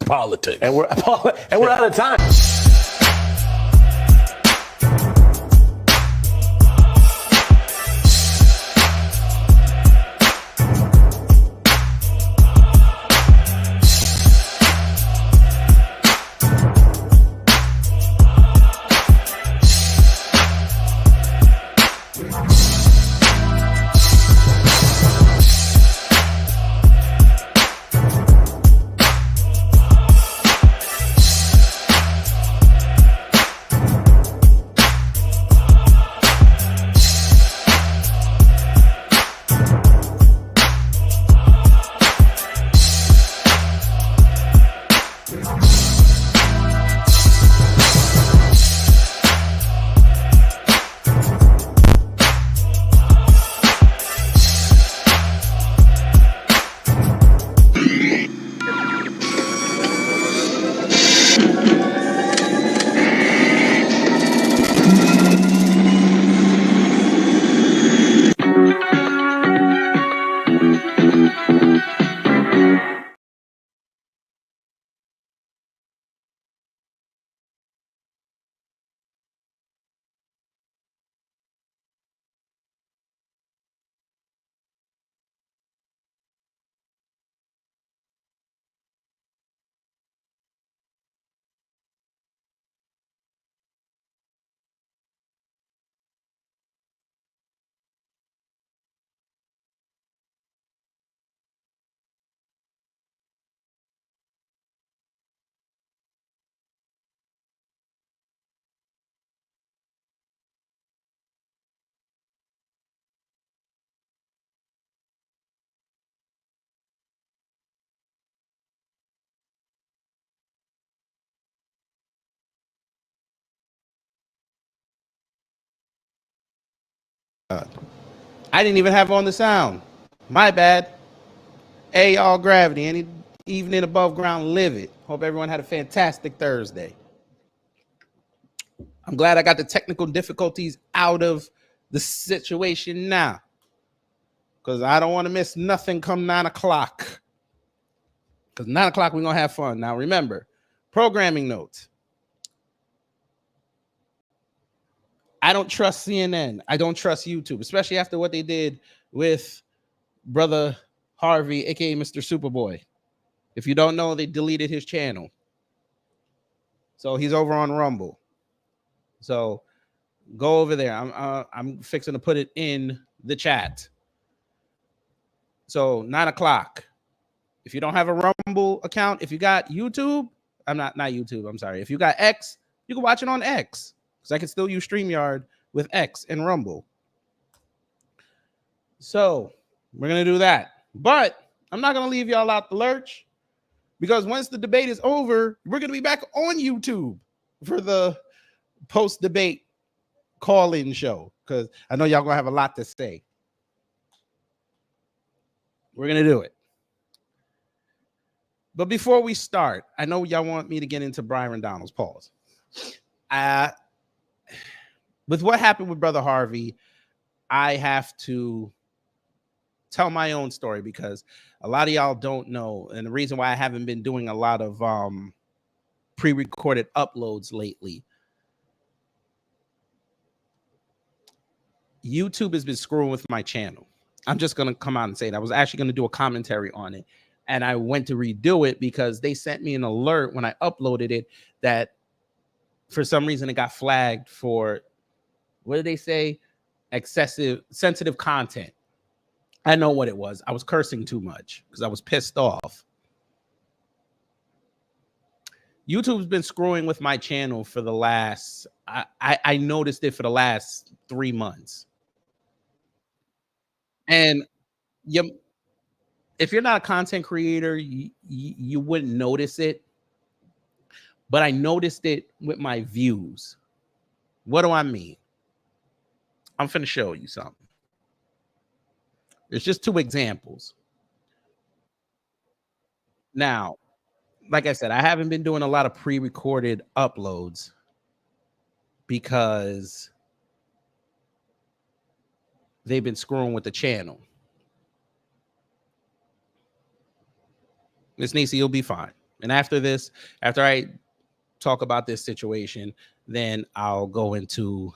politics. And we're out of time. I didn't even have on the sound. My bad. Hey, y'all, Gravity. Any evening above ground, live it. Hope everyone had a fantastic Thursday. I'm glad I got the technical difficulties out of the situation now, because I don't want to miss nothing come 9 o'clock. Because 9 o'clock, we're going to have fun. Now, remember, programming notes. I don't trust CNN. I don't trust YouTube, especially after what they did with Brother Harvey, a.k.a. Mr. Superboy. If you don't know, they deleted his channel. So he's over on Rumble. So go over there. I'm fixing to put it in the chat. So 9 o'clock. If you don't have a Rumble account, if you got YouTube, not YouTube, I'm sorry. If you got X, you can watch it on X. Because I can still use StreamYard with X and Rumble. So we're going to do that. But I'm not going to leave y'all out the lurch, because once the debate is over, we're going to be back on YouTube for the post-debate call-in show, because I know y'all going to have a lot to say. We're going to do it. But before we start, I know y'all want me to get into Byron Donald's pause. With what happened with Brother Harvey, I have to tell my own story, because a lot of y'all don't know. And the reason why I haven't been doing a lot of pre-recorded uploads lately, YouTube has been screwing with my channel. I'm just going to come out and say it. I was actually going to do a commentary on it, and I went to redo it because they sent me an alert when I uploaded it that for some reason it got flagged for, what did they say? Excessive, sensitive content. I know what it was. I was cursing too much because I was pissed off. YouTube's been screwing with my channel for the last, I noticed it for the last 3 months. And if you're not a content creator, you wouldn't notice it. But I noticed it with my views. What do I mean? I'm finna show you something. There's just 2 examples. Now, like I said, I haven't been doing a lot of pre-recorded uploads because they've been screwing with the channel. Miss Nisi, you'll be fine. And after this, after I talk about this situation, then I'll go into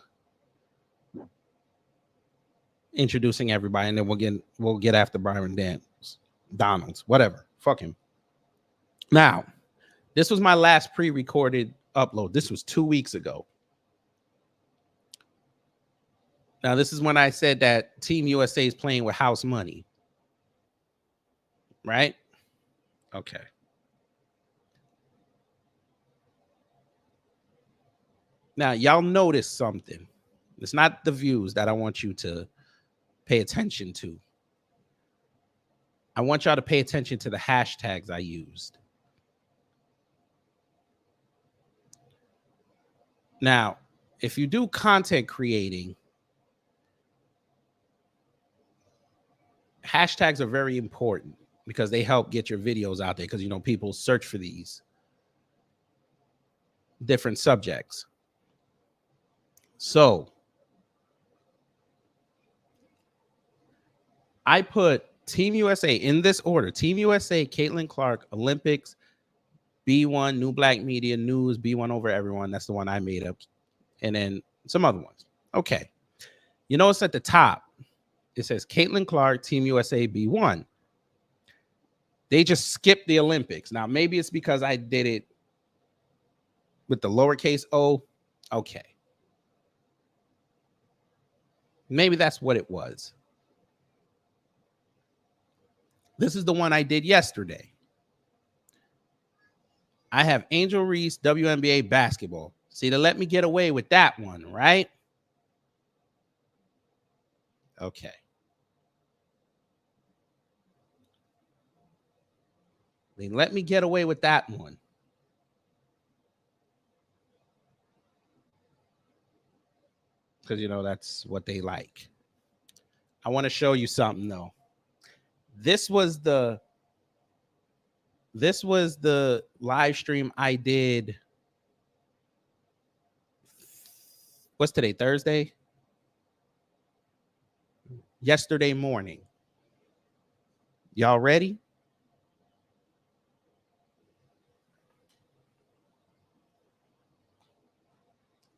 introducing everybody, and then we'll get after Byron Donalds, whatever. Fuck him. Now, this was my last pre-recorded upload. This was 2 weeks ago. Now, this is when I said that Team USA is playing with house money. Right? Okay. Now, y'all notice something. It's not the views that I want you to pay attention to. I want y'all to pay attention to the hashtags I used. Now, if you do content creating, hashtags are very important because they help get your videos out there, because, you know, people search for these different subjects. So I put Team USA in this order: Team USA, Caitlin Clark, Olympics, B1, New Black Media, News, B1 over everyone. That's the one I made up. And then some other ones. Okay. You notice at the top, it says Caitlin Clark, Team USA, B1. They just skipped the Olympics. Now, maybe it's because I did it with the lowercase o. Okay. Maybe that's what it was. This is the one I did yesterday. I have Angel Reese, WNBA basketball. See, they let me get away with that one, right? Okay. They let me get away with that one. Because, you know, that's what they like. I want to show you something, though. This was the live stream I did. What's today? Thursday? Yesterday morning. Y'all ready?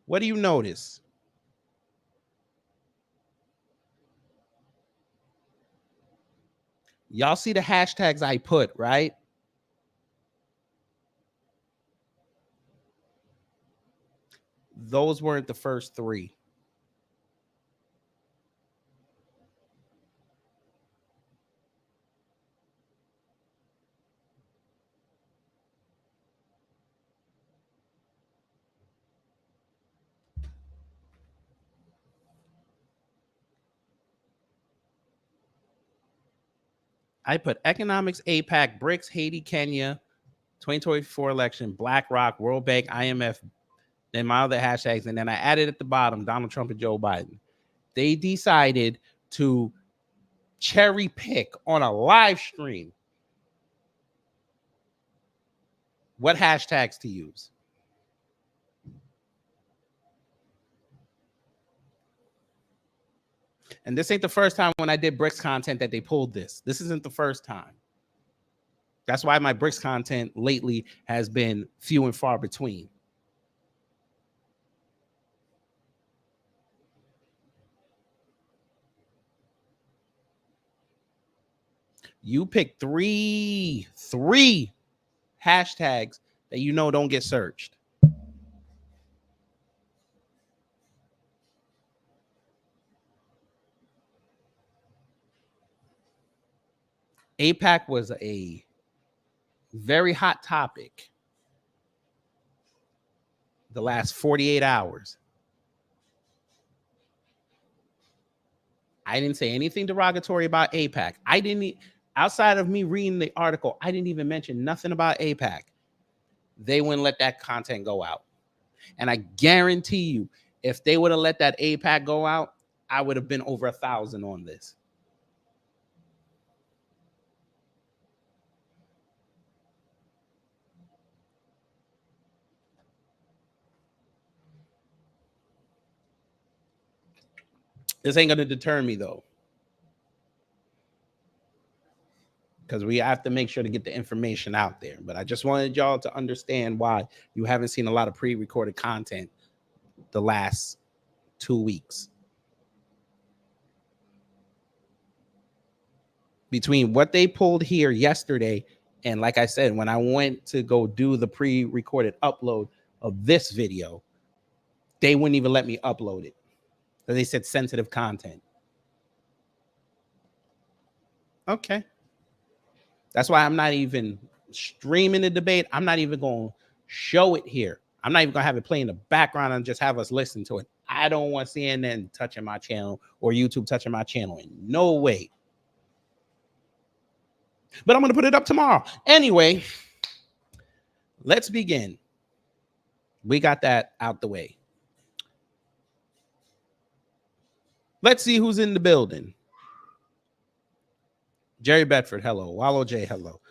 What do you notice? Y'all see the hashtags I put, right? Those weren't the first three. I put economics, APAC, BRICS, Haiti, Kenya, 2024 election, BlackRock, World Bank, IMF, then my other hashtags, and then I added at the bottom Donald Trump and Joe Biden. They decided to cherry pick on a live stream what hashtags to use. And this ain't the first time when I did BRICS content that they pulled this. This isn't the first time. That's why my BRICS content lately has been few and far between. You pick three hashtags that you know don't get searched. APAC was a very hot topic the last 48 hours. I didn't say anything derogatory about APAC. I didn't, outside of me reading the article, I didn't even mention nothing about APAC. They wouldn't let that content go out. And I guarantee you, if they would have let that APAC go out, I would have been over 1,000 on this. This ain't going to deter me, though. because we have to make sure to get the information out there. But I just wanted y'all to understand why you haven't seen a lot of pre-recorded content the last 2 weeks. Between what they pulled here yesterday and, like I said, when I went to go do the pre-recorded upload of this video, they wouldn't even let me upload it. They said sensitive content. Okay. That's why I'm not even streaming the debate. I'm not even going to show it here. I'm not even going to have it play in the background and just have us listen to it. I don't want CNN touching my channel or YouTube touching my channel in no way. But I'm going to put it up tomorrow. Anyway, let's begin. We got that out the way. Let's see who's in the building. Jerry Bedford, hello. Wallow J, hello.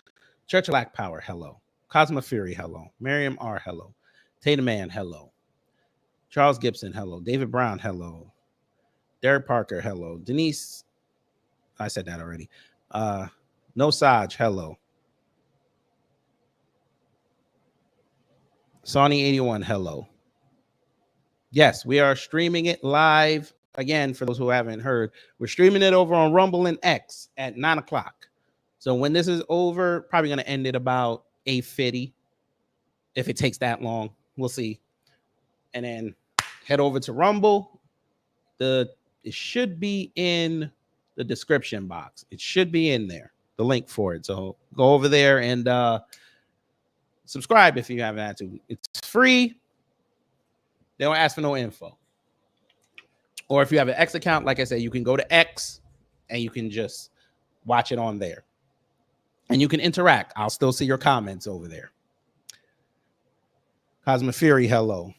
Church of Black Power, hello. Cosmo Fury, hello. Miriam R, hello. Tatum Man, hello. Charles Gibson, hello. David Brown, hello. Derek Parker, hello. Denise, I said that already. No Saj, hello. Sony81, hello. Yes, we are streaming it live. Again, for those who haven't heard, we're streaming it over on Rumble and X at 9 o'clock. So when this is over, probably going to end at about 8:50. If it takes that long, we'll see. And then head over to Rumble. It should be in the description box. It should be in there, the link for it. So go over there and subscribe if you haven't had to. It's free. They don't ask for no info. Or if you have an X account, like I said, you can go to X and you can just watch it on there. And you can interact. I'll still see your comments over there. Cosmo Fury, hello.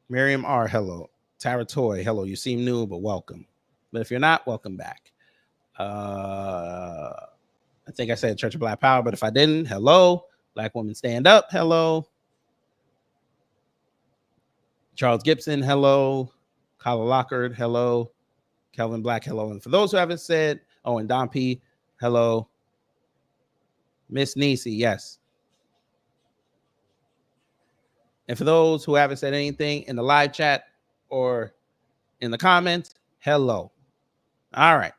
Miriam R, hello. Tara Toy, hello. You seem new, but welcome. But if you're not, welcome back. I think I said Church of Black Power, but if I didn't, hello. Black Woman Stand Up, hello. Charles Gibson, hello. Kyle Lockard, hello. Kelvin Black, hello. And for those who haven't said, and Don P, hello. Miss Nisi, yes. And for those who haven't said anything in the live chat or in the comments, hello. All right.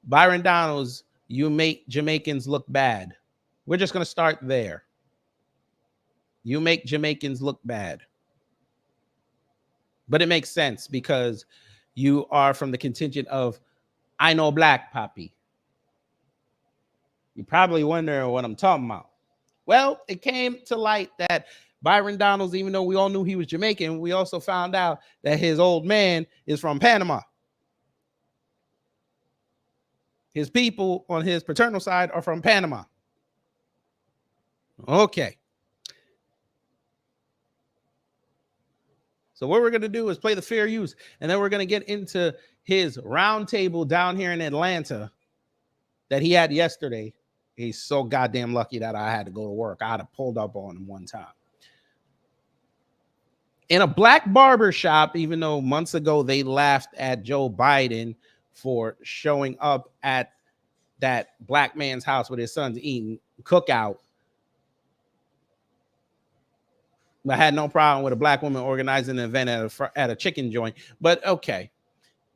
Byron Donalds, you make Jamaicans look bad. We're just going to start there. You make Jamaicans look bad. But it makes sense because you are from the contingent of, I know black, Poppy. You're probably wondering what I'm talking about. Well, it came to light that Byron Donalds, even though we all knew he was Jamaican, we also found out that his old man is from Panama. His people on his paternal side are from Panama. Okay. So what we're going to do is play the fair use, and then we're going to get into his roundtable down here in Atlanta that he had yesterday. He's so goddamn lucky that I had to go to work. I'd have pulled up on him one time. In a black barber shop, even though months ago they laughed at Joe Biden for showing up at that black man's house with his sons eating cookout. I had no problem with a black woman organizing an event at a chicken joint. But okay,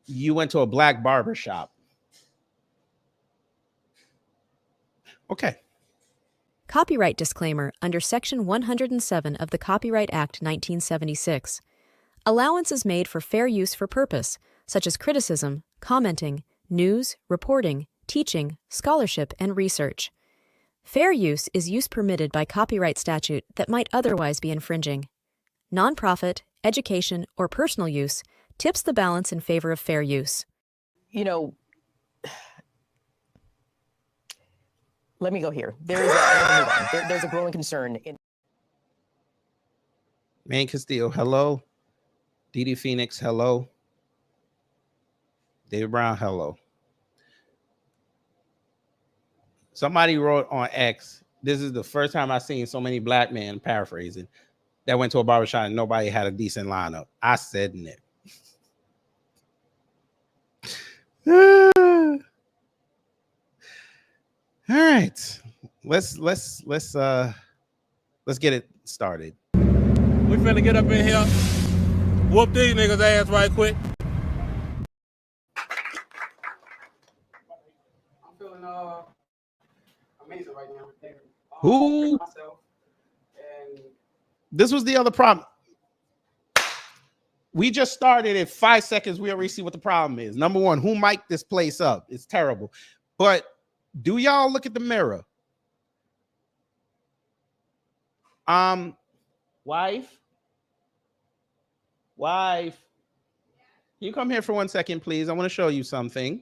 you went to a black barber shop. Okay. Copyright disclaimer under Section 107 of the Copyright Act 1976. Allowance is made for fair use for purpose, such as criticism, commenting, news, reporting, teaching, scholarship, and research. Fair use is use permitted by copyright statute that might otherwise be infringing. Nonprofit, education, or personal use tips the balance in favor of fair use. You know, let me go here. There's a growing concern in Man Castillo, hello. Didi Phoenix, hello. David Brown, hello. Somebody wrote on X, this is the first time I've seen so many black men, paraphrasing, that went to a barbershop and nobody had a decent lineup. I said it. All right. Let's get it started. We finna get up in here, whoop these niggas' ass right quick. I'm feeling amazing right now. Who? Myself, and This was the other problem. We just started in 5 seconds. We already see what the problem is. Number one, who mic'd this place up? It's terrible. But do y'all look at the mirror? Wife, can you come here for 1 second, please? I want to show you something.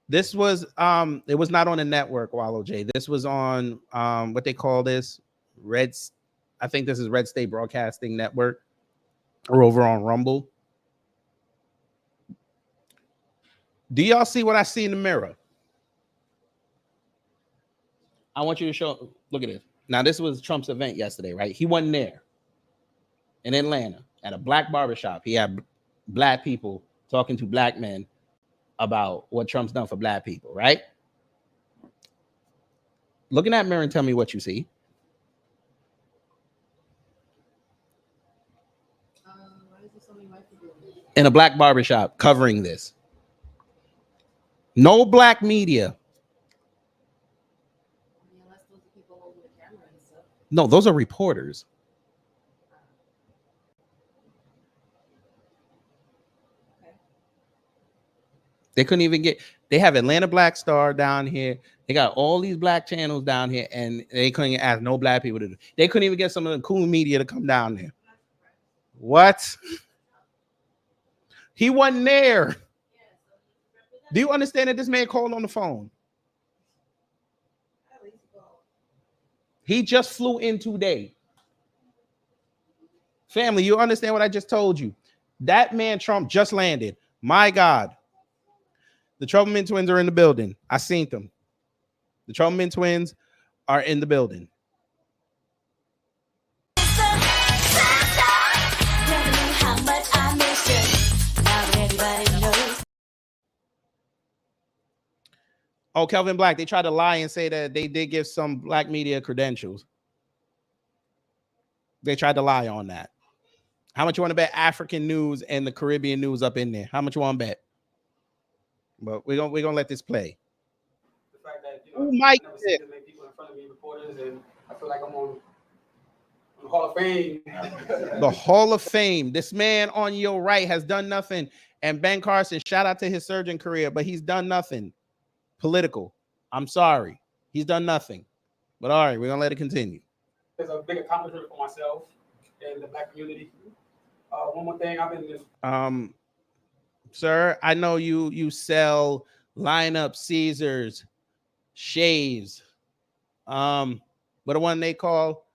This was it was not on the network, Wallow J. This was on what they call this I think this is Red State Broadcasting Network, or over on Rumble. Do y'all see what I see in the mirror? I want you to show. Look at this. Now, this was Trump's event yesterday, right? He wasn't there in Atlanta at a black barbershop. He had black people talking to black men about what Trump's done for black people, right? Look in that mirror and tell me what you see. In a black barbershop covering this. No black media. No, those are reporters. They couldn't even get, they have Atlanta Black Star down here. They got all these black channels down here, and they couldn't ask no black people to do. They couldn't even get some of the cool media to come down there. What? He wasn't there. Do you understand that this man called on the phone? He just flew in today. Family, you understand what I just told you? That man Trump just landed. My God. The Troubleman twins are in the building. I seen them. The Troubleman twins are in the building. Oh, Kelvin Black, they tried to lie and say that they did give some black media credentials. They tried to lie on that. How much you want to bet African news and the Caribbean news up in there? How much you want to bet? But we're gonna let this play. the fact that Who might I've never seen this many people in front of me, reporters, and I feel like I'm on the Hall of Fame. The Hall of Fame. This man on your right has done nothing. And Ben Carson, shout out to his surgeon career, but he's done nothing political. I'm sorry. He's done nothing. But all right, we're gonna let it continue. It's a big accomplishment for myself and the black community. One more thing, I've been this. Sir, I know you sell lineup Caesars, shaves. But the one they call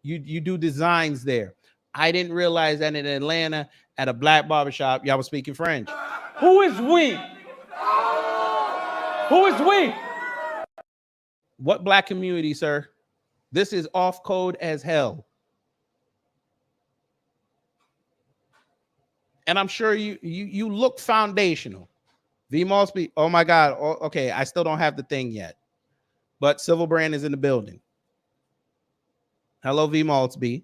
you do designs there. I didn't realize that in Atlanta at a black barbershop, y'all was speaking French. Who is we? Who is we? What black community, sir? This is off code as hell. And I'm sure you look foundational. V Malsby, oh my God. Oh, okay, I still don't have the thing yet. But Civil Brand is in the building. Hello, V Malsby.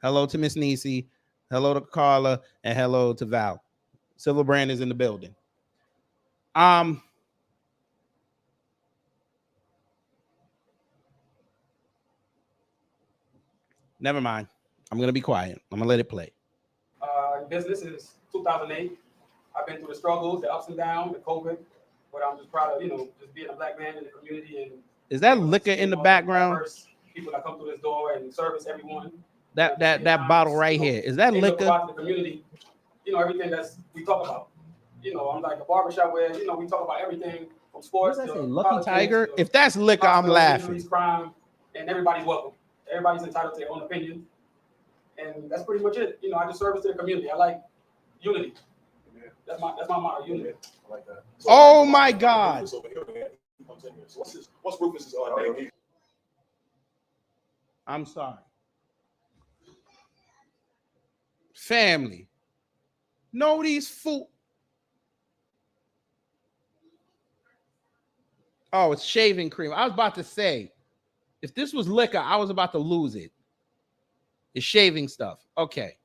Hello to Miss Nisi. Hello to Carla. And hello to Val. Civil Brand is in the building. Never mind. I'm gonna be quiet. I'm gonna let it play. Business is 2008. I've been through the struggles, the ups and downs, the COVID, but I'm just proud of, just being a black man in the community. And is that liquor in the background? People that come through this door and service everyone. That bottle right here. Is that liquor? The community, everything that's we talk about. I'm like a barbershop where, we talk about everything from sports to Lucky Tiger. If that's liquor, I'm laughing. Crime, and everybody's welcome. Everybody's entitled to their own opinion. And that's pretty much it. I just service to the community. I like unity. Yeah. That's my motto, unity. Yeah, I like that. So, oh my God. What's Rufus's name? I'm sorry. Family. Know these fool. Oh, it's shaving cream. I was about to say, if this was liquor, I was about to lose it. It's shaving stuff. Okay.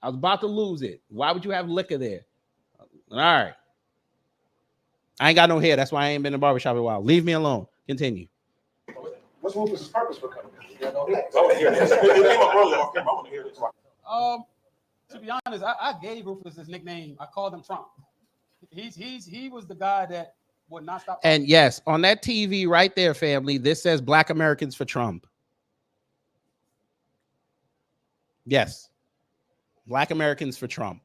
I was about to lose it. Why would you have liquor there? All right. I ain't got no hair. That's why I ain't been in the barbershop in a while. Leave me alone. Continue. What's Rufus's purpose for coming? To be honest, I gave Rufus his nickname. I called him Trump. He was the guy that would not stop. And yes, on that TV right there, family, this says Black Americans for Trump. Yes. Black Americans for Trump.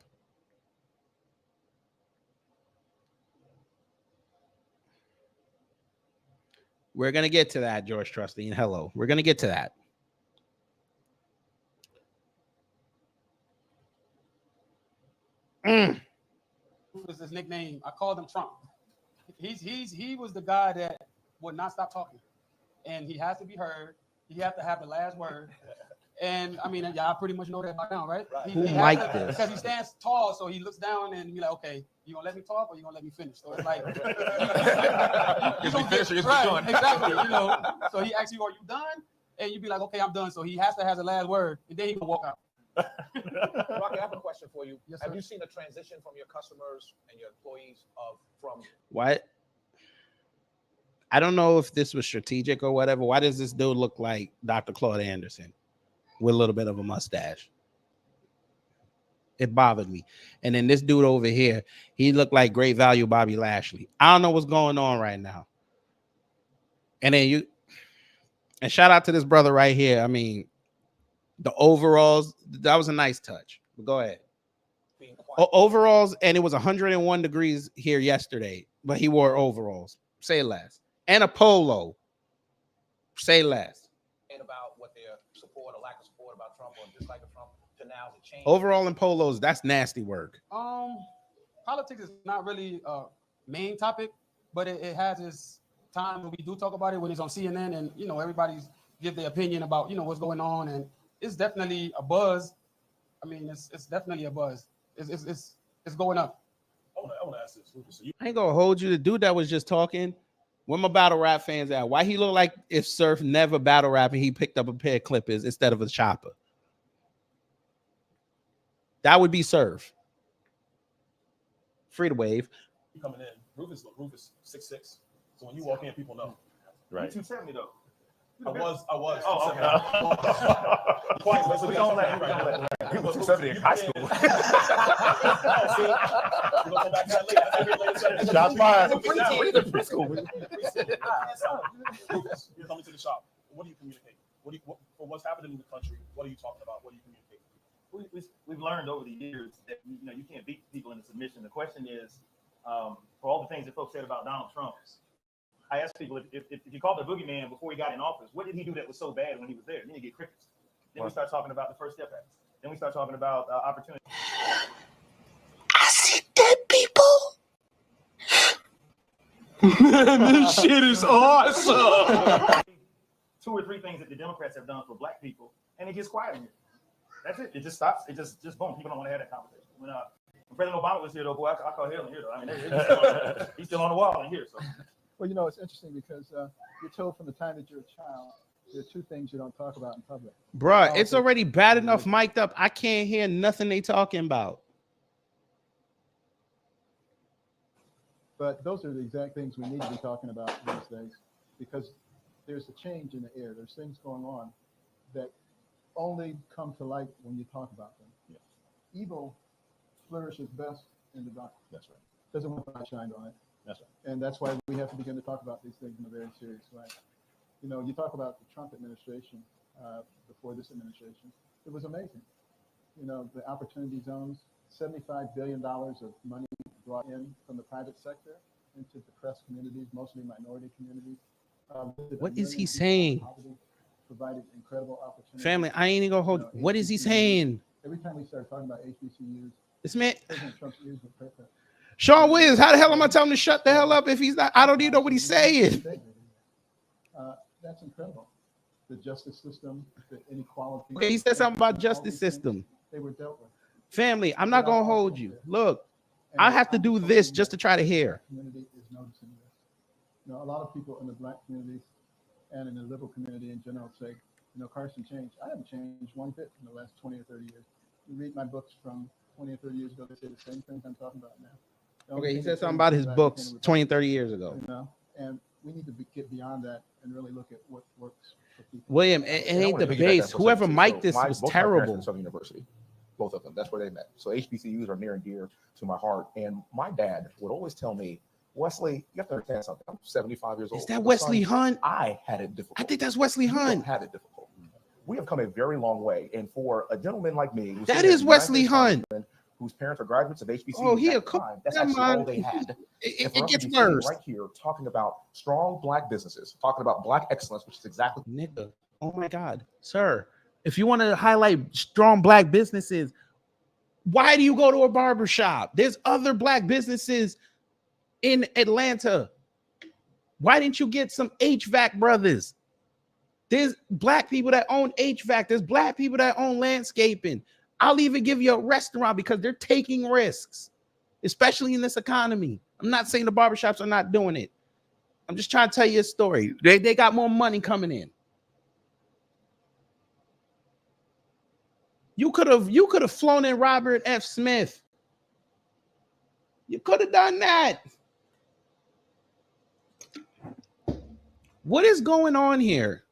We're going to get to that, George Trustee, and hello. We're going to get to that. Was his nickname. I called him Trump. He was the guy that would not stop talking. And he has to be heard. He has to have the last word. And I mean, y'all pretty much know that by now, right? Who mic this? Because he stands tall, so he looks down and be like, okay, you gonna let me talk or you gonna let me finish? So it's like right, exactly. You know, so he asks you, are you done? And you be like, okay, I'm done. So he has to have the last word, and then he can walk out. Rocky, I have a question for you. Yes, have sir. you seen a transition from your customers and your employees from What? I don't know if this was strategic or whatever. Why does this dude look like Dr. Claude Anderson with a little bit of a mustache? It bothered me. And then this dude over here, he looked like Great Value Bobby Lashley. I don't know what's going on right now. And then and shout out to this brother right here. I mean, the overalls, that was a nice touch. But go ahead. Overalls, and it was 101 degrees here yesterday, but he wore overalls. Say less. And a polo. Say less. about what their support or lack of support about Trump or dislike of Trump to now to change? Overall and polos, that's nasty work. Politics is not really a main topic, but it has its time when we do talk about it when it's on CNN and you know everybody's give their opinion about you know what's going on, and it's definitely a buzz. I mean, it's definitely a buzz. It's going up. I want to ask this. So I ain't gonna hold you. The dude that was just talking, where my battle rap fans at? Why he look like if Surf never battle rap and he picked up a pair of clippers instead of a chopper? That would be Surf. Free to wave. you coming in, Rufus 6'6". So when you walk in, people know. Right. 270 though. I was. Oh, okay. Twice, So we don't let he was 270 in high school. We're gonna come back to that later. Shots fired. Rufus, you're coming to the shop. What do you communicate? For what's happening in the country? What are you talking about? What do you communicate? We've learned over the years that you can't beat people into submission. The question is, for all the things that folks said about Donald Trump, I asked people if you called the boogeyman before he got in office, what did he do that was so bad when he was there? Then you get crickets. Then we start talking about the First Step Act. Then we start talking about opportunity. I see dead people. This shit is awesome. 2 or 3 things that the Democrats have done for black people, and it gets quiet in here. That's it. It just stops. It just boom. People don't want to have that conversation. When President Obama was here, though, boy, I call hell in here, though. I mean, he's still on the wall in here. So. Well, you know, it's interesting because you're told from the time that you're a child, there are 2 things you don't talk about in public. Bruh, it's already bad enough mic'd up. I can't hear nothing they talking about. But those are the exact things we need to be talking about these days because there's a change in the air. There's things going on that only come to light when you talk about them. Yeah. Evil flourishes best in the dark. That's right. Doesn't want to shine on it. That's right. And that's why we have to begin to talk about these things in a very serious way. You know, you talk about the Trump administration before this administration. It was amazing. You know, the opportunity zones, $75 billion of money brought in from the private sector into depressed communities, mostly minority communities. What is he saying? Provided incredible opportunities. Family, I ain't even gonna hold. What is he saying? Every time we start talking about HBCUs, this man, President Trump's ears were pricked up. Sean Williams, how the hell am I telling him to shut the hell up if he's not? I don't even know what he's saying. That's incredible. The justice system, the inequality. Okay, he said something about justice system. They were dealt with. Family, I'm not gonna hold you. Look, I have to do this just to try to hear. Community is noticing this. You know, a lot of people in the black communities and in the liberal community in general say, you know, Carson changed. I haven't changed one bit in the last 20 or 30 years. You read my books from 20 or 30 years ago, they say the same things I'm talking about now. Okay, he said something about his books 20 and 30 years ago. You know, and we need to get beyond that and really look at what works for people. William, it ain't the base. Whoever mic'd this was terrible. Southern University, both of them. That's where they met. So HBCUs are near and dear to my heart. And my dad would always tell me, Wesley, you have to understand something. I'm 75 years old. Is that Wesley Hunt? I had it difficult. I think that's Wesley Hunt. You don't have it difficult. We have come a very long way. And for a gentleman like me, that is Wesley Hunt, whose parents are graduates of HBCU. Oh, he a time, that's actually all they had. It gets worse. Right here, talking about strong black businesses, talking about black excellence, which is exactly. Nigga, oh my God, sir. If you want to highlight strong black businesses, why do you go to a barber shop? There's other black businesses in Atlanta. Why didn't you get some HVAC brothers? There's black people that own HVAC. There's black people that own landscaping. I'll even give you a restaurant because they're taking risks, especially in this economy. I'm not saying the barbershops are not doing it. I'm just trying to tell you a story. They got more money coming in. You could have flown in Robert F. Smith. You could have done that. What is going on here?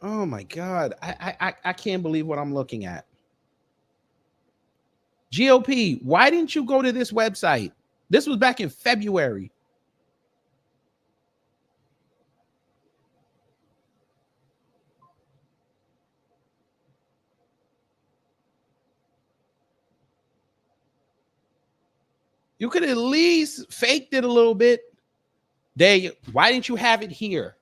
Oh my God. I can't believe what I'm looking at. GOP, why didn't you go to this website? This was back in February. You could at least faked it a little bit. Why didn't you have it here?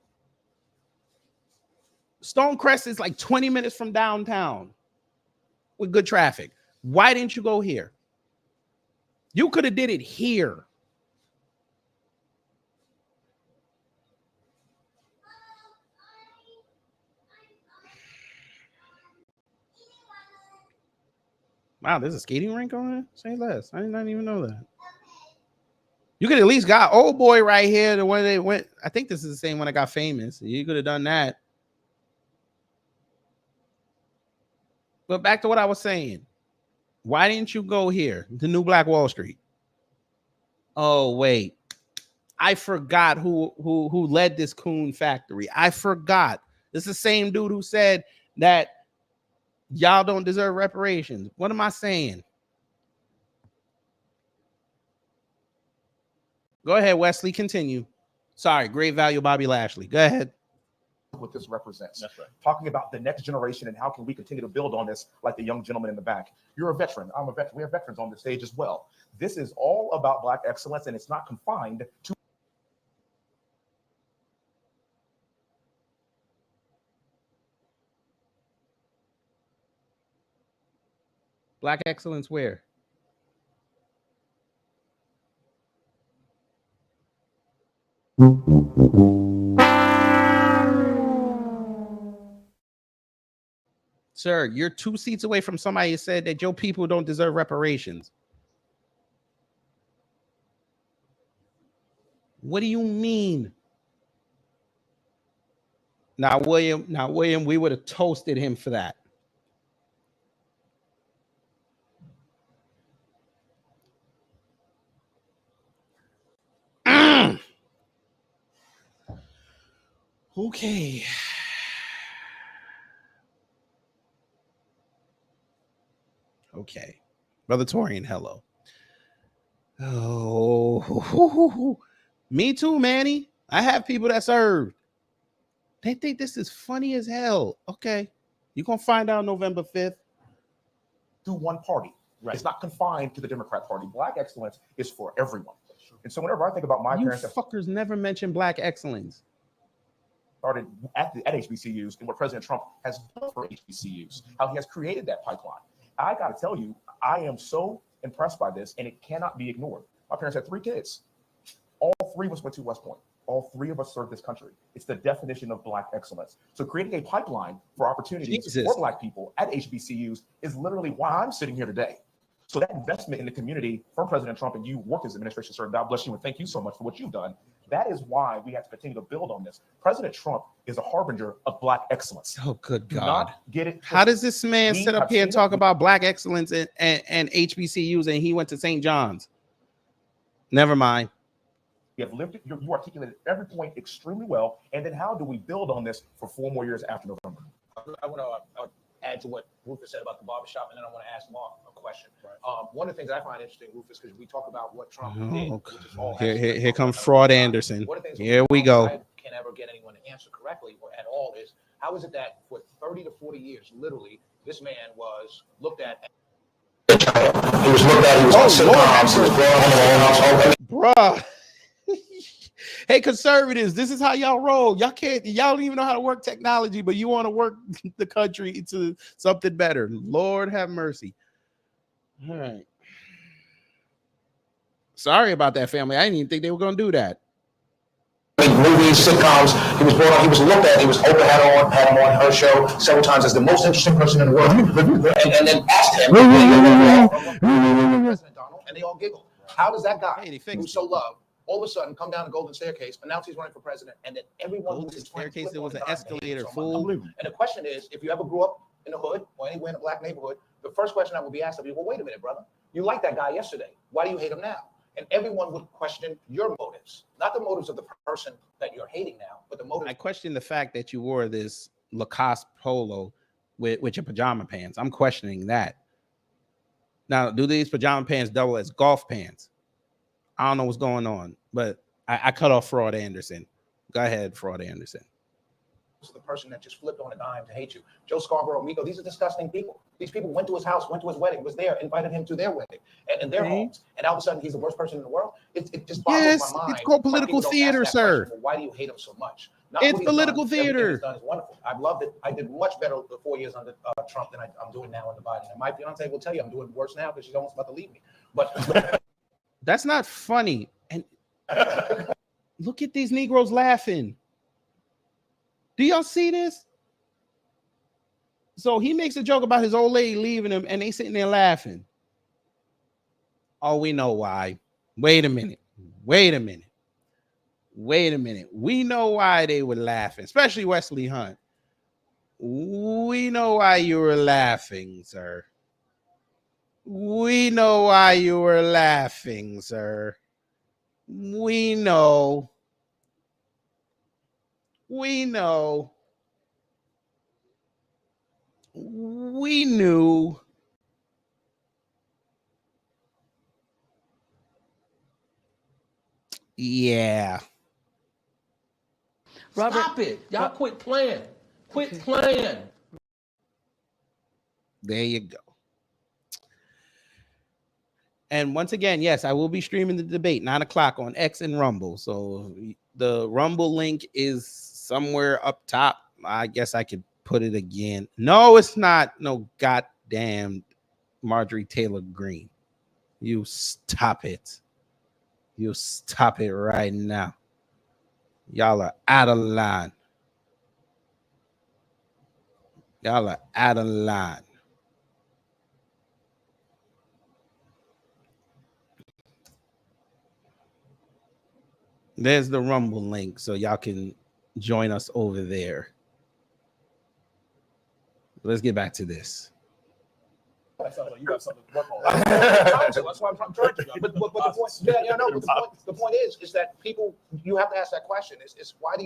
Stonecrest is like 20 minutes from downtown with good traffic. Why didn't you go here? You could have did it here. Wow, there's a skating rink on it? Say less. I did not even know that. You could at least got Old Boy right here, the one they went. I think this is the same one that got famous. You could have done that. But back to what I was saying. Why didn't you go here? The New Black Wall Street. Oh, wait. I forgot who led this coon factory. I forgot. This is the same dude who said that y'all don't deserve reparations. What am I saying? Go ahead, Wesley. Continue. Sorry, great value, Bobby Lashley. Go ahead. What this represents. That's right. Talking about the next generation and how can we continue to build on this, like the young gentleman in the back. You're a veteran. I'm a veteran. We have veterans on the stage as well. This is all about black excellence, and it's not confined to. Black excellence where? Sir, you're 2 seats away from somebody who said that your people don't deserve reparations. What do you mean? Now, William, we would have toasted him for that. Okay. Okay. Brother Torian, hello. Oh, me too, Manny. I have people that served. They think this is funny as hell. Okay. You're going to find out November 5th. Do one party. Right. It's not confined to the Democrat Party. Black excellence is for everyone. And so whenever I think about my parents, fuckers never mention black excellence. Started at HBCUs and what President Trump has done for HBCUs, how he has created that pipeline. I got to tell you, I am so impressed by this, and it cannot be ignored. My parents had 3 kids. All 3 of us went to West Point. All 3 of us served this country. It's the definition of black excellence. So creating a pipeline for opportunities for black people at HBCUs is literally why I'm sitting here today. So that investment in the community from President Trump, and you worked his administration, sir, God bless you, and thank you so much for what you've done. That is why we have to continue to build on this. President Trump is a harbinger of Black excellence. Oh, good Do God. not get it How twisted. does this man We sit up have here and seen talk it. about Black excellence and HBCUs, and he went to St. John's? Never mind. You have lived it, you articulated every point extremely well. And then how do we build on this for 4 more years after November? I want to add to what Rufus said about the barbershop, and then I want to ask Mark a question. One of the things I find interesting, Rufus, because we talk about what Trump did, which is all Here comes Fraud Anderson. Here we go. I can't ever get anyone to answer correctly or at all is, how is it that for 30 to 40 years, literally, this man was looked at. He was looked at, he was on sitcoms, he was brought home. Bruh. Hey, conservatives, this is how y'all roll. Y'all don't even know how to work technology, but you want to work the country into something better. Lord have mercy. All right. Sorry about that, family. I didn't even think they were going to do that. Movies, sitcoms, he was brought on, he was looked at, he was open, had him on her show several times as the most interesting person in the world. And then asked him, President Donald, and they all giggled. How does that guy who's so loved all of a sudden come down the Golden Staircase, announce he's running for president, and then everyone Golden who's trying to Staircase, flip it was on an a dime hates escalator, him so fool. much. And the question is, if you ever grew up in the hood or anywhere in a Black neighborhood, the first question I will be asked will be, well, wait a minute, brother. You liked that guy yesterday. Why do you hate him now? And everyone would question your motives, not the motives of the person that you're hating now, but the motives. I question the fact that you wore this Lacoste polo with your pajama pants. I'm questioning that. Now, do these pajama pants double as golf pants? I don't know what's going on, but I cut off Fraud Anderson. Go ahead, Fraud Anderson. The person that just flipped on a dime to hate you. Joe Scarborough, Miko, these are disgusting people. These people went to his house, went to his wedding, was there, invited him to their wedding and their homes. And all of a sudden, he's the worst person in the world. It just boggles my mind. It's called political theater, sir. Question, well, why do you hate him so much? It's political theater. He's done is wonderful. I've loved it. I did much better the 4 years under Trump than I'm doing now under Biden. And my fiance will tell you I'm doing worse now because she's almost about to leave me. But that's not funny. And look at these Negroes laughing. Do y'all see this? So he makes a joke about his old lady leaving him, and they sitting there laughing. Oh, we know why. Wait a minute. We know why they were laughing, especially Wesley Hunt. We know why you were laughing, sir. We know why you were laughing, sir. We know. We knew. Yeah. Robert, stop it. Y'all quit playing. Quit playing. There you go. And once again, yes, I will be streaming the debate 9 o'clock on X and Rumble. So the Rumble link is somewhere up top. I guess I could put it again. No, it's not. No goddamn Marjorie Taylor Greene. You stop it. You stop it right now. Y'all are out of line. Y'all are out of line. There's the Rumble link, so y'all can join us over there. Let's get back to this. You got something to work on. That's why I'm trying to. But the point is that people, you have to ask that question: is why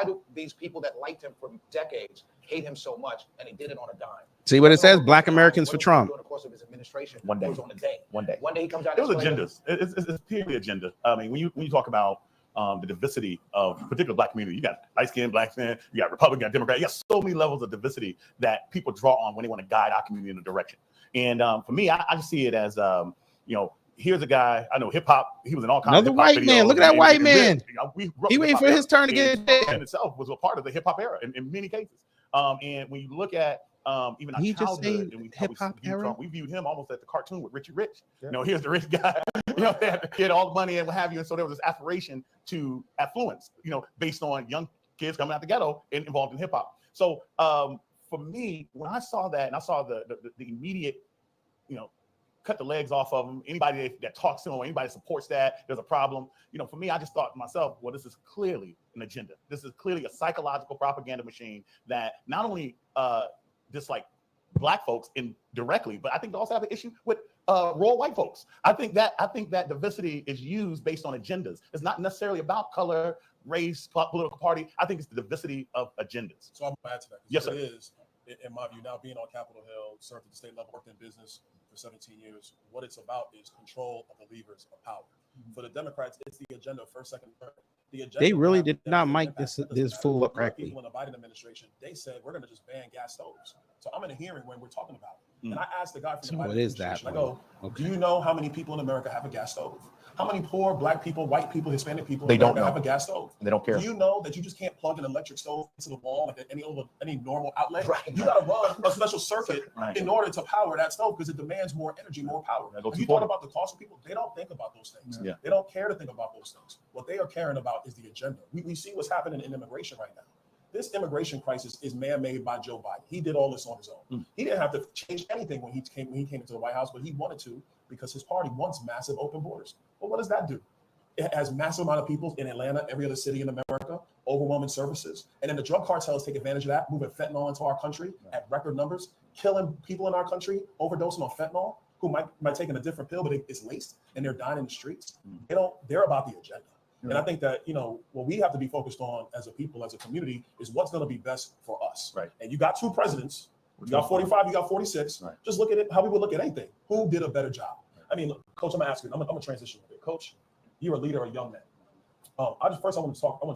do these people that liked him for decades hate him so much, and he did it on a dime? See what it says? Black Americans for Trump. During the course of his administration, One day. it was on a day. One day he comes out. It was agendas. It's purely agenda. I mean, when you talk about the diversity of particular Black community, you got light skin, black skin, you got Republican, you got Democrat, you got so many levels of diversity that people draw on when they want to guide our community in a direction. And for me, I just see it as, here's a guy, I know hip hop, he was in all kinds of white man. Look at that white man. He waiting for his turn to get it. In itself was a part of the hip hop era in many cases. And when you look at even our childhood, and we viewed him almost as the cartoon with Richie Rich. Yeah. Here's the rich guy, he had all the money and what have you. And so there was this aspiration to affluence, based on young kids coming out the ghetto and involved in hip hop. So for me, when I saw that and I saw the immediate, cut the legs off of them. Anybody that talks to them, or anybody supports that, there's a problem. For me, I just thought to myself, well, this is clearly an agenda. This is clearly a psychological propaganda machine that not only dislike Black folks indirectly, but I think they also have an issue with rural white folks. I think that diversity is used based on agendas. It's not necessarily about color, race, political party. I think it's the diversity of agendas. So I'm gonna add to that. Yes, sir. It is, in my view, now being on Capitol Hill, served at the state level, worked in business for 17 years. What it's about is control of the levers of power. For the Democrats, it's the agenda of first, second, third. The agenda They really did not mic this fool up correctly. People in the Biden administration, they said we're going to just ban gas stoves. So I'm in a hearing when we're talking about it. And I asked the guy from the Biden administration, I go, do you know how many people in America have a gas stove? How many poor Black people, white people, Hispanic people in America have a gas stove? They don't care. Do you know that you just can't plug an electric stove into the wall like any normal outlet? Right. You got to run a special circuit in order to power that stove because it demands more energy, more power. If you thought about the cost of people, they don't think about those things. Yeah. They don't care to think about those things. What they are caring about is the agenda. We see what's happening in immigration right now. This immigration crisis is man-made by Joe Biden. He did all this on his own. He didn't have to change anything when he came into the White House, but he wanted to because his party wants massive open borders. Well, what does that do? It has massive amount of people in Atlanta, every other city in America, overwhelming services. And then the drug cartels take advantage of that, moving fentanyl into our country at record numbers, killing people in our country, overdosing on fentanyl, who might take in a different pill, but it's laced, and they're dying in the streets. They're about the agenda. And I think that, what we have to be focused on as a people, as a community, is what's going to be best for us. Right. And you got two presidents. You got 45, you got 46. Right. Just look at it how we would look at anything. Who did a better job? I mean, look, Coach, I'm asking. I'm gonna transition a bit. Coach, you're a leader of young men. I want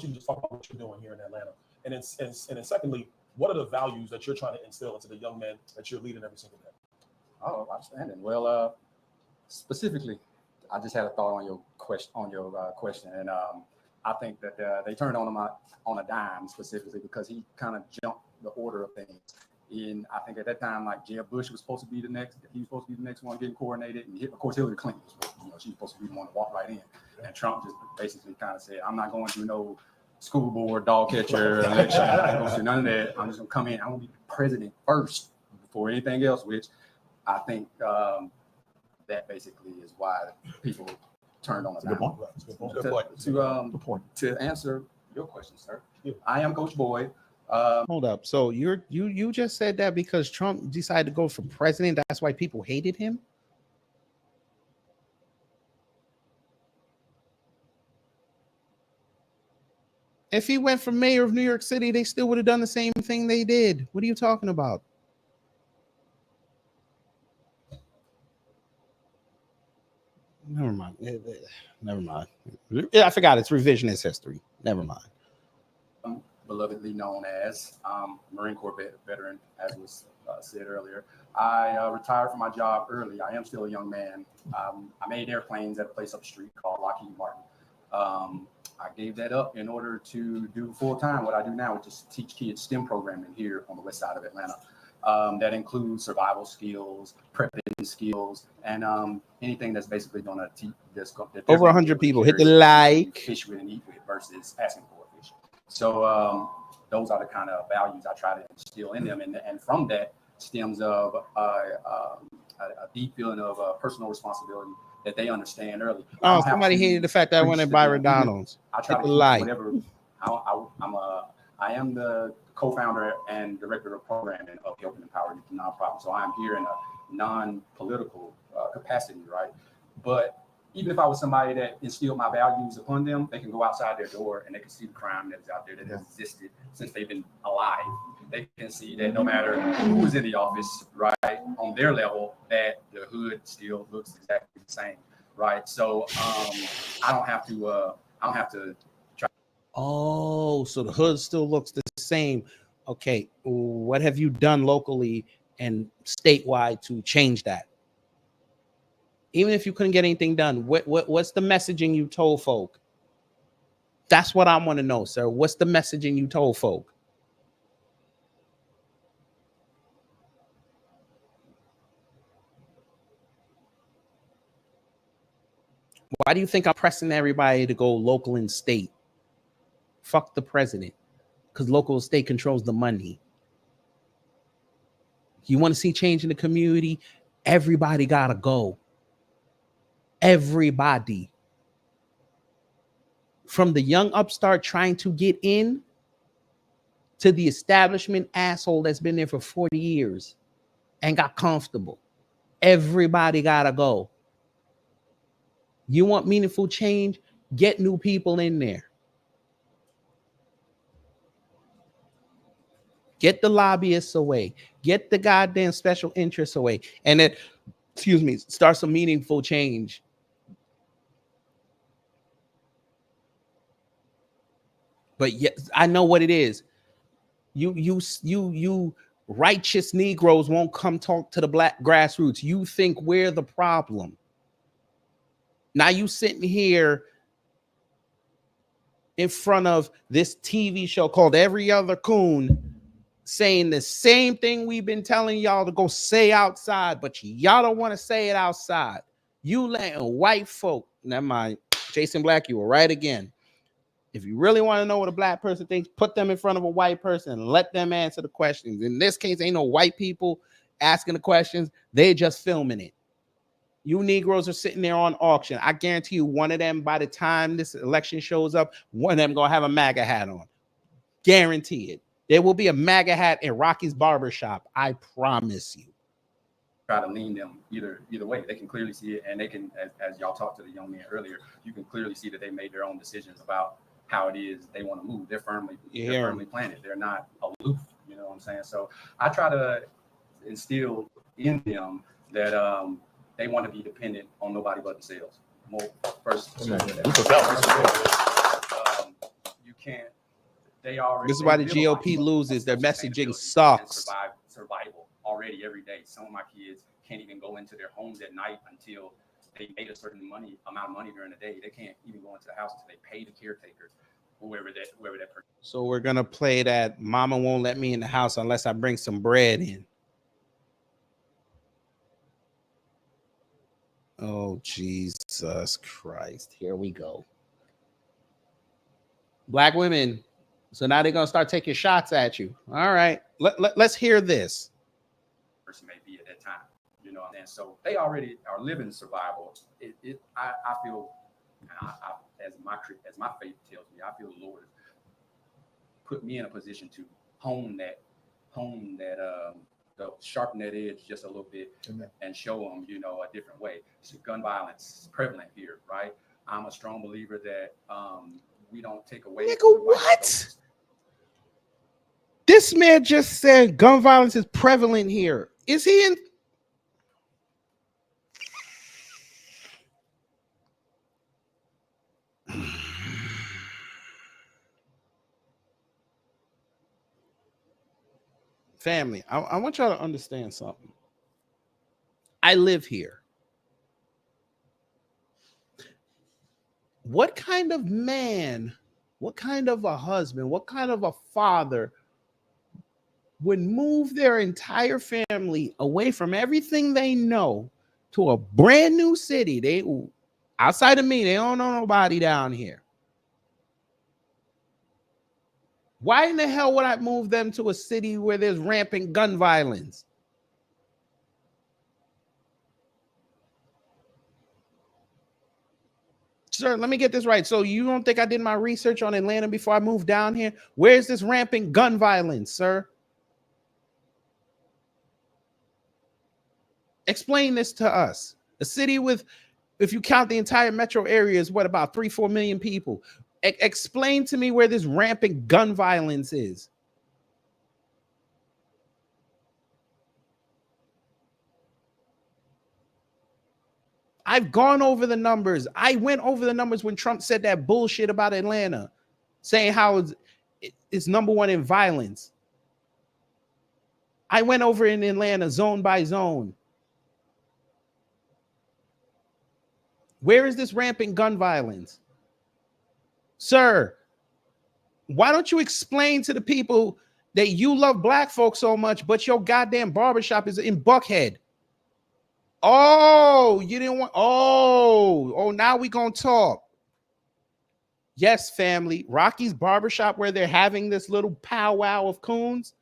you to just talk about what you're doing here in Atlanta. And then secondly, what are the values that you're trying to instill into the young men that you're leading every single day? Oh, outstanding. Well, specifically, I just had a thought on your question, and I think that they turned on him on a dime specifically because he kind of jumped the order of things. And I think at that time, like Jeb Bush was supposed to be the next. He was supposed to be the next one getting coordinated, and of course Hillary Clinton was. She was supposed to be the one to walk right in. And Trump just basically kind of said, "I'm not going to no school board dog catcher election. I'm not going to do none of that. I'm just going to come in. I'm going to be president first before anything else." Which I think that basically is why people turned on the dime. Good point. To answer your question, sir, I am Coach Boyd. Hold up. So you just said that because Trump decided to go for president, that's why people hated him? If he went for mayor of New York City, they still would have done the same thing they did. What are you talking about? Never mind. I forgot. It's revisionist history. Never mind. Belovedly known as Marine Corps veteran, as was said earlier. I retired from my job early. I am still a young man. I made airplanes at a place up the street called Lockheed Martin. I gave that up in order to do full-time what I do now, which is teach kids STEM programming here on the west side of Atlanta. That includes survival skills, prepping skills, and anything that's basically going to teach this. Over 100 people hit the like. Fish with and eat with versus asking for a fish. So those are the kind of values I try to instill in them. And from that stems of a deep feeling of personal responsibility that they understand early. Oh, somebody hated the fact that I went at Byron Donald's. I try to keep whatever. I am the co-founder and director of programming of Help and Empower Youth Nonprofit. So I am here in a non-political capacity, right? But even if I was somebody that instilled my values upon them, they can go outside their door and they can see the crime that is out there that has existed since they've been alive. They can see that no matter who is in the office, right, on their level, that the hood still looks exactly the same, right? So I don't have to try. Oh, so the hood still looks the same. Okay, what have you done locally and statewide to change that? Even if you couldn't get anything done, what's the messaging you told folk? That's what I want to know, sir. What's the messaging you told folk? Why do you think I'm pressing everybody to go local and state? Fuck the president, because local and state controls the money. You want to see change in the community? Everybody gotta go. Everybody. From the young upstart trying to get in to the establishment asshole that's been there for 40 years and got comfortable. Everybody gotta go. You want meaningful change? Get new people in there. Get the lobbyists away. Get the goddamn special interests away. And then, start some meaningful change. But yes, I know what it is. You righteous Negroes won't come talk to the black grassroots. You think we're the problem. Now you sitting here in front of this TV show called Every Other Coon saying the same thing we've been telling y'all to go say outside, but y'all don't want to say it outside. You letting white folk, never mind, Jason Black, you were right again. If you really want to know what a black person thinks, put them in front of a white person and let them answer the questions. In this case, ain't no white people asking the questions. They're just filming it. You Negroes are sitting there on auction. I guarantee you one of them, by the time this election shows up, one of them going to have a MAGA hat on. Guarantee it. There will be a MAGA hat in Rocky's barbershop. I promise you. Try to lean them either way. They can clearly see it, and they can, as y'all talked to the young man earlier, you can clearly see that they made their own decisions about how it is they want to move. They're firmly planted. They're not aloof. You know what I'm saying? So I try to instill in them that they want to be dependent on nobody but themselves. You can't. They already. This is why the GOP loses. Their messaging sucks. Survival already every day. Some of my kids can't even go into their homes at night until they made a certain amount of money during the day. They can't even go into the house until they pay the caretaker, whoever that person. So we're gonna play that mama won't let me in the house unless I bring some bread in. Oh, Jesus Christ. Here we go. Black women. So now they're gonna start taking shots at you. All right. Let's hear this. Person may be at that time, you know, and so they already are living survival. I feel, as my faith tells me, I feel the Lord put me in a position to hone that, sharpen that edge just a little bit. Amen. And show them, you know, a different way. So gun violence is prevalent here, right? I'm a strong believer that we don't take away. Nigga, what? This man just said gun violence is prevalent here. Is he in? Family, I want y'all to understand something. I live here. What kind of man, what kind of a husband, what kind of a father would move their entire family away from everything they know to a brand new city? They, outside of me, they don't know nobody down here. Why in the hell would I move them to a city where there's rampant gun violence? Sir, let me get this right. So you don't think I did my research on Atlanta before I moved down here? Where's this rampant gun violence, sir? Explain this to us. A city with, if you count the entire metro area, is what, about 3-4 million people. Explain to me where this rampant gun violence is. I've gone over the numbers. I went over the numbers when Trump said that bullshit about Atlanta, saying how it's number one in violence. I went over in Atlanta zone by zone. Where is this rampant gun violence? Sir, why don't you explain to the people that you love black folks so much, but your goddamn barbershop is in Buckhead? Oh, you didn't want, now we gonna talk. Yes, family, Rocky's barbershop, where they're having this little powwow of coons,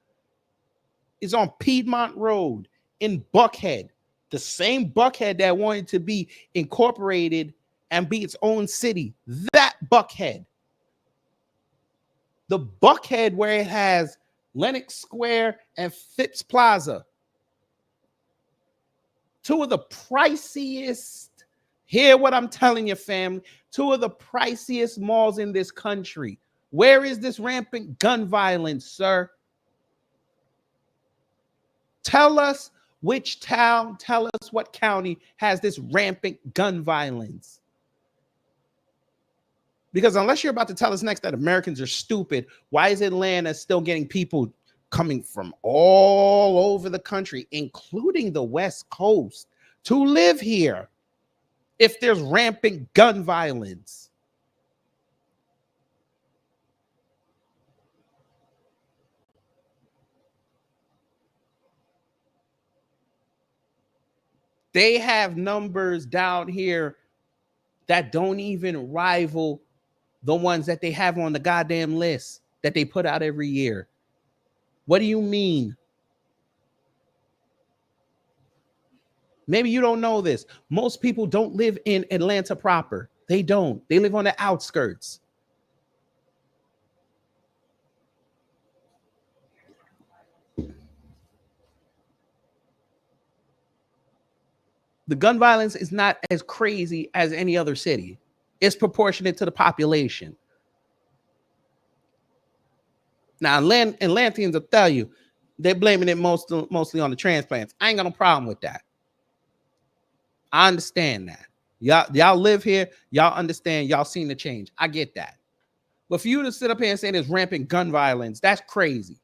is on Piedmont Road in Buckhead. The same Buckhead that wanted to be incorporated and be its own city. That Buckhead. The Buckhead where it has Lenox Square and Phipps Plaza. Two of the priciest, hear what I'm telling you, family, two of the priciest malls in this country. Where is this rampant gun violence, sir? Tell us which town, tell us what county has this rampant gun violence. Because unless you're about to tell us next that Americans are stupid, why is Atlanta still getting people coming from all over the country, including the West Coast, to live here if there's rampant gun violence? They have numbers down here that don't even rival the ones that they have on the goddamn list that they put out every year. What do you mean? Maybe you don't know this. Most people don't live in Atlanta proper. They don't. They live on the outskirts. The gun violence is not as crazy as any other city. It's proportionate to the population. Now, Atlanteans will tell you they're blaming it mostly on the transplants. I ain't got no problem with that. I understand that. Y'all live here. Y'all understand. Y'all seen the change. I get that. But for you to sit up here and say there's rampant gun violence, that's crazy.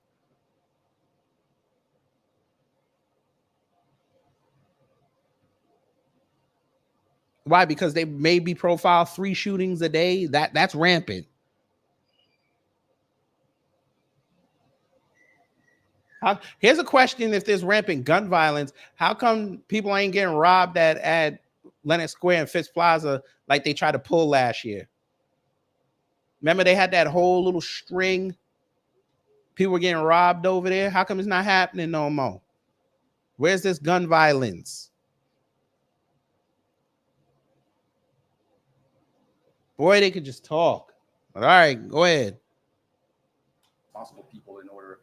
Why? Because they maybe profile 3 shootings a day. That's rampant. Here's a question: if there's rampant gun violence, how come people ain't getting robbed at Lenox Square and Phipps Plaza like they tried to pull last year? Remember they had that whole little string. People were getting robbed over there. How come it's not happening no more? Where's this gun violence? Boy, they could just talk. All right, go ahead. Responsible people in order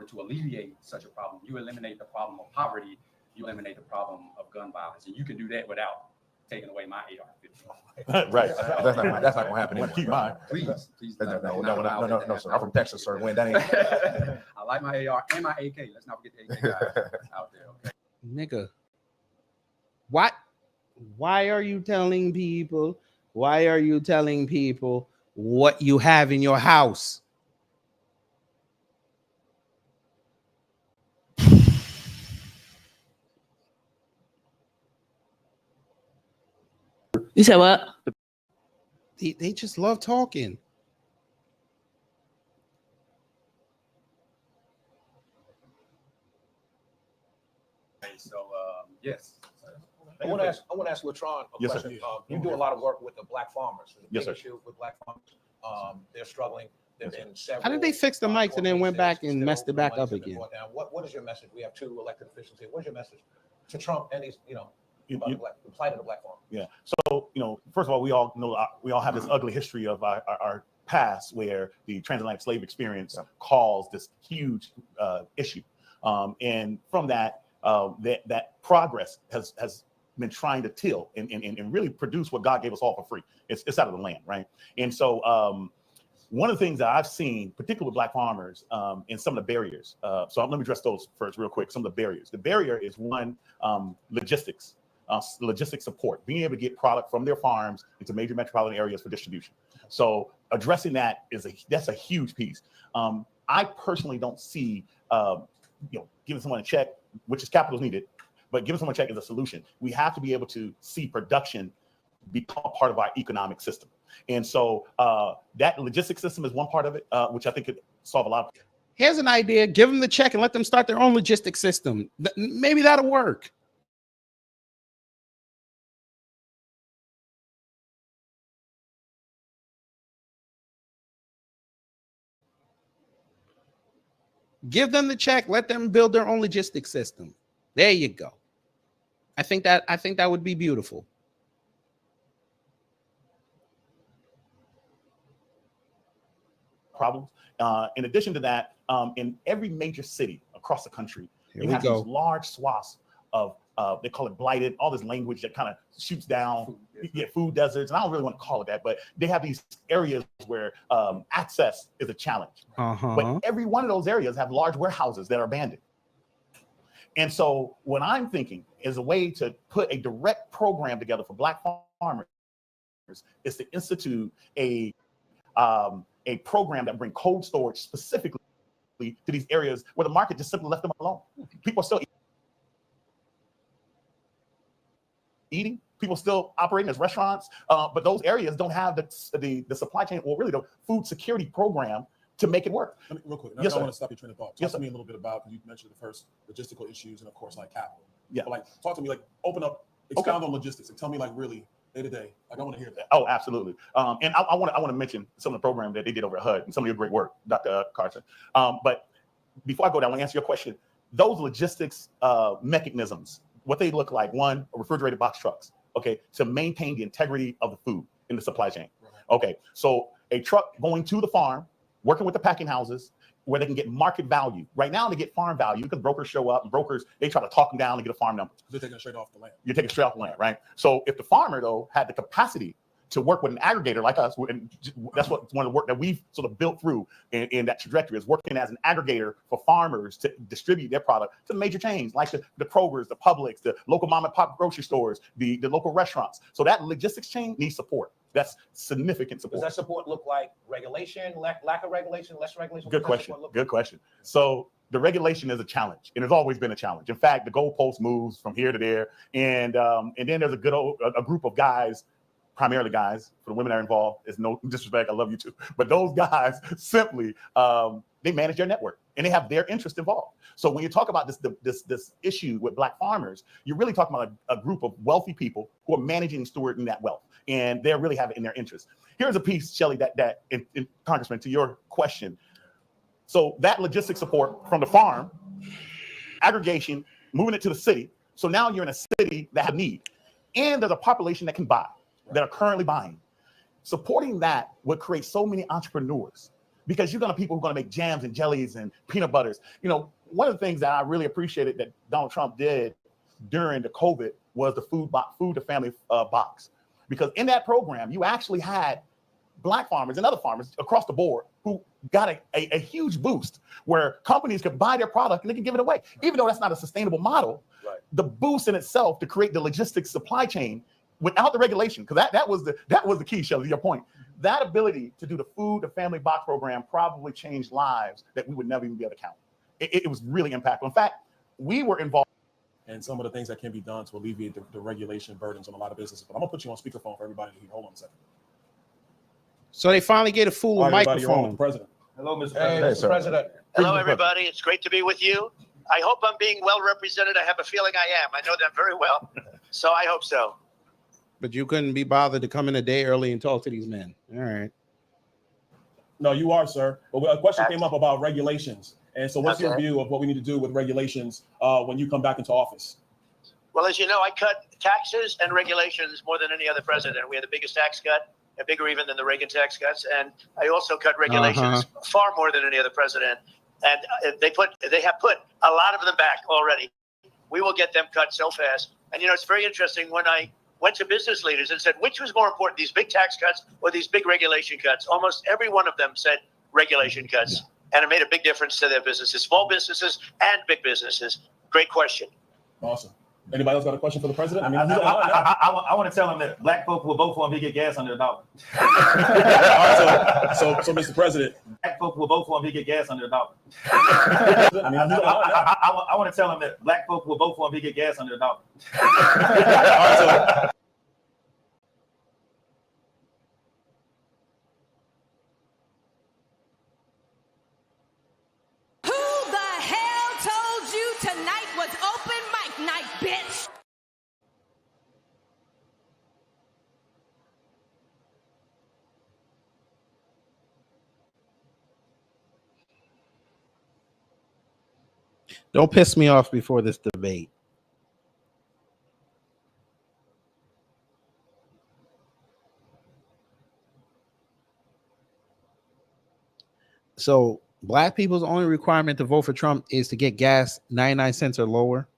to alleviate such a problem. You eliminate the problem of poverty, you eliminate the problem of gun violence, and you can do that without taking away my AR-15. Right. That's not gonna happen anymore. Keep mine. Please. No, sir. I'm from Texas, sir. When that ain't. I like my AR and my AK. Let's not forget the AK guys out there. Okay? Nigga. What? Why are you telling people? Why are you telling people what you have in your house? You said what? They just love talking. So yes. I want to ask Latron a Yes, question. sir. You do a lot of work with the black farmers. There's a Yes, big sir. issue with black farmers. They're struggling. There've been several. How did they fix the mics and then went back and messed it back up again? What is your message? We have 2 elected officials here. What is your message to Trump and these, about the plight of the black farmer? Yeah. So, first of all, we all know we all have this ugly history of our past where the transatlantic slave experience caused this huge issue. And from that, that progress has been trying to till and really produce what God gave us all for free. It's out of the land, right? And so one of the things that I've seen, particularly with black farmers, and some of the barriers. So let me address those first real quick. Some of the barriers. The barrier is one, logistics. Logistic support, being able to get product from their farms into major metropolitan areas for distribution. So addressing that that's a huge piece. I personally don't see giving someone a check, which is capital is needed, but giving someone a check is a solution. We have to be able to see production become part of our economic system. And so that logistics system is one part of it, which I think could solve a lot of. Here's an idea. Give them the check and let them start their own logistics system. Maybe that'll work. Give them the check. Let them build their own logistics system. There you go. I think that would be beautiful. Problems. In addition to that, in every major city across the country, Here you we have go. these large swaths of they call it blighted, all this language that kind of shoots down, food deserts. And I don't really want to call it that, but they have these areas where access is a challenge. But every one of those areas have large warehouses that are abandoned. And so what I'm thinking is a way to put a direct program together for Black farmers is to institute a program that bring cold storage specifically to these areas where the market just simply left them alone. People are still eating, people still operating as restaurants, but those areas don't have the supply chain or really the food security program to make it work. Real quick, Yes, I sir. want to stop your train of thought. Talk Yes, to sir. me a little bit about, you mentioned the first logistical issues and of course like capital. Yeah. But, like talk to me, like open up, expound on logistics and tell me like really day to day. Like I want to hear that. Oh, absolutely. And I want to mention some of the program that they did over at HUD and some of your great work, Dr. Carson. But before I go there, I want to answer your question. Those logistics mechanisms, what they look like, one, refrigerated box trucks, okay, to maintain the integrity of the food in the supply chain. Okay, so a truck going to the farm, working with the packing houses, where they can get market value. Right now, they get farm value because brokers show up and brokers, they try to talk them down to get a farm number. They're taking it straight off the land. You're taking it straight off the land, right? So if the farmer, though, had the capacity to work with an aggregator like us, and that's what one of the work that we've sort of built through in that trajectory is working as an aggregator for farmers to distribute their product to major chains like the Krogers, the Publix, the local mom and pop grocery stores, the local restaurants. So that logistics chain needs support. That's significant support. Does that support look like regulation, lack of regulation, less regulation? Good question. Good question. So the regulation is a challenge, and it's always been a challenge. In fact, the goalpost moves from here to there, and then there's a group of guys, primarily guys. For the women that are involved, it's no disrespect. I love you too, but those guys simply they manage their network and they have their interest involved. So when you talk about this issue with Black farmers, you're really talking about a group of wealthy people who are managing and stewarding that wealth, and they really have it in their interest. Here's a piece, Shelley, that in Congressman, to your question. So that logistic support from the farm, aggregation, moving it to the city. So now you're in a city that has need, and there's a population that can buy, that are currently buying. Supporting that would create so many entrepreneurs because you're gonna have people who are gonna make jams and jellies and peanut butters. You know, one of the things that I really appreciated that Donald Trump did during the COVID was the food to family box, because in that program you actually had Black farmers and other farmers across the board who got a huge boost where companies could buy their product and they can give it away. Even though that's not a sustainable model, the boost in itself to create the logistics supply chain without the regulation, because that was the key, Shelley, to your point. That ability to do the food to family box program probably changed lives that we would never even be able to count. It was really impactful. In fact, we were involved. And some of the things that can be done to alleviate the regulation burdens on a lot of businesses. But I'm gonna put you on speakerphone for everybody to hear. Hold on a second. So they finally get a full All right, everybody, you're on with microphone. the president. Hello, Mr. Hey, President. Mr. President. Hello, everybody. It's great to be with you. I hope I'm being well represented. I have a feeling I am. I know that very well. So I hope so. But you couldn't be bothered to come in a day early and talk to these men. All right. No, you are, sir. But a question came up about regulations. And so what's your Okay. view of what we need to do with regulations when you come back into office? Well, as you know, I cut taxes and regulations more than any other president. We had the biggest tax cut, and bigger even than the Reagan tax cuts. And I also cut regulations far more than any other president. And they have put a lot of them back already. We will get them cut so fast. And, you know, it's very interesting when I went to business leaders and said, which was more important, these big tax cuts or these big regulation cuts? Almost every one of them said regulation cuts. And it made a big difference to their businesses, small businesses and big businesses. Great question. Awesome. Anybody else got a question for the president? I want to tell him that Black folk will vote for him if he get gas under $1. So, Mr. President, Black folk will vote for him if he get gas under $1. I want to tell him that Black folk will vote for him if he get gas under $1. Who the hell told you tonight was open mic night, bitch? Don't piss me off before this debate. So black people's only requirement to vote for Trump is to get gas 99 cents or lower.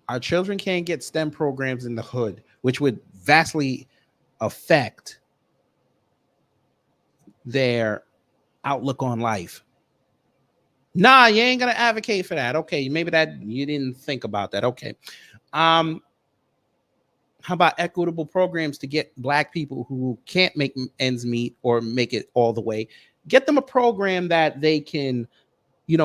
Our children can't get STEM programs in the hood, which would vastly affect their outlook on life. Nah, you ain't gonna advocate for that. Okay, maybe that you didn't think about that. Okay. How about equitable programs to get black people who can't make ends meet or make it all the way? Get them a program that they can,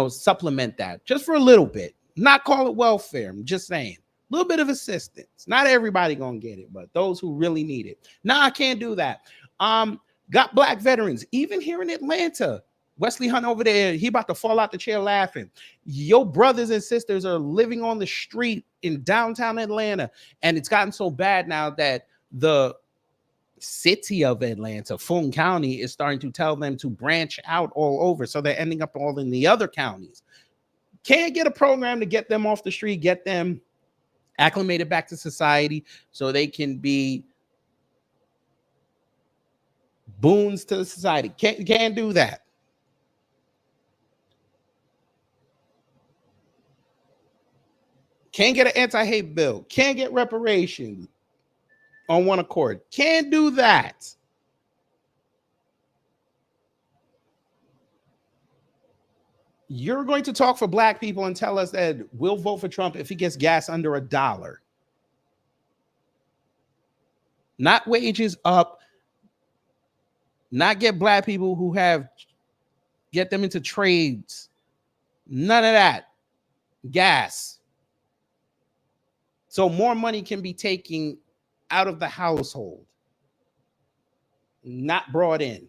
supplement that just for a little bit. Not call it welfare. I'm just saying. A little bit of assistance. Not everybody gonna get it, but those who really need it. Nah, I can't do that. Got black veterans, even here in Atlanta. Wesley Hunt over there, he about to fall out the chair laughing. Your brothers and sisters are living on the street in downtown Atlanta, and it's gotten so bad now that the city of Atlanta, Fulton County, is starting to tell them to branch out all over, so they're ending up all in the other counties. Can't get a program to get them off the street, get them acclimated back to society so they can be boons to the society. Can't do that. Can't get an anti-hate bill. Can't get reparations on one accord. Can't do that. You're going to talk for black people and tell us that we'll vote for Trump if he gets gas under $1. Not wages up. Not get black people who get them into trades. None of that. Gas. So more money can be taken out of the household, not brought in.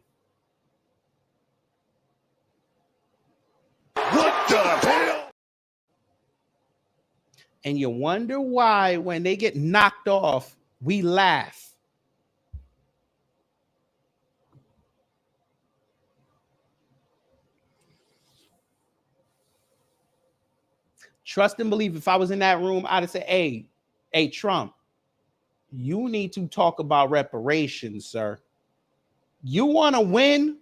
What the hell? And you wonder why when they get knocked off, we laugh. Trust and believe, if I was in that room, I'd have said, hey, Trump, you need to talk about reparations, sir. You want to win?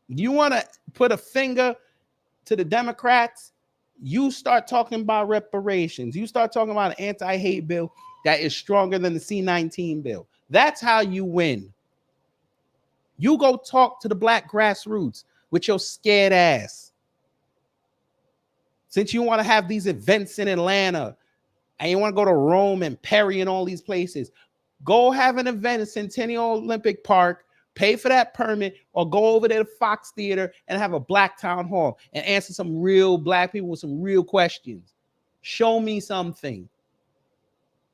You want to put a finger to the Democrats? You start talking about reparations. You start talking about an anti-hate bill that is stronger than the C-19 bill. That's how you win. You go talk to the black grassroots with your scared ass. Since you want to have these events in Atlanta and you want to go to Rome and Perry and all these places, go have an event at Centennial Olympic Park, pay for that permit, or go over there to Fox Theater and have a black town hall and answer some real black people with some real questions. Show me something.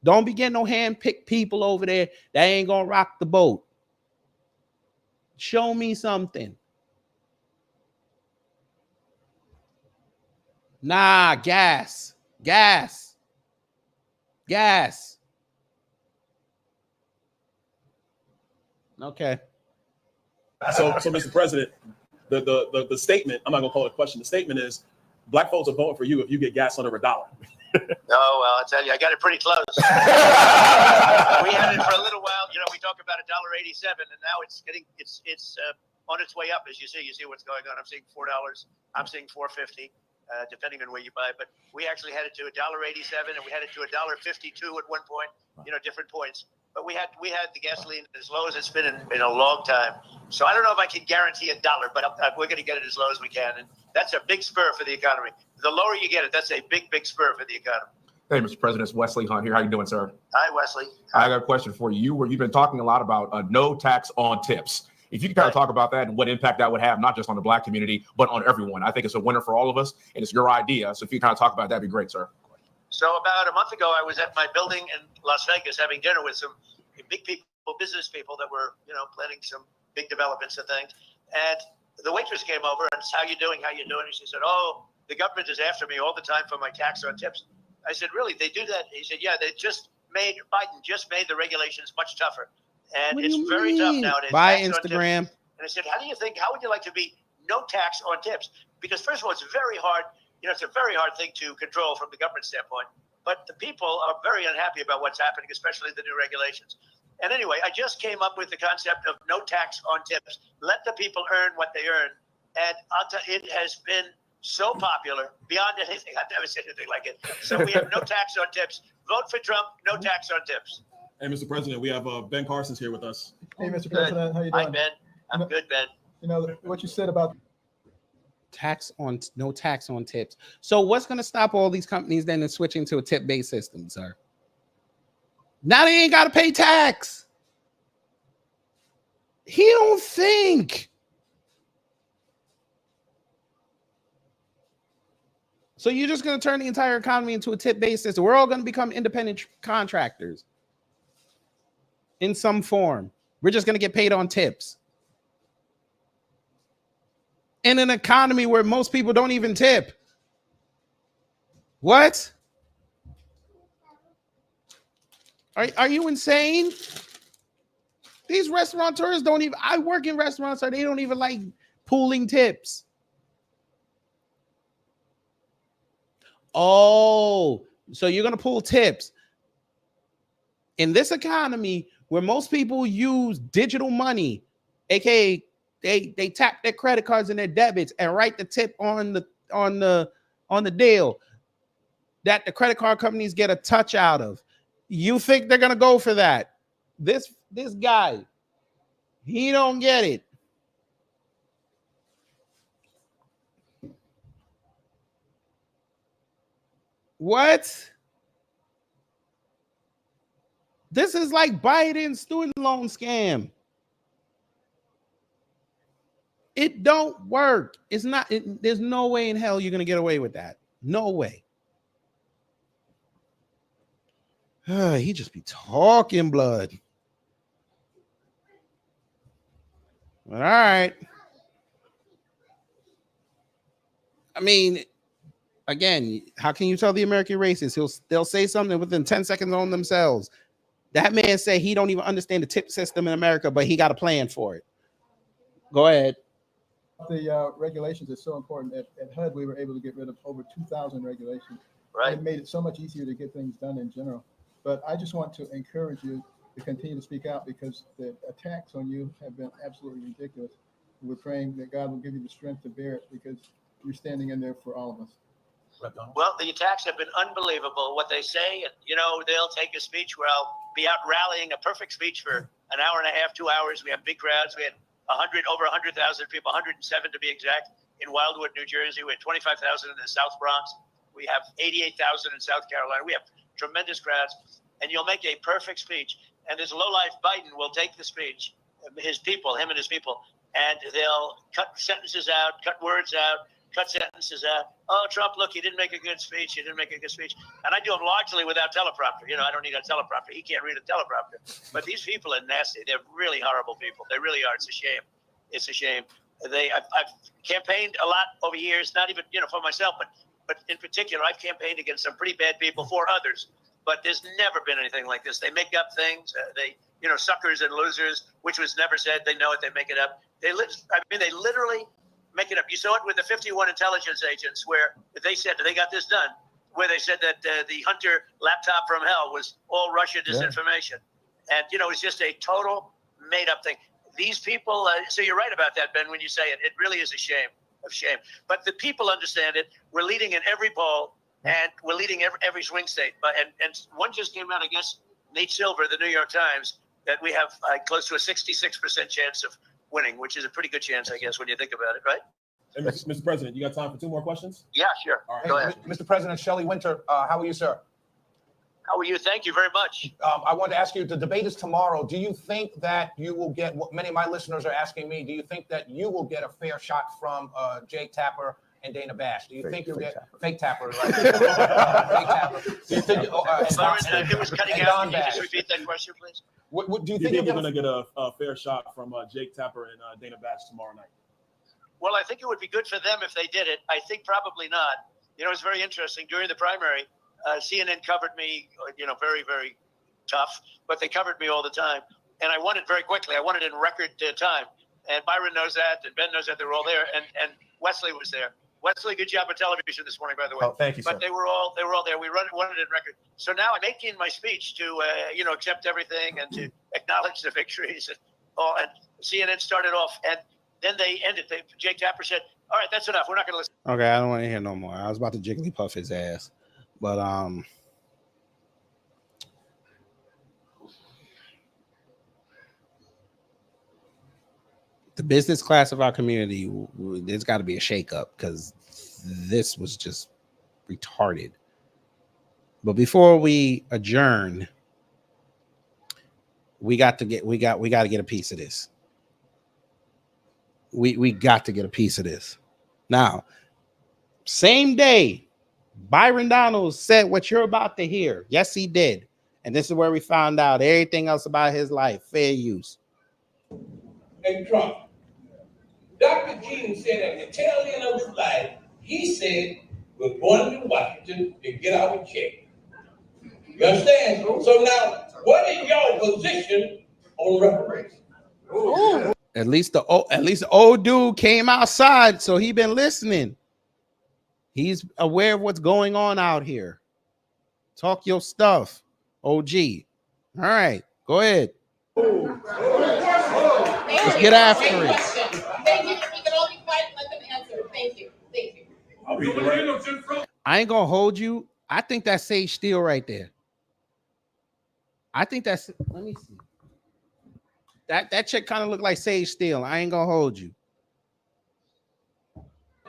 Don't be getting no hand-picked people over there that ain't gonna rock the boat. Show me something. Nah, gas. Okay. So Mr. President, the statement, I'm not gonna call it a question. The statement is, black folks are voting for you if you get gas under $1. Oh, well, I tell you, I got it pretty close. We had it for a little while. We talk about $1.87, and now it's on its way up. As you see what's going on. I'm seeing $4. I'm seeing $4.50. Depending on where you buy it, but we actually had it to $1.87, and we had it to $1.52 at one point. Different points. But we had the gasoline as low as it's been in a long time. So I don't know if I can guarantee $1, but we're going to get it as low as we can, and that's a big spur for the economy. The lower you get it, that's a big spur for the economy. Hey, Mr. President, it's Wesley Hunt here. How you doing, sir? Hi, Wesley. I got a question for you. You've been talking a lot about no tax on tips. If you can kind of talk about that and what impact that would have, not just on the black community, but on everyone. I think it's a winner for all of us, and it's your idea. So if you kind of talk about that, that'd be great, sir. So about a month ago, I was at my building in Las Vegas having dinner with some big people, business people that were, planning some big developments and things. And the waitress came over and said, how you doing? And she said, oh, the government is after me all the time for my tax on tips. I said, really? They do that? He said, yeah, Biden just made the regulations much tougher. And it's very tough nowadays. Buy Instagram. And I said, how would you like to be no tax on tips? Because first of all, it's very hard. It's a very hard thing to control from the government standpoint. but the people are very unhappy about what's happening, especially the new regulations. And anyway, I just came up with the concept of no tax on tips. Let the people earn what they earn. And I'll tell you, it has been so popular beyond anything. I've never seen anything like it. So we have no tax on tips. Vote for Trump, no tax on tips. Hey, Mr. President, we have Ben Carson's here with us. Hey, Mr. President, how you doing? Hi, Ben. I'm good, Ben. You know, what you said about no tax on tips. So what's going to stop all these companies then in switching to a tip-based system, sir? Now they ain't got to pay tax. He don't think. So you're just going to turn the entire economy into a tip-based system. We're all going to become independent contractors in some form. We're just going to get paid on tips. In an economy where most people don't even tip. What? Are you insane? These restaurateurs don't even, I work in restaurants, so they don't even like pooling tips. Oh, so you're going to pool tips. In this economy where most people use digital money, aka they tap their credit cards and their debits and write the tip on the deal that the credit card companies get a touch out of. You think they're gonna go for that? This guy, he don't get it. What? This is like Biden's student loan scam. It don't work. It's not. There's no way in hell you're gonna get away with that. No way. He just be talking blood. All right. I mean, again, how can you tell the American racist? They'll say something within 10 seconds on themselves. That man said he don't even understand the tip system in America, but he got a plan for it. Go ahead. The regulations is so important. At HUD, we were able to get rid of over 2,000 regulations. Right. It made it so much easier to get things done in general. But I just want to encourage you to continue to speak out because the attacks on you have been absolutely ridiculous. We're praying that God will give you the strength to bear it because you're standing in there for all of us. Well, the attacks have been unbelievable. What they say, and they'll take a speech where I'll be out rallying a perfect speech for an hour and a half, 2 hours. We have big crowds. We had over 100,000 people, 107 to be exact, in Wildwood, New Jersey. We had 25,000 in the South Bronx. We have 88,000 in South Carolina. We have tremendous crowds, and you'll make a perfect speech. And this lowlife Biden will take the speech, him and his people, and they'll cut sentences out, cut words out, cut sentences out. Oh, Trump, look, he didn't make a good speech. And I do them largely without teleprompter. I don't need a teleprompter. He can't read a teleprompter. But these people are nasty. They're really horrible people. They really are. It's a shame. It's a shame. I've campaigned a lot over years, not even, for myself, but in particular, I've campaigned against some pretty bad people for others. But there's never been anything like this. They make up things. Suckers and losers, which was never said. They know it. They make it up. They literally make it up. You saw it with the 51 intelligence agents where they said they got this done, where they said that the Hunter laptop from hell was all Russia disinformation. Yeah. And, it's just a total made up thing. These people, so you're right about that, Ben, when you say it. It really is a shame. But the people understand it. We're leading in every poll, and we're leading every swing state. And one just came out, I guess, Nate Silver, the New York Times, that we have close to a 66% chance of winning, which is a pretty good chance, I guess, when you think about it, right? Hey, Mr. President, you got time for 2 more questions? Yeah, sure. All right. Go ahead. Mr. President, Shelley Winter, how are you, sir? How are you? Thank you very much. I wanted to ask you, the debate is tomorrow. Do you think that you will get what many of my listeners are asking me? Do you think that you will get a fair shot from Jake Tapper and Dana Bash? Do you think you'll get fake Tapper? Right? Fake Tapper. Do you think? Byron, it was cutting out. Can you just repeat that question, please? What do you think you're going to get a fair shot from Jake Tapper and Dana Bash tomorrow night? Well, I think it would be good for them if they did it. I think probably not. It's very interesting. During the primary, CNN covered me, very, very tough, but they covered me all the time. And I won it very quickly. I won it in record time. And Byron knows that, and Ben knows that. They were all there, and Wesley was there. Wesley, good job on television this morning, by the way. Oh, thank you, But sir. they were all there. We wanted it record. So now I'm making my speech to accept everything and to acknowledge the victories and all. And CNN started off, and then they ended. Jake Tapper said, "All right, that's enough. We're not going to listen." Okay, I don't want to hear no more. I was about to Jigglypuff his ass, but the business class of our community, there's got to be a shakeup because this was just retarded. But before we adjourn, we got to get a piece of this. We got to get a piece of this. Now, same day, Byron Donalds said what you're about to hear. Yes, he did. And this is where we found out everything else about his life. Fair use. And Trump. Dr. King said at the tail end of his life, he said, we're going to Washington to get our check. You understand? So now, what is your position on reparations? Ooh. At least the old dude came outside, so he been listening. He's aware of what's going on out here. Talk your stuff, OG. All right, go ahead. Let's get after it. Thank you. We can all be quiet and let them answer. Thank you. Thank you. I ain't gonna hold you. I think that's Sage Steele right there. I think that's. Let me see. That chick kind of looked like Sage Steele. I ain't gonna hold you.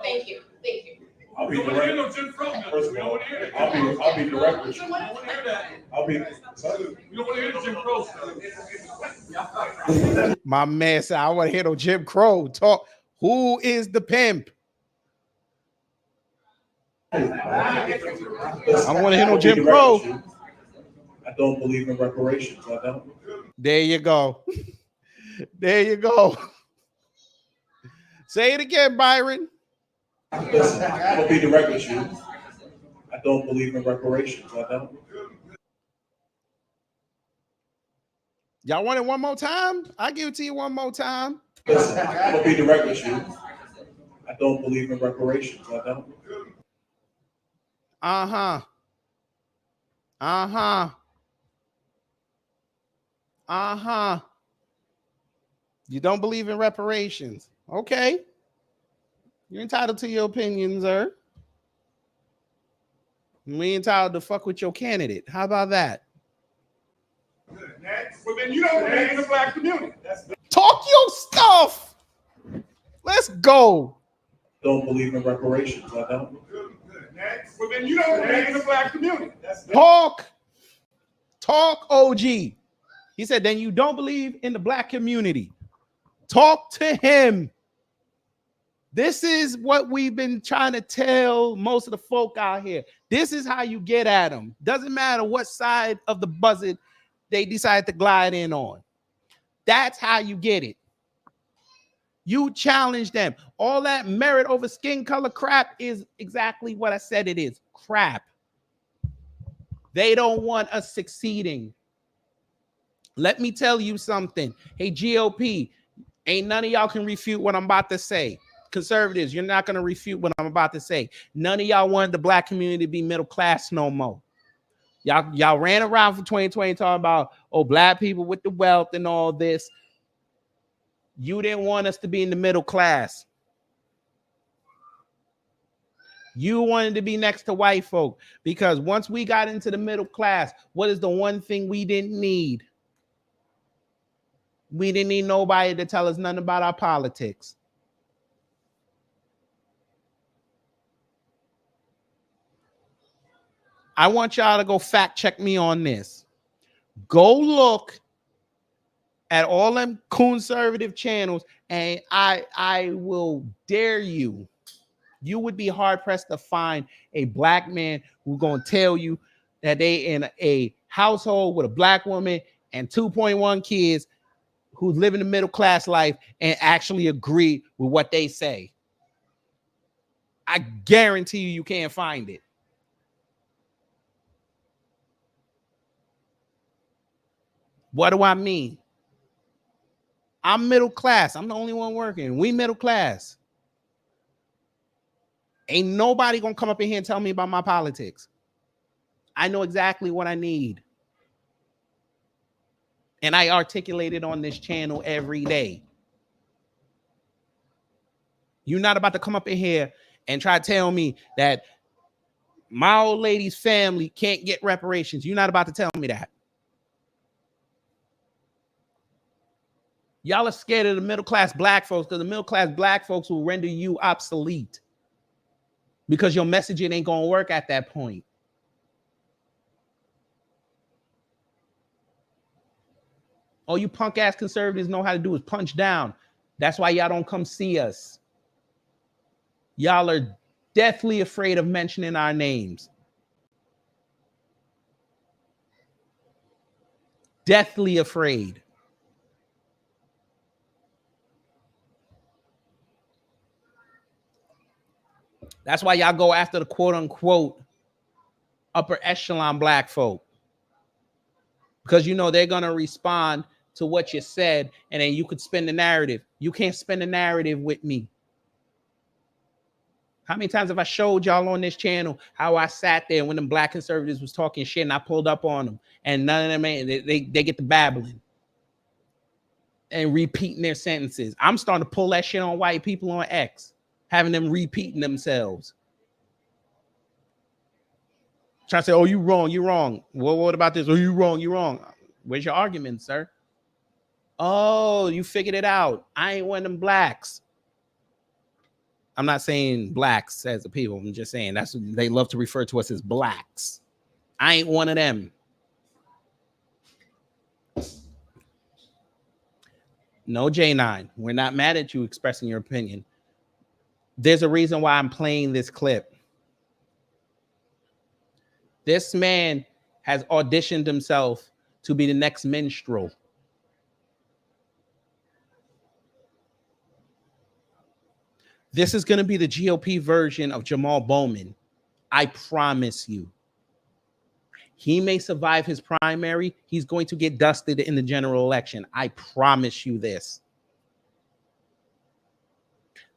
Thank you. Thank you. I'll be direct. First of all, I'll be direct with you. I'll be. You don't want to hear the Jim Crow stuff. My man said, I want to hear no Jim Crow talk. Who is the pimp? I don't want to hear no Jim Crow. I don't believe in reparations. I don't. There you go. There you go. Say it again, Byron. Listen, I'll be direct with you. I don't believe in reparations. I don't. Y'all want it one more time? I'll give it to you one more time. Listen, I'll be direct with you. I don't believe in reparations. I don't. Uh-huh. Uh-huh. Uh-huh. You don't believe in reparations. Okay. You're entitled to your opinion, sir. We entitled to fuck with your candidate. How about that? Next. Well, then you don't believe in the black community. Talk your stuff. Let's go. Don't believe in reparations. I don't. Next. Well, then you don't believe in the black community. Talk, OG. He said, then you don't believe in the black community. Talk to him. This is what we've been trying to tell most of the folk out here. This is how you get at them. Doesn't matter what side of the buzzard they decide to glide in on. That's how you get it. You challenge them. All that merit over skin color crap is exactly what I said it is. Crap. They don't want us succeeding. Let me tell you something. Hey, GOP, ain't none of y'all can refute what I'm about to say. Conservatives, you're not going to refute what I'm about to say. None of y'all wanted the black community to be middle class no more. Y'all ran around for 2020 talking about, oh, black people with the wealth and all this. You didn't want us to be in the middle class. You wanted to be next to white folk because once we got into the middle class, what is the one thing we didn't need? We didn't need nobody to tell us nothing about our politics. I want y'all to go fact check me on this. Go look at all them conservative channels, and I will dare you. You would be hard pressed to find a black man who's gonna tell you that they in a household with a black woman and 2.1 kids who's living a middle class life and actually agree with what they say. I guarantee you can't find it. What do I mean? I'm middle class. I'm the only one working. We middle class. Ain't nobody gonna come up in here and tell me about my politics. I know exactly what I need. And I articulate it on this channel every day. You're not about to come up in here and try to tell me that my old lady's family can't get reparations. You're not about to tell me that. Y'all are scared of the middle-class black folks because the middle-class black folks will render you obsolete because your messaging ain't going to work at that point. All you punk-ass conservatives know how to do is punch down. That's why y'all don't come see us. Y'all are deathly afraid of mentioning our names. Deathly afraid. That's why y'all go after the quote-unquote upper echelon black folk. Because you know they're going to respond to what you said, and then you could spin the narrative. You can't spin the narrative with me. How many times have I showed y'all on this channel how I sat there when them black conservatives was talking shit and I pulled up on them, and none of them, they get to babbling and repeating their sentences. I'm starting to pull that shit on white people on X, having them repeating themselves. Trying to say, oh, you wrong, you're wrong. Well, what about this? Oh, you wrong, you're wrong. Where's your argument, sir? Oh, you figured it out. I ain't one of them blacks. I'm not saying blacks as a people. I'm just saying that's what they love to refer to us as blacks. I ain't one of them. No, J9. We're not mad at you expressing your opinion. There's a reason why I'm playing this clip. This man has auditioned himself to be the next minstrel. This is going to be the GOP version of Jamal Bowman. I promise you. He may survive his primary. He's going to get dusted in the general election. I promise you this.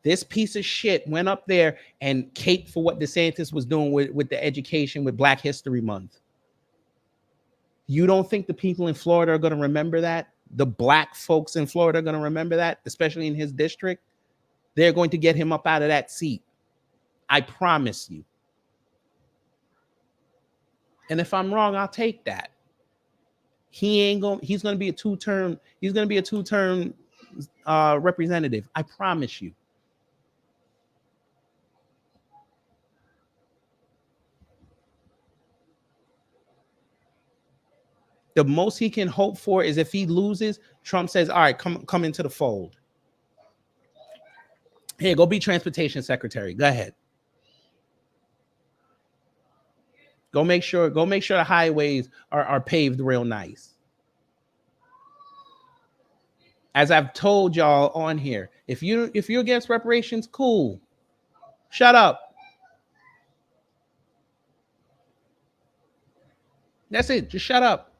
This piece of shit went up there and caped for what DeSantis was doing with the education with Black History Month. You don't think the people in Florida are going to remember that? The black folks in Florida are going to remember that, especially in his district? They're going to get him up out of that seat. I promise you. And if I'm wrong, I'll take that. He's going to be a two-term representative. I promise you. The most he can hope for is if he loses, Trump says, all right, come into the fold. Here, go be transportation secretary. Go ahead. Go make sure the highways are paved real nice. As I've told y'all on here, if you're against reparations, cool. Shut up. That's it. Just shut up.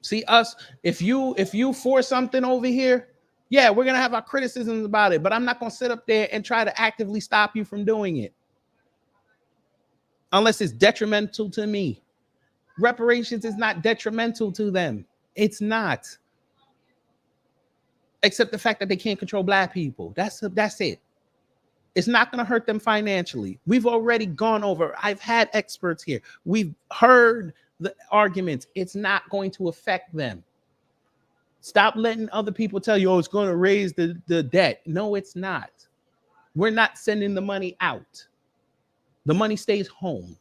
See us, if you force something over here, yeah, we're gonna have our criticisms about it, but I'm not gonna sit up there and try to actively stop you from doing it. Unless it's detrimental to me. Reparations is not detrimental to them. It's not. Except the fact that they can't control black people. That's it. It's not going to hurt them financially. We've already gone over. I've had experts here. We've heard the arguments. It's not going to affect them. Stop letting other people tell you, oh, it's going to raise the debt. No, it's not. We're not sending the money out. The money stays home.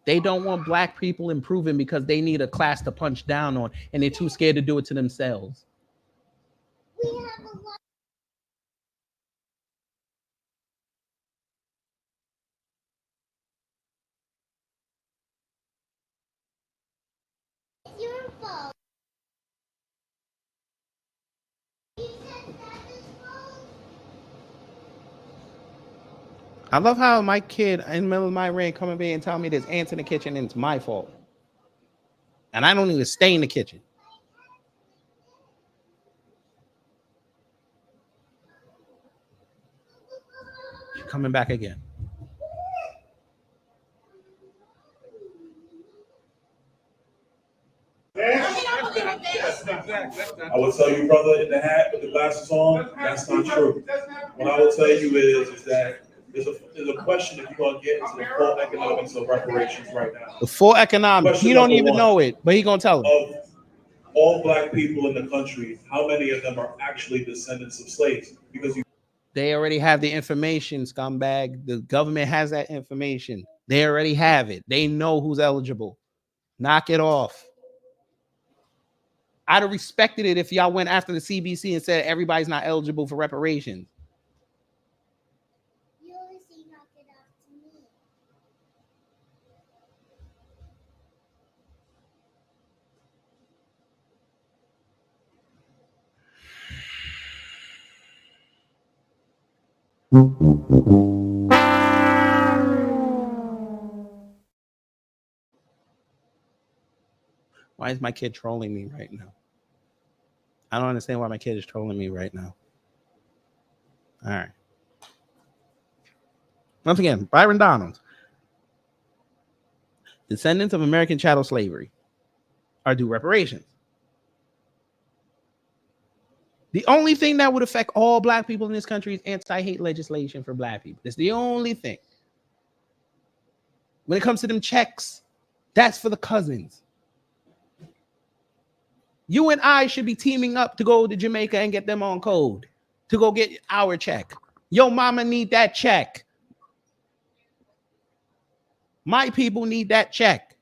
They don't want black people improving because they need a class to punch down on, and they're too scared to do it to themselves. I love how my kid in the middle of my rain come in and tell me there's ants in the kitchen and it's my fault. And I don't even stay in the kitchen. Coming back again. I will tell you, brother in the hat with the glasses on, that's not true. What I will tell you is that there's a question if you're going to get into the full economics of reparations right now. The full economics. He don't even know it, but he gonna tell him. Of all black people in the country, how many of them are actually descendants of slaves? Because they already have the information, scumbag. The government has that information. They already have it. They know who's eligible. Knock it off. I'd have respected it if y'all went after the CBC and said everybody's not eligible for reparations. Why is my kid trolling me right now? I don't understand why my kid is trolling me right now. All right. Once again, Byron Donald. Descendants of American chattel slavery are due reparations. The only thing that would affect all black people in this country is anti-hate legislation for black people. That's the only thing. When it comes to them checks, that's for the cousins. You and I should be teaming up to go to Jamaica and get them on code to go get our check. Yo, mama need that check. My people need that check.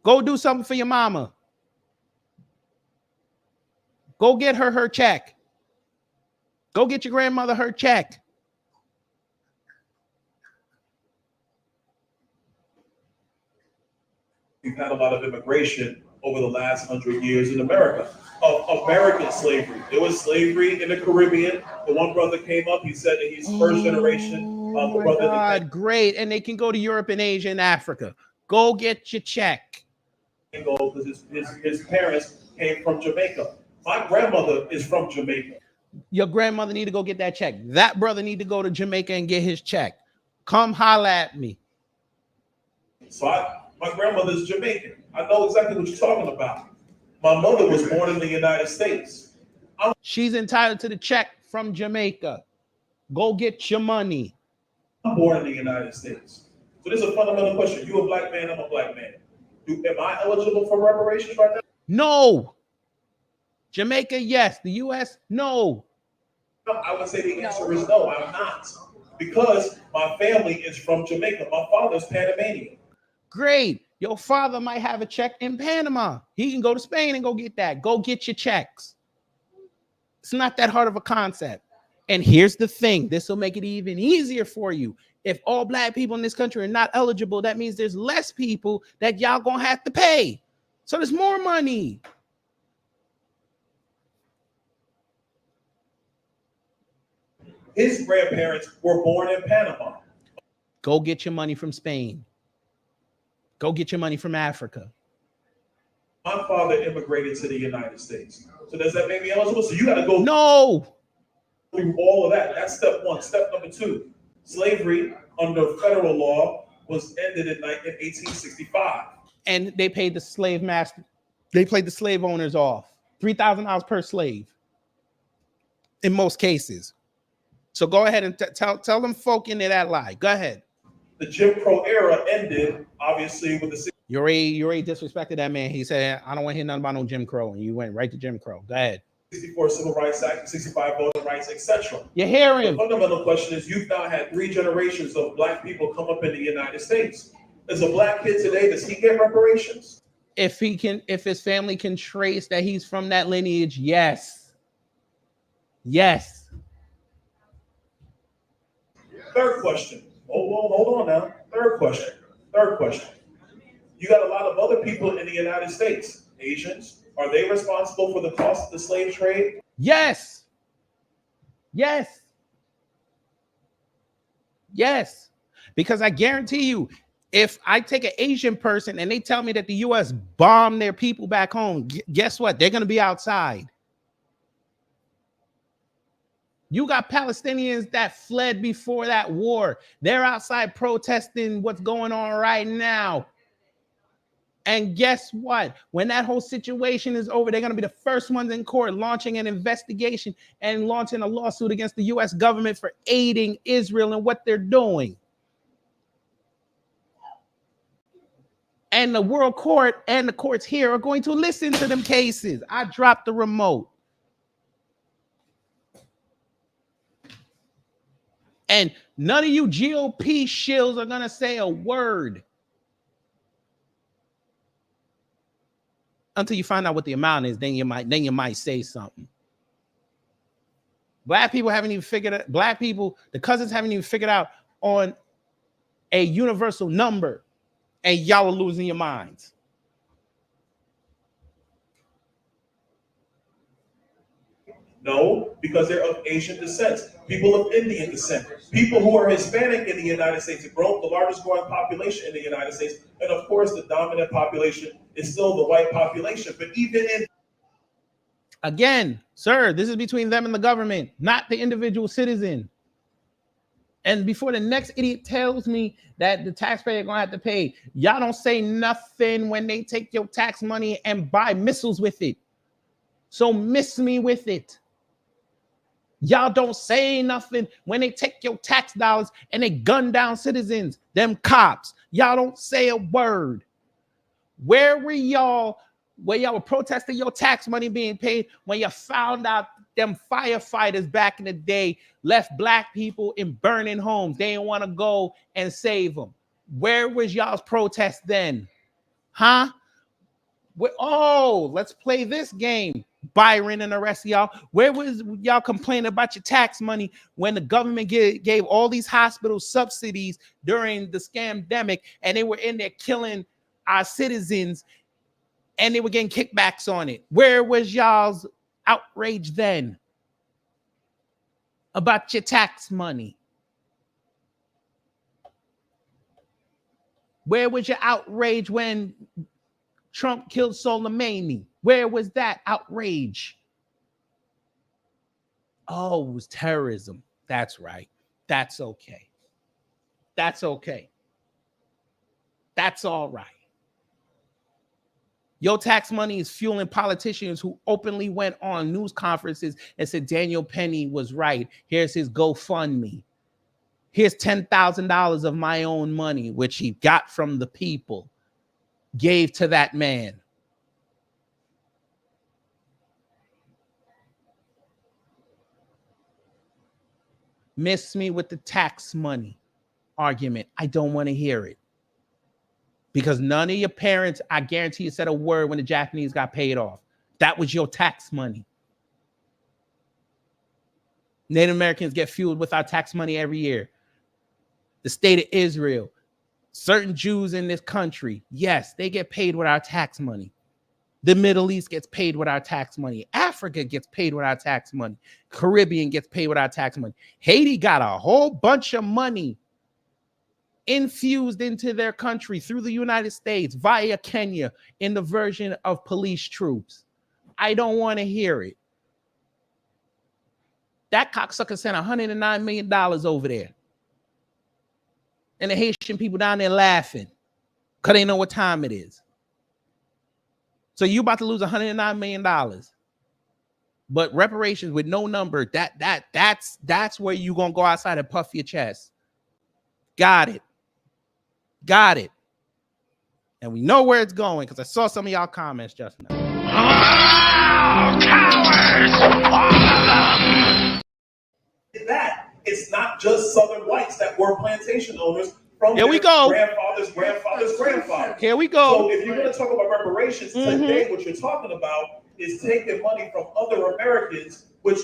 Go do something for your mama. Go get her check. Go get your grandmother her check. we've had a lot of immigration over the last 100 years in America of American slavery. There was slavery in the Caribbean. The one brother came up, he said that he's first generation. Oh my God, great. And they can go to Europe and Asia and Africa. Go get your check. Because his parents came from Jamaica. My grandmother is from Jamaica. Your grandmother need to go get that check. That brother need to go to Jamaica and get his check. Come holla at me. So my grandmother's Jamaican. I know exactly what you're talking about. My mother was born in the United States. She's entitled to the check from Jamaica. Go get your money. I'm born in the United States. So this is a fundamental question. You a black man, I'm a black man. Am I eligible for reparations right now? No. Jamaica, yes. The U.S., no. I would say the answer is no, I'm not. Because my family is from Jamaica. My father's Panamanian. Great. Your father might have a check in Panama. He can go to Spain and go get that. Go get your checks. It's not that hard of a concept. And here's the thing. This will make it even easier for you. If all black people in this country are not eligible, that means there's less people that y'all gonna have to pay. So there's more money. His grandparents were born in Panama. Go get your money from Spain. Go get your money from Africa. My father immigrated to the United States. So does that make me eligible? So you got to go through all of that. That's step one. Step number two, slavery under federal law was ended in 1865. And they paid the slave master. They paid the slave owners off. $3,000 per slave in most cases. So go ahead and tell them folk into that lie. Go ahead. The Jim Crow era ended, obviously, with the... You already disrespected that man. He said, I don't want to hear nothing about no Jim Crow. And you went right to Jim Crow. Go ahead. 64 Civil Rights Act, 65 Voting Rights, etc. You hear him. The fundamental question is, you've now had 3 generations of black people come up in the United States. As a black kid today, does he get reparations? If his family can trace that he's from that lineage, yes. Yes. Third question. Hold on now. Third question. You got a lot of other people in the United States. Asians. Are they responsible for the cost of the slave trade? Yes. Yes. Yes. Because I guarantee you, if I take an Asian person and they tell me that the U.S. bombed their people back home, guess what? They're going to be outside. You got Palestinians that fled before that war. They're outside protesting what's going on right now. And guess what? When that whole situation is over, they're going to be the first ones in court launching an investigation and launching a lawsuit against the U.S. government for aiding Israel and what they're doing. And the world court and the courts here are going to listen to them cases. I dropped the remote. And none of you GOP shills are going to say a word until you find out what the amount is. Then you might say something. Black people haven't even figured out. Black people, the cousins haven't even figured out on a universal number. And y'all are losing your minds. No, because they're of Asian descent, people of Indian descent, people who are Hispanic in the United States, the largest growing population in the United States. And of course, the dominant population is still the white population. But even in... Again, sir, this is between them and the government, not the individual citizen. And before the next idiot tells me that the taxpayer gonna have to pay, y'all don't say nothing when they take your tax money and buy missiles with it. So miss me with it. Y'all don't say nothing when they take your tax dollars and they gun down citizens, them cops. Y'all don't say a word. Where were y'all where y'all were protesting your tax money being paid when you found out them firefighters back in the day left black people in burning homes? They didn't want to go and save them. Where was y'all's protest then? Huh? Oh, let's play this game, Byron and the rest of y'all. Where was y'all complaining about your tax money when the government gave all these hospitals subsidies during the scamdemic and they were in there killing our citizens and they were getting kickbacks on it? Where was y'all's outrage then about your tax money? Where was your outrage when Trump killed Soleimani? Where was that outrage? Oh, it was terrorism. That's right. That's okay. That's okay. That's all right. Your tax money is fueling politicians who openly went on news conferences and said Daniel Penny was right. Here's his GoFundMe. Here's $10,000 of my own money, which he got from the people, gave to that man. Miss me with the tax money argument. I don't want to hear it. Because none of your parents, I guarantee you, said a word when the Japanese got paid off. That was your tax money. Native Americans get fueled with our tax money every year. The state of Israel, certain Jews in this country, yes, they get paid with our tax money. The Middle East gets paid with our tax money. Africa gets paid with our tax money. Caribbean gets paid with our tax money. Haiti got a whole bunch of money infused into their country through the United States via Kenya in the version of police troops. I don't want to hear it. That cocksucker sent $109 million over there. And the Haitian people down there laughing because they know what time it is. So you about to lose $109 million. But reparations with no number, that's where you gonna go outside and puff your chest. Got it. Got it. And we know where it's going because I saw some of y'all comments just now. Oh, cowards! All of them! That it's not just Southern whites that were plantation owners from Here we go. grandfathers. Here we go. So if you're going to talk about reparations today, what you're talking about is taking money from other Americans, which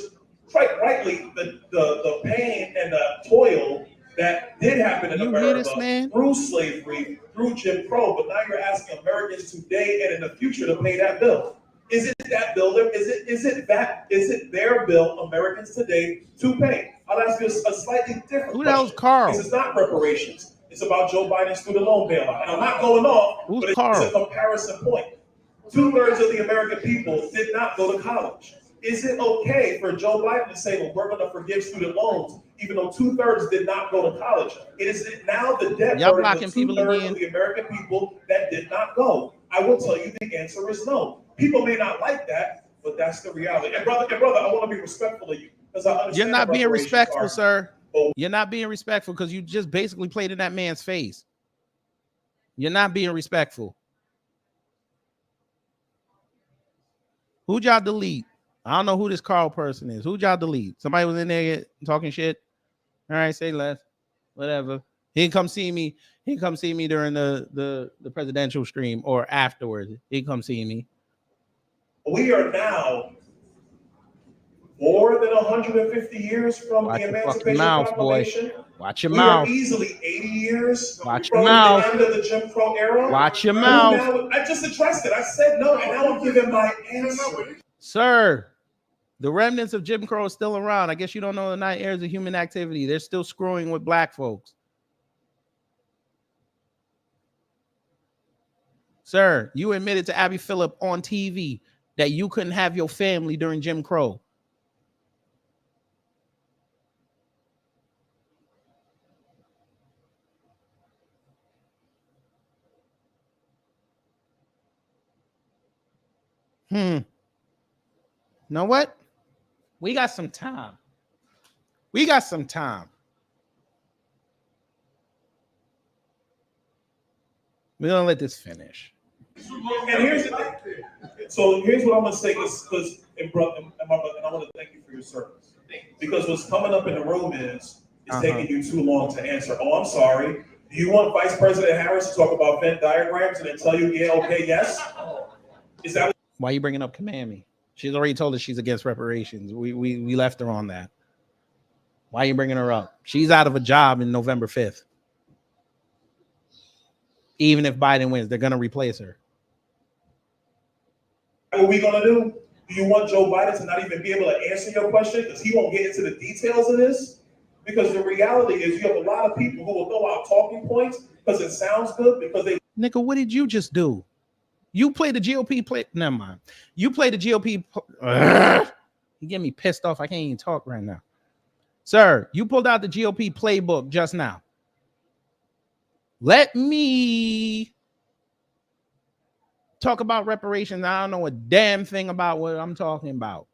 quite rightly the pain and the toil that did happen in America through slavery, through Jim Crow, but now you're asking Americans today and in the future to pay that bill. Is it that bill? Is it their bill, Americans today, to pay? I'll ask you a slightly different question. Who the hell's Carl? This is not reparations. It's about Joe Biden's student loan bailout. And I'm not going off, but it's a comparison point. 2/3 of the American people did not go to college. Is it okay for Joe Biden to say, well, we're going to forgive student loans, even though 2/3 did not go to college? Is it now the debt Y'all burden blocking of people 2/3 again? of the American people that did not go? I will tell you the answer is no. People may not like that, but that's the reality. And brother, I want to be respectful of you because I understand You're not what being reparations respectful, are. sir. You're not being respectful because you just basically played in that man's face. You're not being respectful. Who'd y'all delete? I don't know who this Carl person is. Who'd y'all delete? Somebody was in there talking shit. All right, say less. Whatever. He didn't come see me. He didn't come see me during the presidential stream or afterwards. He come see me. We are now more than 150 years from Watch the your fucking Emancipation mouth, boy. Proclamation. Watch your We mouth. are easily 80 years Watch from your mouth. the end of the Jim Crow era. Watch your Who mouth. now- I just addressed it. I said no, and now I'm giving my answer. Sir, the remnants of Jim Crow are still around. I guess you don't know the 9 years of human activity. They're still screwing with black folks. Sir, you admitted to Abby Phillip on TV that you couldn't have your family during Jim Crow. Know what? We got some time. We got some time. We're gonna let this finish. And here's the thing. So here's what I'm gonna say, because and I want to thank you for your service. Because what's coming up in the room is taking you too long to answer. Oh, I'm sorry. Do you want Vice President Harris to talk about Venn diagrams and then tell you, yeah, okay, yes? Is that why are you bringing up Command Me? She's already told us she's against reparations. We left her on that. Why are you bringing her up? She's out of a job in November 5th. Even if Biden wins, they're going to replace her. what are we gonna do? Do you want Joe Biden to not even be able to answer your question because he won't get into the details of this? Because the reality is you have a lot of people who will throw out talking points because it sounds good, because they... Nigga, what did you just do? You play the GOP play. Never mind. You play the GOP. You get me pissed off. I can't even talk right now. Sir, you pulled out the GOP playbook just now. Let me talk about reparations. I don't know a damn thing about what I'm talking about.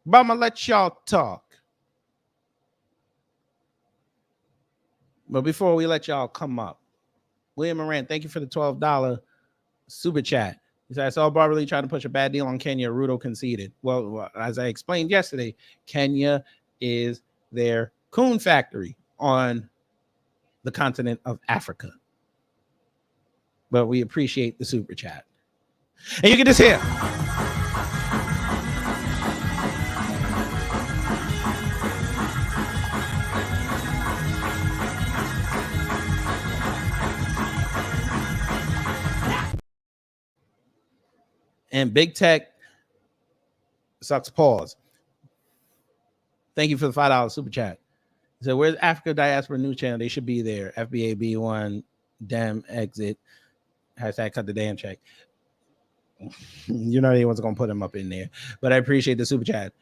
But I'm going to let y'all talk. But before we let y'all come up, William Moran, thank you for the $12 super chat. He said, I saw Barbara Lee trying to push a bad deal on Kenya. Ruto conceded. Well, as I explained yesterday, Kenya is their coon factory on the continent of Africa. But we appreciate the super chat. And you get this here. And Big Tech sucks pause. Thank you for the $5 super chat. So where's Africa Diaspora News Channel? They should be there. FBA B1, Dem exit. Hashtag cut the damn check. You know anyone's gonna put them up in there. But I appreciate the super chat.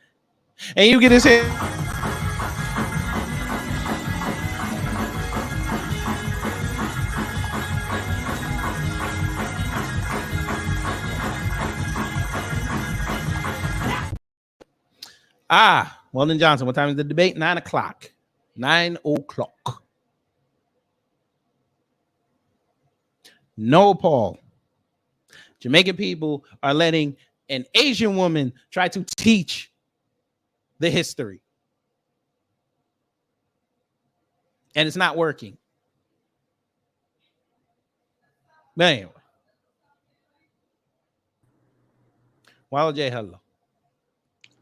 And you get this here. Weldon Johnson, what time is the debate? 9 o'clock. 9 o'clock. No, Paul. Jamaican people are letting an Asian woman try to teach the history. And it's not working. But anyway. Wild J, hello.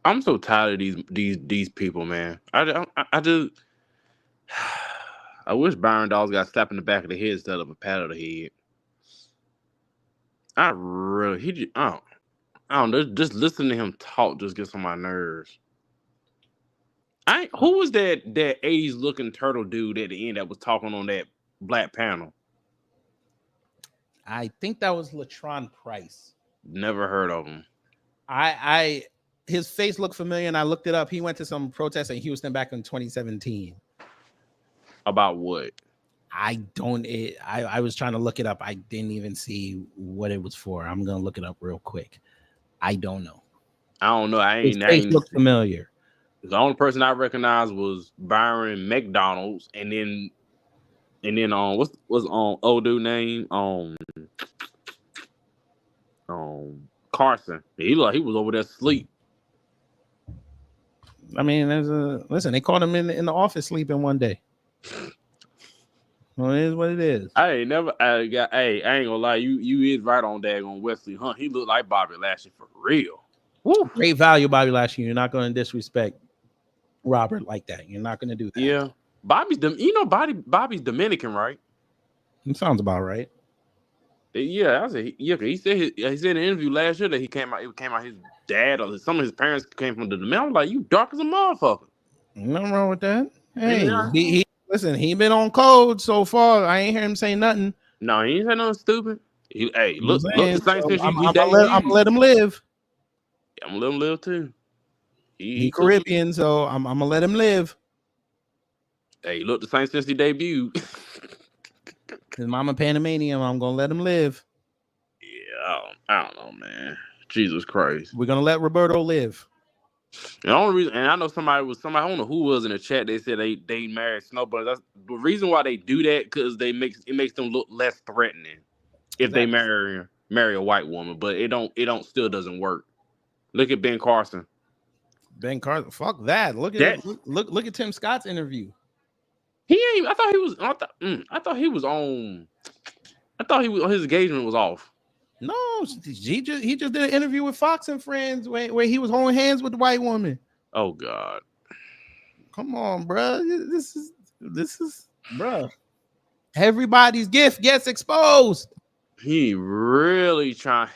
I'm so tired of these people, man. I just I wish Byron Dawes got slapped in the back of the head instead of a pat on the head. I don't know. Just listening to him talk just gets on my nerves. Who was that 80s looking turtle dude at the end that was talking on that black panel? I think that was Latron Price. Never heard of him. His face looked familiar, and I looked it up. He went to some protest in Houston back in 2017. About what? I was trying to look it up. I didn't even see what it was for. I'm gonna look it up real quick. I don't know. I don't know. His face looked familiar. The only person I recognized was Byron McDonald's, and then what's old dude name? Carson. He was over there asleep. I mean, listen. They caught him in the office sleeping one day. Well, it is what it is. I ain't gonna lie. You is right on daggone Wesley Hunt. He looked like Bobby Lashley for real. Woo. Great value, Bobby Lashley. You're not going to disrespect Robert like that. You're not going to do that. Yeah, Bobby's Dominican, right? It sounds about right. Yeah, he said in an interview last year that he came out. It came out his dad or some of his parents came from the Dominican. I was like, you dark as a motherfucker. Nothing wrong with that. Hey, he listen. He been on code so far. I ain't hear him say nothing. No, he ain't say nothing stupid. Look, the same since I'm gonna let him live. I'm gonna let him live too. He Caribbean, so I'm gonna let him live. Hey, look, the same since he debuted. His mama Panamanian. I'm gonna let him live. Yeah, I don't know, man. Jesus Christ. We're gonna let Roberto live. And the only reason, and I know somebody, I don't know who was in the chat. They said they married Snowbird. That's the reason why they do that, because it makes them look less threatening if they marry a white woman. But it still doesn't work. Look at Ben Carson. Ben Carson, fuck that. Look at Tim Scott's interview. He ain't. I thought his engagement was off. No, he just did an interview with Fox and Friends where he was holding hands with the white woman. Oh God. Come on, bro. This is bro. Everybody's gift gets exposed. He really trying.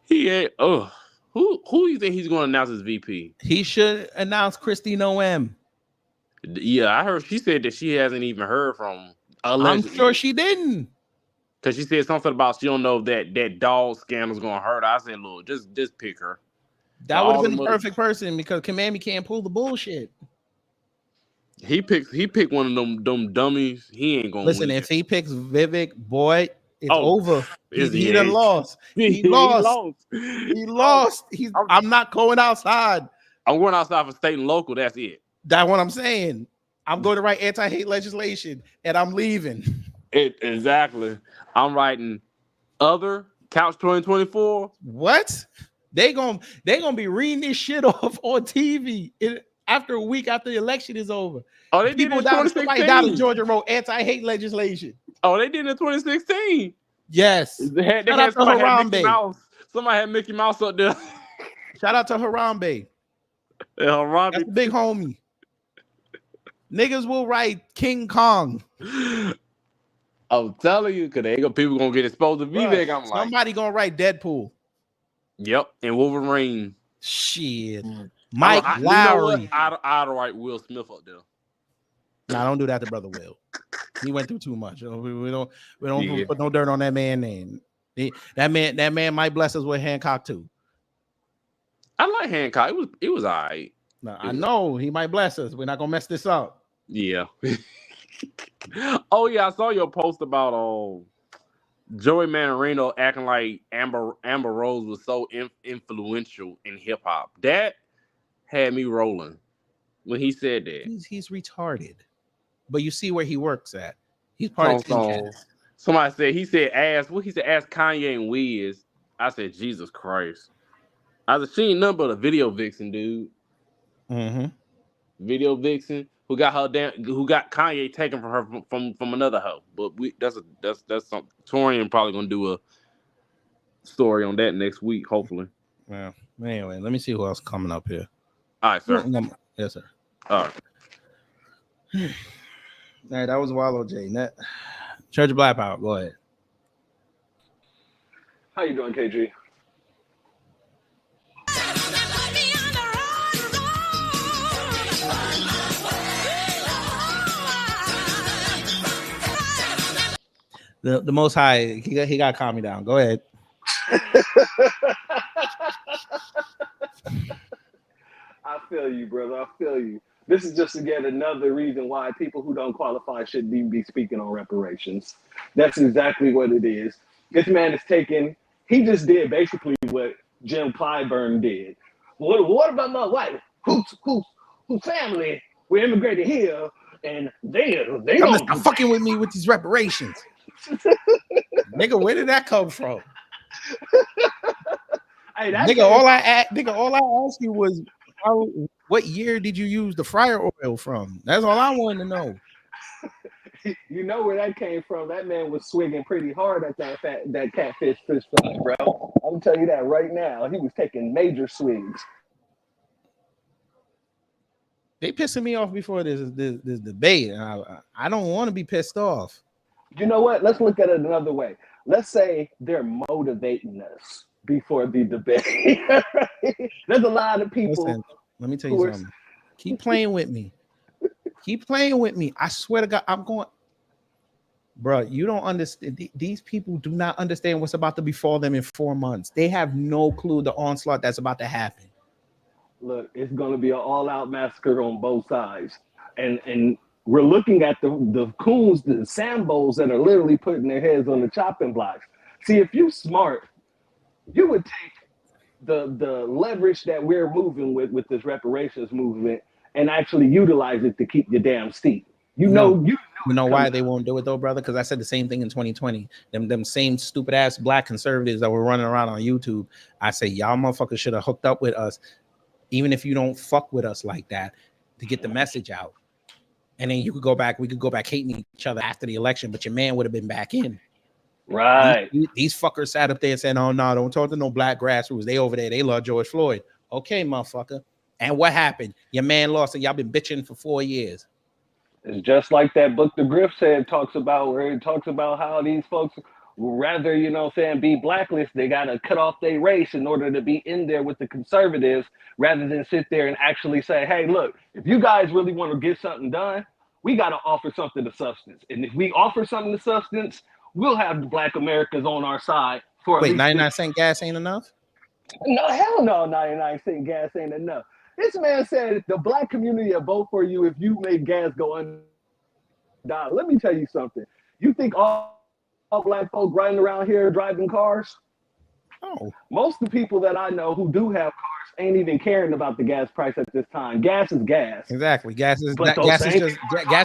He ain't. Oh, who do you think he's going to announce as VP? He should announce Christy Noem. Yeah, I heard she said that she hasn't even heard from. I'm sure she didn't. Because she said something about she don't know if that dog scandal's going to hurt her. I said, look, just pick her. That would have been the perfect person because Kamami can't pull the bullshit. He picked one of them dummies. He ain't going to listen. If he picks Vivek, boy, it's over. He done lost. He lost. I'm not going outside. I'm going outside for state and local. That's it. That's what I'm saying. I'm going to write anti-hate legislation and I'm leaving. Exactly. I'm writing other Couch 2024. What? They gonna be reading this shit off on TV after a week after the election is over. Oh, they did it in 2016. Somebody down in Georgia wrote anti-hate legislation. Oh, they did it in 2016. Yes. Somebody had Mickey Mouse up there. Shout out to Harambe. Harambe. That's the big homie. Niggas will write King Kong. I'm telling you, because people gonna get exposed to Vivek. I'm like, somebody gonna write Deadpool. Yep, and Wolverine. Shit. Mike Lowry. You know I'd write Will Smith up there. Nah, don't do that to Brother Will. He went through too much. We don't put no dirt on that man's name. That man might bless us with Hancock too. I like Hancock. It was all right. No, I know he might bless us. We're not gonna mess this up. Yeah. Oh yeah, I saw your post about Joey Manorino acting like Amber Rose was so influential in hip hop. That had me rolling when he said that. He's retarded, but you see where he works at. He's part of Team. Somebody said he said ask Kanye and Wiz. I said Jesus Christ. I said she ain't nothing but a video vixen, dude. Mm-hmm. Video vixen who got Kanye taken from her from another hoe. But that's something. Torian probably gonna do a story on that next week, hopefully. Well, anyway, let me see who else coming up here. All right, sir. Yes, sir. All right. All right, that was Wallow J. Net. Church of Black Power. Go ahead. How you doing, KG? The Most High, he got to calm me down. Go ahead. I feel you, brother. I feel you. This is just again another reason why people who don't qualify shouldn't even be speaking on reparations. That's exactly what it is. This man is taking. He just did basically what Jim Clyburn did. What about my wife? Whose family? We immigrated here, and they Come don't stop fucking with me with these reparations. Nigga, where did that come from? Hey, nigga, all I asked you was what year did you use the fryer oil from? That's all I wanted to know. You know where that came from. That man was swinging pretty hard at that catfish fish fry, bro. I'm telling you that right now. He was taking major swings. They pissing me off before this debate. I don't want to be pissed off. You know what? Let's look at it another way. Let's say they're motivating us before the debate. There's a lot of people. Listen, let me tell you something. Keep playing with me. Keep playing with me. I swear to God, I'm going. Bro, you don't understand. These people do not understand what's about to befall them in 4 months. They have no clue the onslaught that's about to happen. Look, it's going to be an all-out massacre on both sides. And we're looking at the coons, the Sambos that are literally putting their heads on the chopping blocks. See, if you're smart, you would take the leverage that we're moving with this reparations movement and actually utilize it to keep your damn seat. You know why they won't do it though, brother? Because I said the same thing in 2020. Them same stupid ass black conservatives that were running around on YouTube. I say y'all motherfuckers should have hooked up with us, even if you don't fuck with us like that, to get the message out. And then we could go back hating each other after the election, but your man would have been back in. Right. These fuckers sat up there and said, "Oh no, don't talk to no black grassroots. They over there, they love George Floyd." Okay, motherfucker. And what happened? Your man lost, and y'all been bitching for 4 years. It's just like that book the Griff said talks about, where it talks about how these folks rather, be blacklisted. They got to cut off their race in order to be in there with the conservatives, rather than sit there and actually say, hey, look, if you guys really want to get something done, we got to offer something to substance. And if we offer something to substance, we'll have the black Americans on our side for Wait, 99-cent gas ain't enough? No, hell no, 99-cent gas ain't enough. This man said the black community will vote for you if you make gas go under $1. Let me tell you something. You think all black folk riding around here driving cars? Oh. Most of the people that I know who do have cars ain't even caring about the gas price at this time. Gas is gas. Exactly. Gas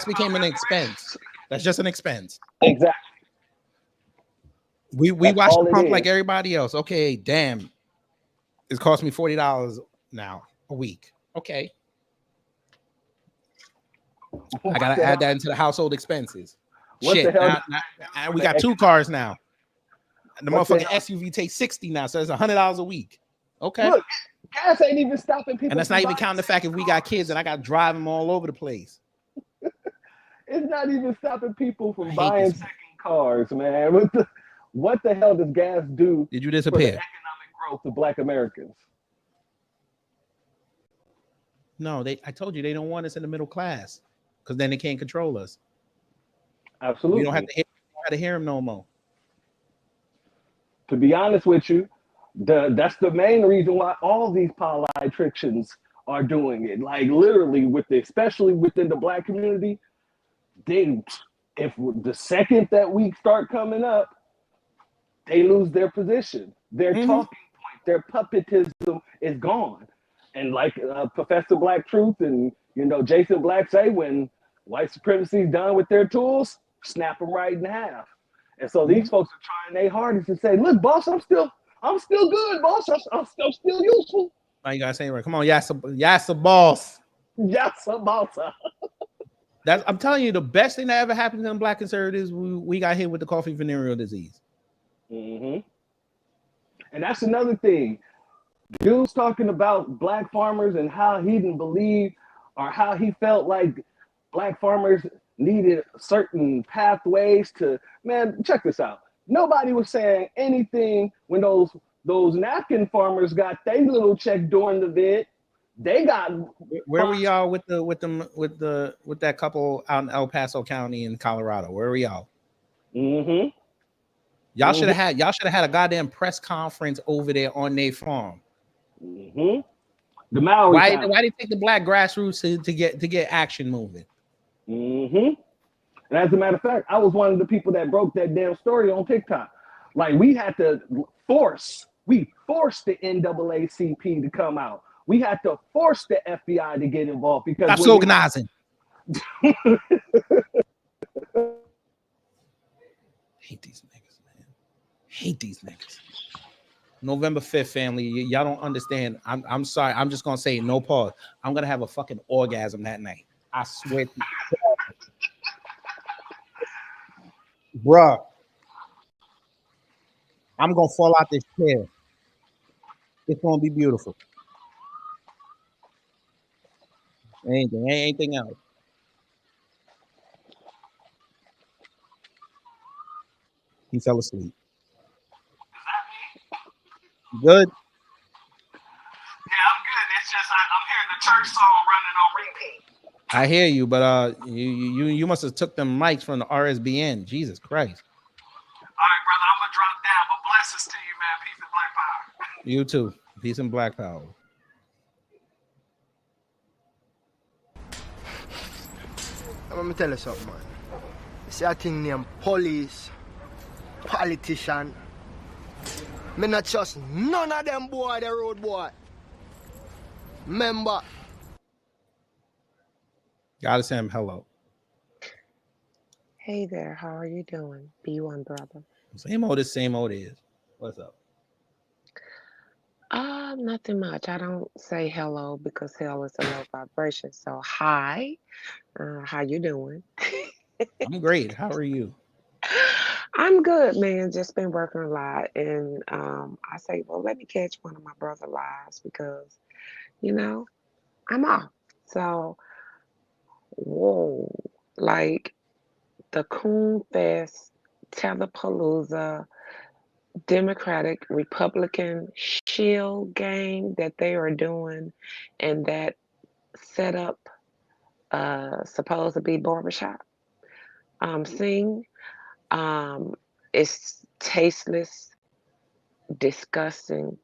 became an expense. That's just an expense. Exactly. We watch the pump like everybody else. Okay, damn. It's cost me $40 now a week. Okay. I gotta add that into the household expenses. Shit. Now, we got 2 cars now. The motherfucking SUV takes $60 now, so it's $100 a week. Okay. Look, gas ain't even stopping people. And that's not even counting the fact if we got kids and I got to drive them all over the place. It's not even stopping people from buying second cars, man. What the hell does gas do? Did you disappear? For the economic growth of black Americans? No, I told you they don't want us in the middle class because then they can't control us. Absolutely. You don't have to hear them no more. To be honest with you, that's the main reason why all these politicians are doing it. Like literally, especially within the black community, if the second that we start coming up, they lose their position. Their talking point, their puppetism is gone. And like Professor Black Truth and Jason Black say, when white supremacy is done with their tools, snap them right in half. And so these folks are trying their hardest to say, look, boss, I'm still good, boss. I'm still useful. Now you gotta say it right. Come on, yes, boss. Yes, boss. I'm telling you, the best thing that ever happened to them black conservatives, we got hit with the coffee venereal disease. And that's another thing. Dude's talking about black farmers and how he didn't believe or how he felt like black farmers needed certain pathways to, man, check this out. Nobody was saying anything when those napkin farmers got their little check during the vid. They got. Where were y'all with that couple out in El Paso County in Colorado? Where were y'all? Y'all should have had a goddamn press conference over there on their farm. The Maui Why town. they take the black grassroots to get action moving? And as a matter of fact, I was one of the people that broke that damn story on TikTok. Like we forced the NAACP to come out. We had to force the FBI to get involved because that's organizing. Hate these niggas, man. Hate these niggas. November 5th, family. Y'all don't understand. I'm sorry. I'm just gonna say no pause. I'm gonna have a fucking orgasm that night. I swear to you. Bruh. I'm gonna fall out this chair. It's gonna be beautiful. Anything else. He fell asleep. Good. Yeah, I'm good. It's just I'm hearing the church song running on repeat. I hear you, but you must have took them mics from the RSBN. Jesus Christ. All right, brother, I'm gonna drop down, but blessings to you, man. Peace and black power. You too. Peace and black power. Let me tell you something, man. You see a thing named police, politician. Me not trust none of them boy, the road boy. Remember. Gotta say him hello. Hey there, how are you doing? B1 brother. Same old is. What's up? Nothing much. I don't say hello because hell is a low vibration. So hi, how you doing? I'm great. How are you? I'm good, man. Just been working a lot, and I say, well, let me catch one of my brother lives because, I'm off. So, whoa, like the Coon Fest, Telepalooza, Democratic Republican shield game that they are doing, and that set up supposed to be barbershop sing. It's tasteless, disgusting,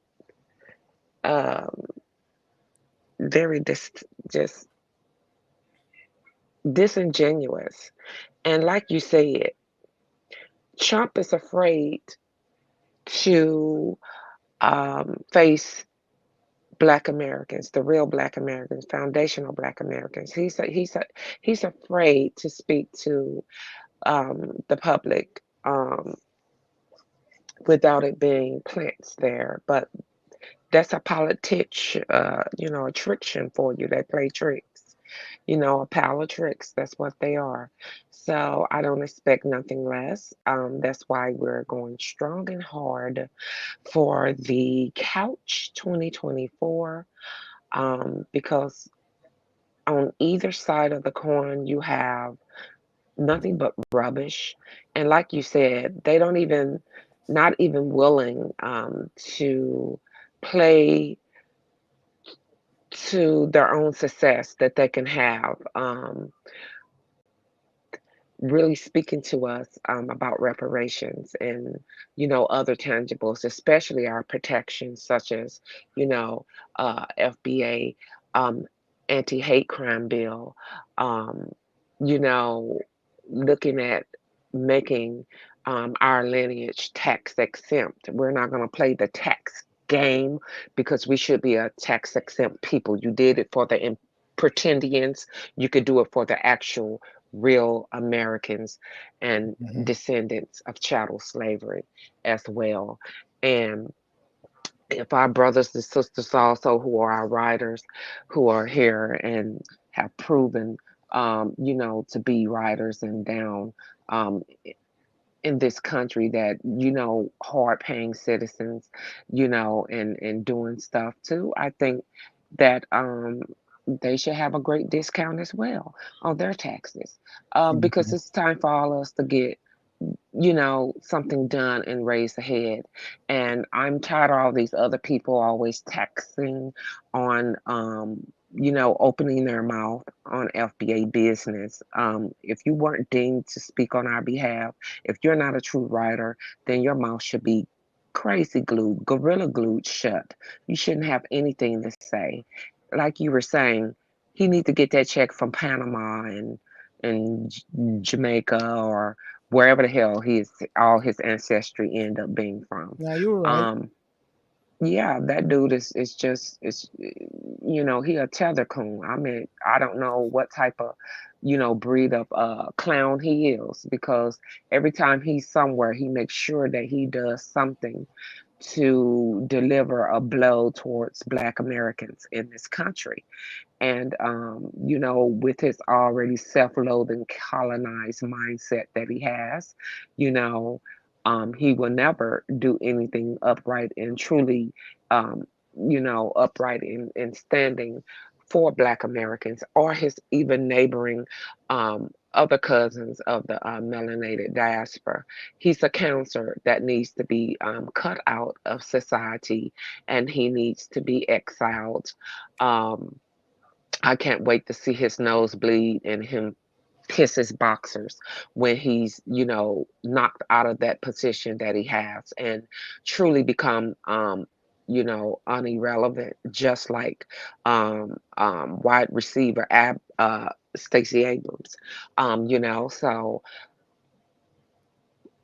very just disingenuous. And like you said, Trump is afraid to face Black Americans, the real Black Americans, foundational Black Americans. He's afraid to speak to the public without it being plants there. But that's a politician, a triction for you. They play tricks, a pile of tricks. That's what they are. So I don't expect nothing less. That's why we're going strong and hard for the Couch 2024, because on either side of the coin, you have nothing but rubbish. And like you said, they don't even, not even willing to play to their own success that they can have. Really speaking to us about reparations and other tangibles, especially our protections such as FBA, anti-hate crime bill, looking at making our lineage tax exempt. We're not going to play the tax game because we should be a tax exempt people. You did it for the pretendians. You could do it for the actual real Americans and descendants of chattel slavery as well. And if our brothers and sisters also who are our writers who are here and have proven to be writers and down in this country that hard paying citizens and doing stuff too, I think that they should have a great discount as well on their taxes, because it's time for all of us to get something done and raise ahead. And I'm tired of all these other people always taxing on opening their mouth on FBA business. If you weren't deemed to speak on our behalf, if you're not a true writer, then your mouth should be crazy glued, gorilla glued shut. You shouldn't have anything to say. Like you were saying, he needs to get that check from Panama and Jamaica or wherever the hell all his ancestry end up being from. Yeah, you were right. Yeah, that dude is he a tether coon. I mean, I don't know what type of breed of clown he is, because every time he's somewhere he makes sure that he does something to deliver a blow towards Black Americans in this country. And with his already self-loathing colonized mindset that he has, he will never do anything upright and truly upright in standing for Black Americans or his even neighboring other cousins of the melanated diaspora. He's a cancer that needs to be cut out of society, and he needs to be exiled. I can't wait to see his nose bleed and him piss his boxers when he's, knocked out of that position that he has and truly become, unirrelevant, just like wide receiver Stacey Abrams. So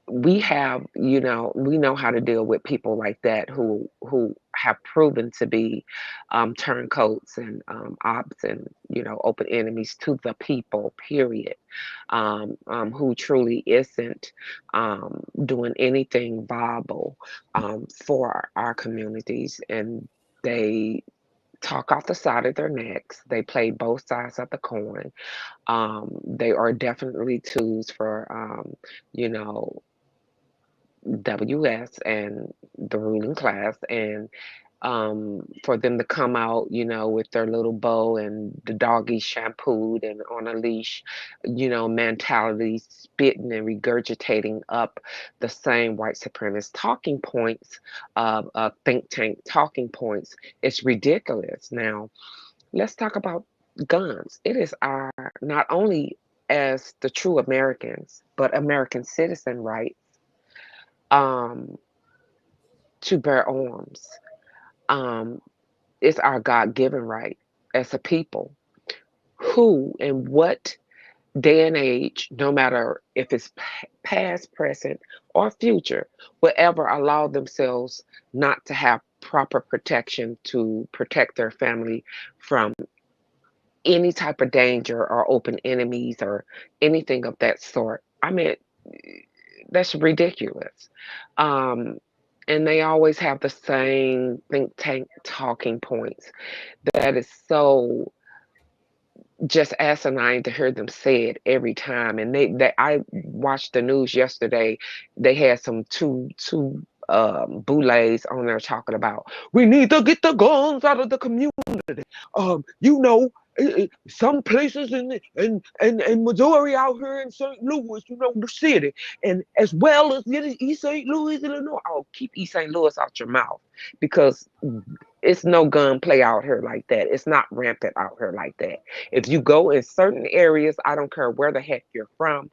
we have, we know how to deal with people like that who have proven to be turncoats and ops and open enemies to the people, period. Who truly isn't doing anything viable for our communities, and they talk off the side of their necks. They play both sides of the coin. They are definitely tools for WS and the ruling class, and for them to come out, with their little bow and the doggy shampooed and on a leash, mentality, spitting and regurgitating up the same white supremacist talking points, think tank talking points. It's ridiculous. Now, let's talk about guns. It is our, not only as the true Americans, but American citizen rights to bear arms. It's our God-given right as a people. Who and what day and age, no matter if it's past, present, or future, will ever allow themselves not to have proper protection to protect their family from any type of danger or open enemies or anything of that sort? I mean, that's ridiculous. And they always have the same think tank talking points. That is so just asinine to hear them say it every time. And I watched the news yesterday. They had some two boulets on there talking about, we need to get the guns out of the community. Some places in Missouri out here in St. Louis, the city, and as well as East St. Louis, Illinois. Oh, keep East St. Louis out your mouth, because it's no gunplay out here like that. It's not rampant out here like that. If you go in certain areas, I don't care where the heck you're from,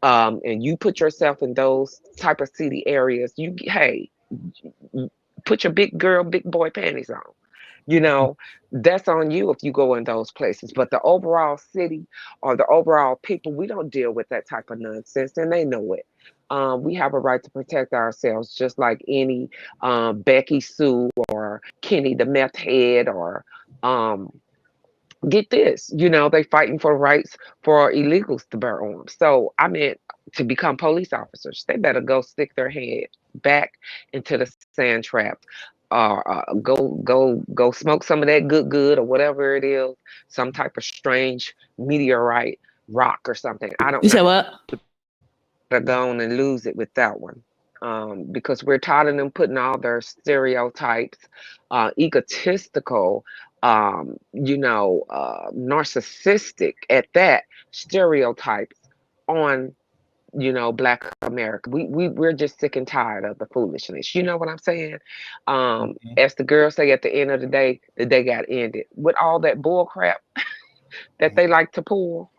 and you put yourself in those type of city areas, put your big girl, big boy panties on. That's on you if you go in those places. But the overall city or the overall people, we don't deal with that type of nonsense, and they know it. We have a right to protect ourselves, just like any Becky Sue or Kenny the meth head, or get this, they fighting for rights for illegals to bear arms. So I mean, to become police officers, they better go stick their head back into the sand trap, or go smoke some of that good or whatever it is, some type of strange meteorite rock or something. I don't know. You said what? They're going and lose it with that one. Because we're tired of them putting all their stereotypes, egotistical, narcissistic at that, stereotypes on Black America. We're just sick and tired of the foolishness. You know what I'm saying? As the girls say, at the end of the day got ended with all that bull crap that they like to pull.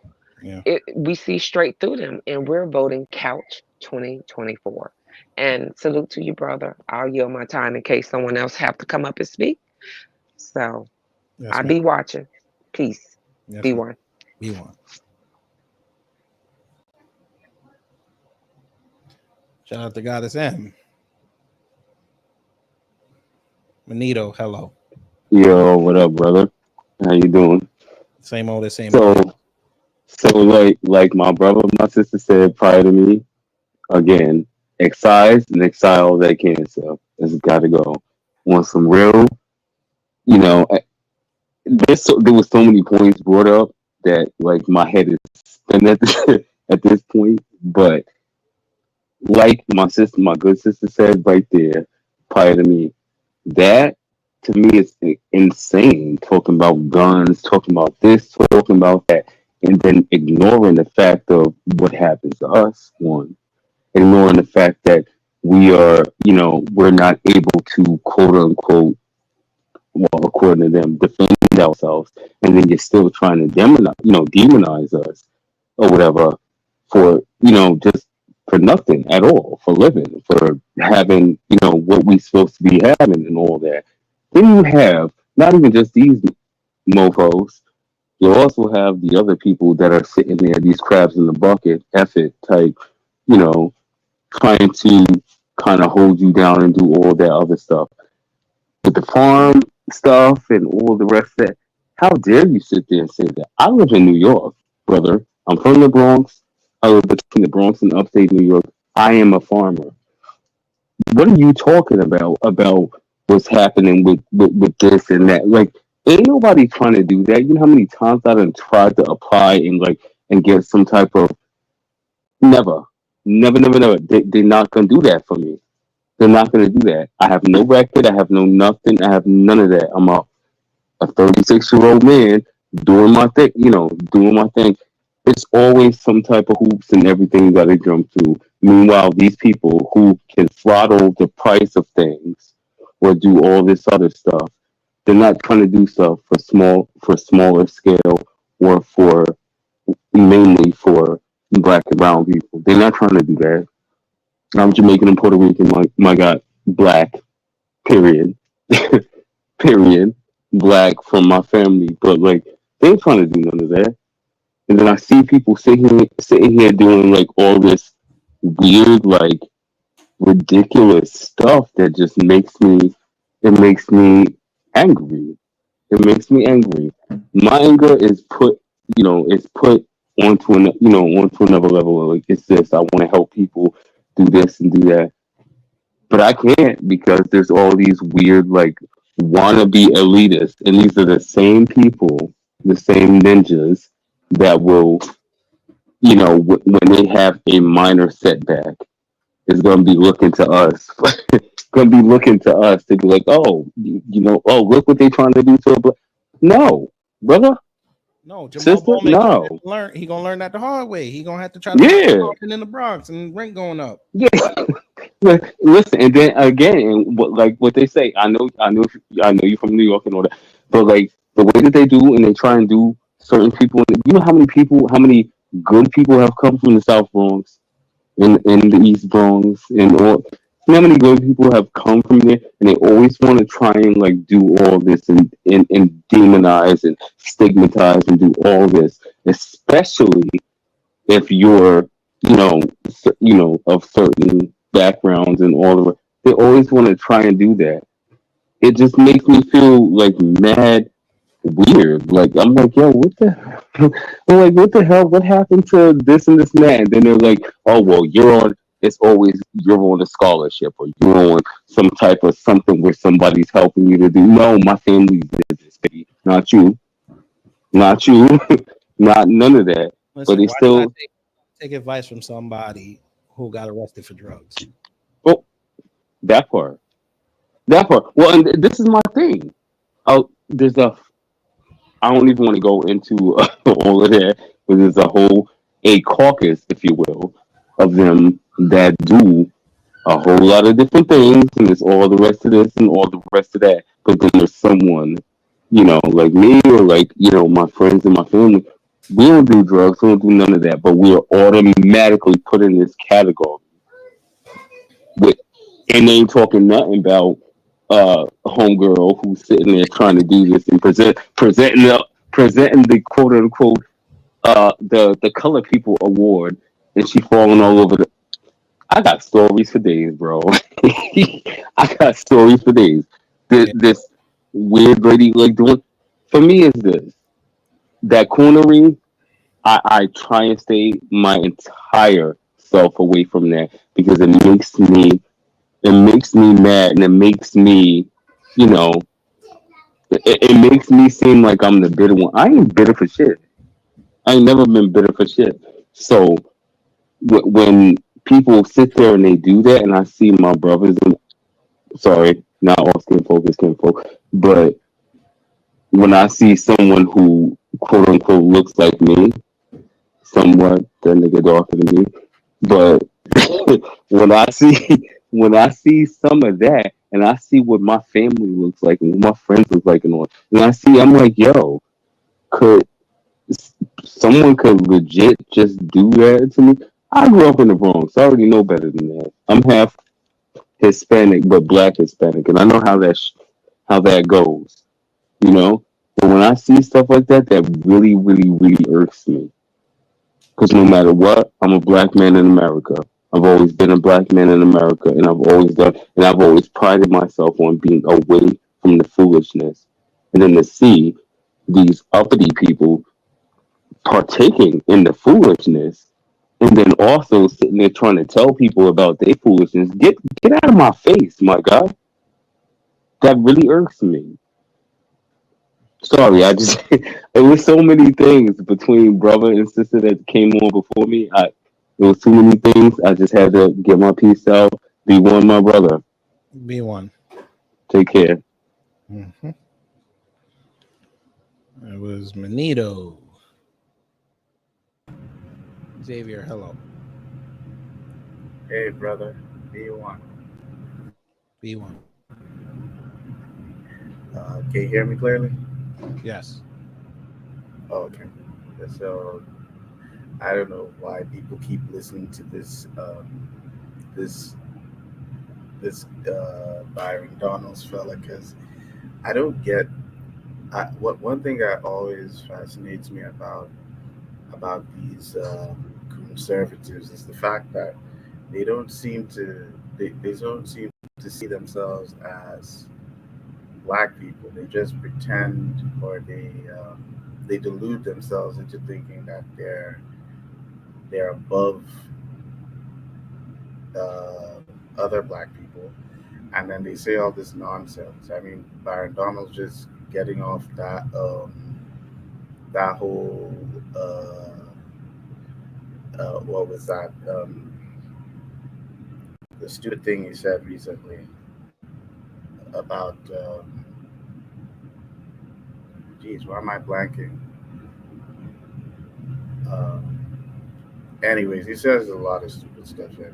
Yeah. We see straight through them, and we're voting Couch 2024. And salute to you, brother. I'll yield my time in case someone else have to come up and speak. So Yes, I'll ma'am. be watching. Peace. Yes, Be ma'am. one. Be one. Shout out to Goddess M. Manito, hello. Yo, what up, brother? How you doing? Same old as same So, old. so like my brother, my sister said prior to me, again, excise and exile that cancer. It's got to go. Want some real, you know, there was so many points brought up that like my head is spinning at at this point. But like my good sister said right there, prior to me, that to me is insane. Talking about guns, talking about this, talking about that, and then ignoring the fact of what happens to us. One, ignoring the fact that we are, we're not able to quote unquote, well, according to them, defend ourselves, and then you're still trying to demonize us or whatever for, just for nothing at all, for living, for having, what we supposed to be having and all that. Then you have not even just these mofos, you also have the other people that are sitting there, these crabs in the bucket, effort type, you know, trying to kind of hold you down and do all that other stuff. With the farm stuff and all the rest of that, how dare you sit there and say that? I live in New York, brother. I'm from the Bronx. I live between the Bronx and upstate New York. I am a farmer. What are you talking about? About what's happening with this and that? Like, ain't nobody trying to do that. You know how many times I done tried to apply and get some type of never. Never. They're not gonna do that for me. They're not gonna do that. I have no record. I have no nothing. I have none of that. I'm a 36-year-old man doing my thing, doing my thing. It's always some type of hoops and everything you got to jump through. Meanwhile, these people who can throttle the price of things or do all this other stuff, they're not trying to do stuff for smaller scale or for mainly for black and brown people. They're not trying to do that. I'm Jamaican and Puerto Rican. My God, black. Period. Period. Black from my family, but like they ain't trying to do none of that. And then I see people sitting here doing like all this weird, like ridiculous stuff that just makes me angry. It makes me angry. My anger is put onto another level. Like it's this. I want to help people do this and do that, but I can't because there's all these weird like wannabe elitists, and these are the same people, the same ninjas that will, when they have a minor setback, is going to be looking to us. Going to be looking to us to be like, oh, oh, look what they're trying to do to a black. No, brother. No, Jamal Sister, Bowman no. He gonna learn that the hard way. He gonna have to try to Yeah. in the Bronx and rent going up. Yeah. Listen, and then again, what they say, I know you're from New York and all that, but like the way that they do and they try and do certain people, you know how many good people have come from the South Bronx in the East Bronx and all. You know how many good people have come from there, and they always want to try and like do all this and demonize and stigmatize and do all this, especially if you're of certain backgrounds and all of it. They always want to try and do that. It just makes me feel like mad weird. Like I'm like, yo, what the hell? I'm like, what the hell? What happened to this and this and that? And then they're like, oh well, you're on a scholarship or you're on some type of something where somebody's helping you to do. No, my family did this, baby. Not you. Not you. Not none of that. Listen, but they why still did I take advice from somebody who got arrested for drugs? Oh, that part. That part. Well, and this is my thing. I don't even want to go into all of that, but there's a caucus, if you will, of them that do a whole lot of different things, and it's all the rest of this and all the rest of that. But then there's someone, like me or like, my friends and my family. We don't do drugs, we don't do none of that, but we are automatically put in this category. With, and they ain't talking nothing about a homegirl who's sitting there trying to do this and presenting the quote unquote the color people award, and she falling all over the. I got stories for days, bro. I got stories for days. This weird lady like doing for me is this that coonery. I try and stay my entire self away from that because it makes me mad, and it makes me, you know, it makes me seem like I'm the bitter one. I ain't bitter for shit. I ain't never been bitter for shit. So when people sit there and they do that, and I see my brothers, and sorry, not all skin folk is skin folk, but when I see someone who quote unquote looks like me, somewhat, that nigga darker than me, but when I see when I see some of that, and I see what my family looks like and what my friends look like, and I see, I'm like, yo, could someone could legit just do that to me? I grew up in the Bronx. I already know better than that. I'm half Hispanic, but black Hispanic, and I know how that goes. But when I see stuff like that, that really, really, really irks me. Because no matter what, I'm a black man in America. I've always been a black man in America, and I've always prided myself on being away from the foolishness. And then to see these uppity people partaking in the foolishness, and then also sitting there trying to tell people about their foolishness, get out of my face, my God. That really irks me. Sorry, I just it was so many things between brother and sister that came on before me. It was too many things. I just had to get my piece out. Be one, my brother. Be one. Take care. Mm-hmm. It was Manito. Xavier, hello. Hey, brother. B1. B1. Can you hear me clearly? Yes. Oh, okay. So I don't know why people keep listening to this Byron Donalds fella, because I don't get what one thing that always fascinates me about these conservatives is the fact that they don't seem to see themselves as black people. They just pretend, or they delude themselves into thinking that they're above other black people, and then they say all this nonsense. I mean, Byron Donald's just getting off that whole what was that the stupid thing he said recently about geez, why am I blanking? Anyways, he says a lot of stupid stuff, and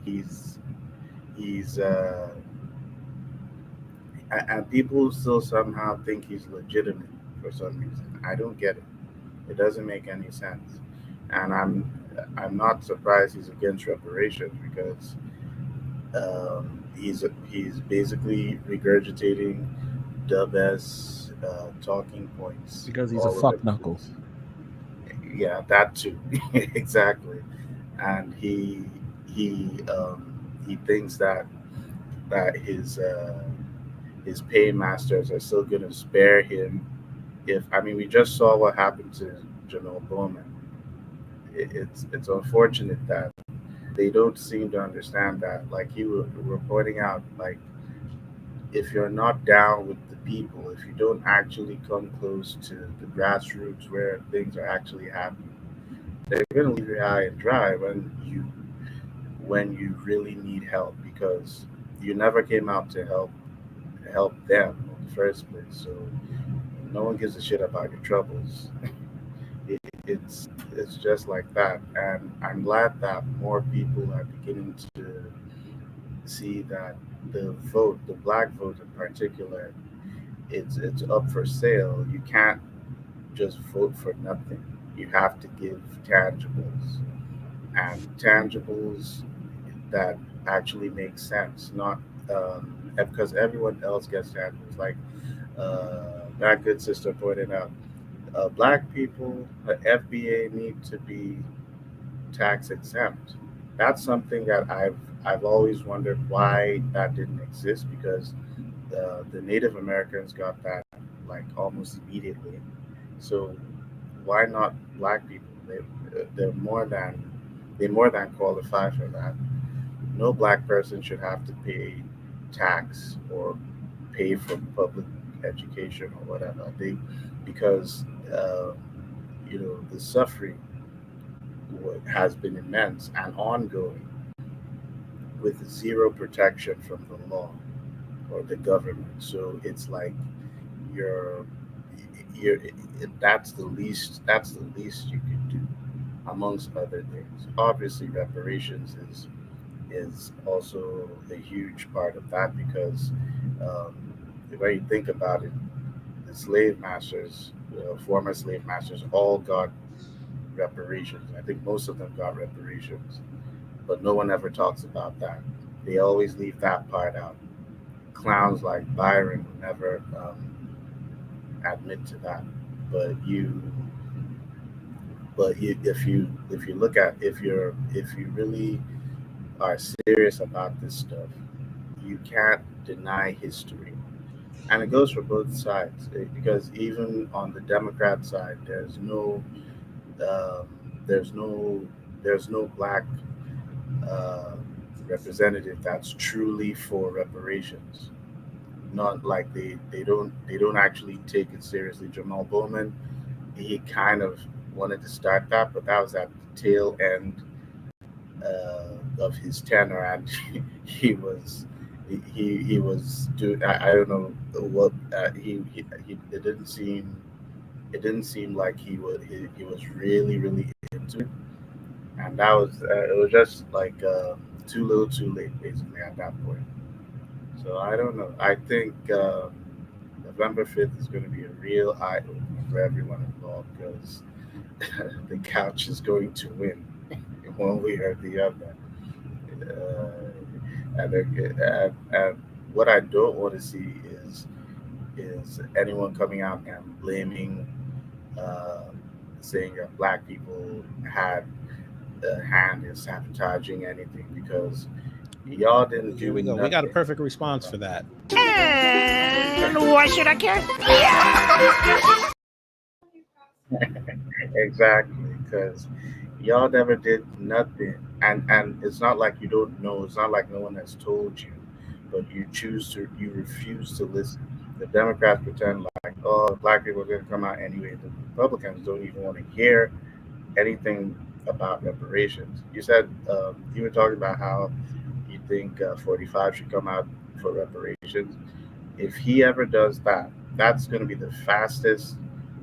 he's and people still somehow think he's legitimate for some reason. I don't get it. It doesn't make any sense, and I'm not surprised he's against reparations, because he's basically regurgitating Dub's talking points because he's a fuck knuckle. Yeah, that too. Exactly. And he thinks that his paymasters are still going to spare him. We just saw what happened to Janelle Bowman. It's unfortunate that they don't seem to understand that. Like you were pointing out, like, if you're not down with the people, if you don't actually come close to the grassroots where things are actually happening, they're going to leave you high and dry when you really need help, because you never came out to help them in the first place. So no one gives a shit about your troubles. it's just like that, and I'm glad that more people are beginning to see that the black vote in particular, it's up for sale. You can't just vote for nothing. You have to give tangibles, and tangibles that actually make sense, not because everyone else gets tangibles. Like that good sister pointed out, black people, FBA need to be tax exempt. That's something that I've always wondered why that didn't exist, because the Native Americans got that like almost immediately. So why not black people? They're more than qualify for that. No black person should have to pay tax or pay for public education or whatever. They because the suffering has been immense and ongoing with zero protection from the law or the government. So it's like you're you're that's the least you can do, amongst other things. Obviously, reparations is also a huge part of that, because um, when you think about it, the slave masters, former slave masters, all got reparations. I think most of them got reparations, but no one ever talks about that. They always leave that part out. Clowns like Byron would never admit to that. But if you look at if you really are serious about this stuff, you can't deny history, and it goes for both sides. Because even on the Democrat side, um, there's no there's no black uh, representative that's truly for reparations. Not like they don't actually take it seriously. Jamal Bowman, he kind of wanted to start that, but that was at the tail end of his tenure, and he was he was doing. I don't know what he it didn't seem like he was really into it, and that was it was just like too little, too late, basically at that point. So I don't know. I think November 5th is going to be a real eye opener for everyone involved, because the couch is going to win in one way or the other. And what I don't want to see is anyone coming out and blaming, uh, saying that black people had a hand in sabotaging anything, because y'all didn't Here do we go. We got a nothing. perfect response for that. And why should I care? Exactly, because y'all never did nothing, and it's not like you don't know. It's not like no one has told you, but you refuse to listen. The Democrats pretend like, oh, black people are going to come out anyway. The Republicans don't even want to hear anything about reparations. You said you were talking about how you think 45 should come out for reparations. If he ever does that, that's going to be the fastest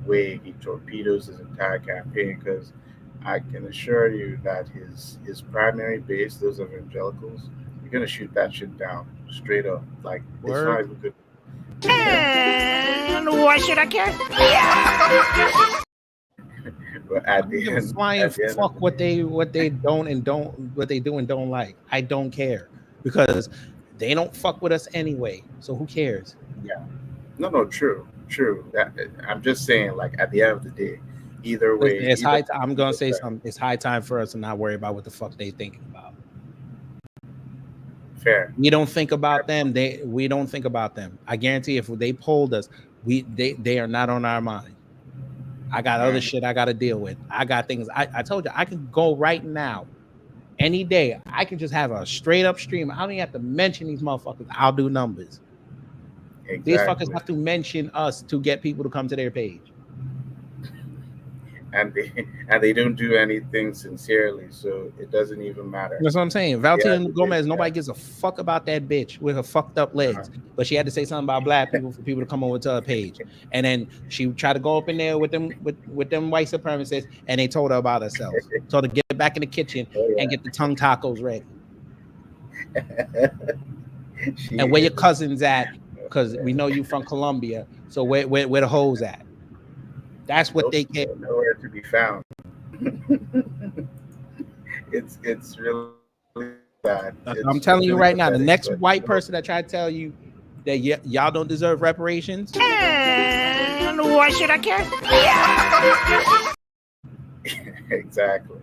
way he torpedoes his entire campaign. Because I can assure you that his primary base, those evangelicals, you're going to shoot that shit down straight up. Like it's not Word. even good. And why should I care? But at the Give a end, flying at the end fuck what they don't and don't what they do and don't like. I don't care, because they don't fuck with us anyway. So who cares? yeah, no, true. I'm just saying, like at the end of the day, either Listen, way, it's either high. I'm gonna say way, something. It's high time for us to not worry about what the fuck they thinking about. fair. We don't think about them. We don't think about them. I guarantee if they polled us, they are not on our mind. I got other shit I got to deal with. I got things. I told you I can go right now, any day. I can just have a straight up stream. I don't even have to mention these motherfuckers. I'll do numbers. These fuckers Exactly. have to mention us to get people to come to their page. and they don't do anything sincerely, so it doesn't even matter. That's what I'm saying. Yeah, Valentina Gomez, nobody gives a fuck about that bitch with her fucked up legs, but she had to say something about black people for people to come over to her page, and then she tried to go up in there with them white supremacists, and they told her about herself. Told her to get back in the kitchen and get the tongue tacos ready. And where your cousins at? Because we know you from Colombia, so where the hoes at? That's what they care. Nowhere to be found. It's really bad. I'm telling you right now, the next white person that try to tell you that y'all don't deserve reparations. And why should I care? Exactly.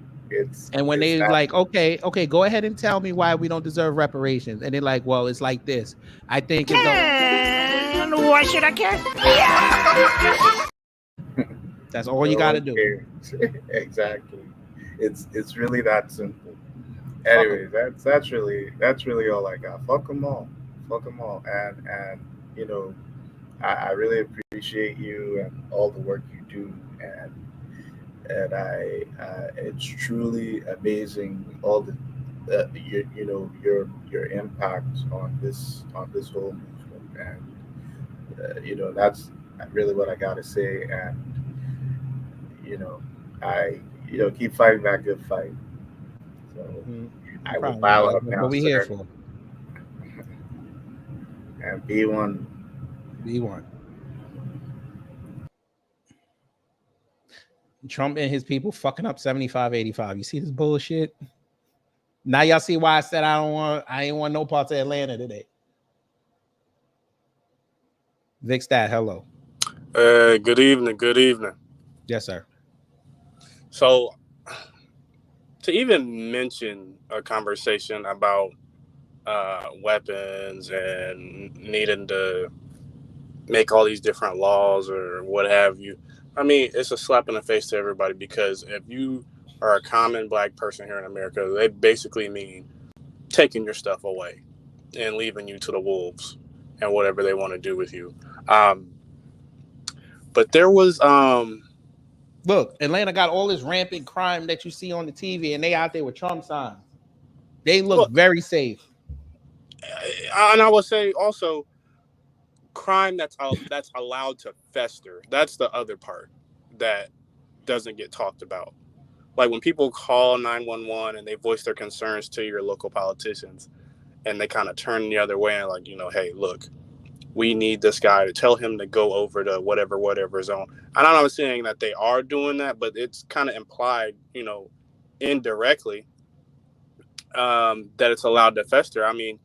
And when they like, okay, go ahead and tell me why we don't deserve reparations, and they're like, well, it's like this. I think it's. And why should I care? That's all you got to do. Exactly. It's really that simple. Anyways, that's really all I got. Fuck them all, and you know, I really appreciate you and all the work you do, and I it's truly amazing all the your impact on this whole movement, and you know, that's really what I gotta say, and keep fighting that good fight. So I will bow out now, what we here for. And B1. Trump and his people fucking up 75-85. You see this bullshit? Now y'all see why I said I ain't want no parts of Atlanta today. Vic Stat, hello. Good evening. Yes, sir. So to even mention a conversation about weapons and needing to make all these different laws or what have you, I mean, it's a slap in the face to everybody, because if you are a common black person here in America, they basically mean taking your stuff away and leaving you to the wolves and whatever they want to do with you. But there was look, Atlanta got all this rampant crime that you see on the TV, and they out there with Trump signs. They look very safe. And I would say also crime that's allowed to fester. That's the other part that doesn't get talked about. Like when people call 911 and they voice their concerns to your local politicians, and they kind of turn the other way and like, hey, look, we need this guy to tell him to go over to whatever zone. And I'm not saying that they are doing that, but it's kind of implied, indirectly, that it's allowed to fester. I mean,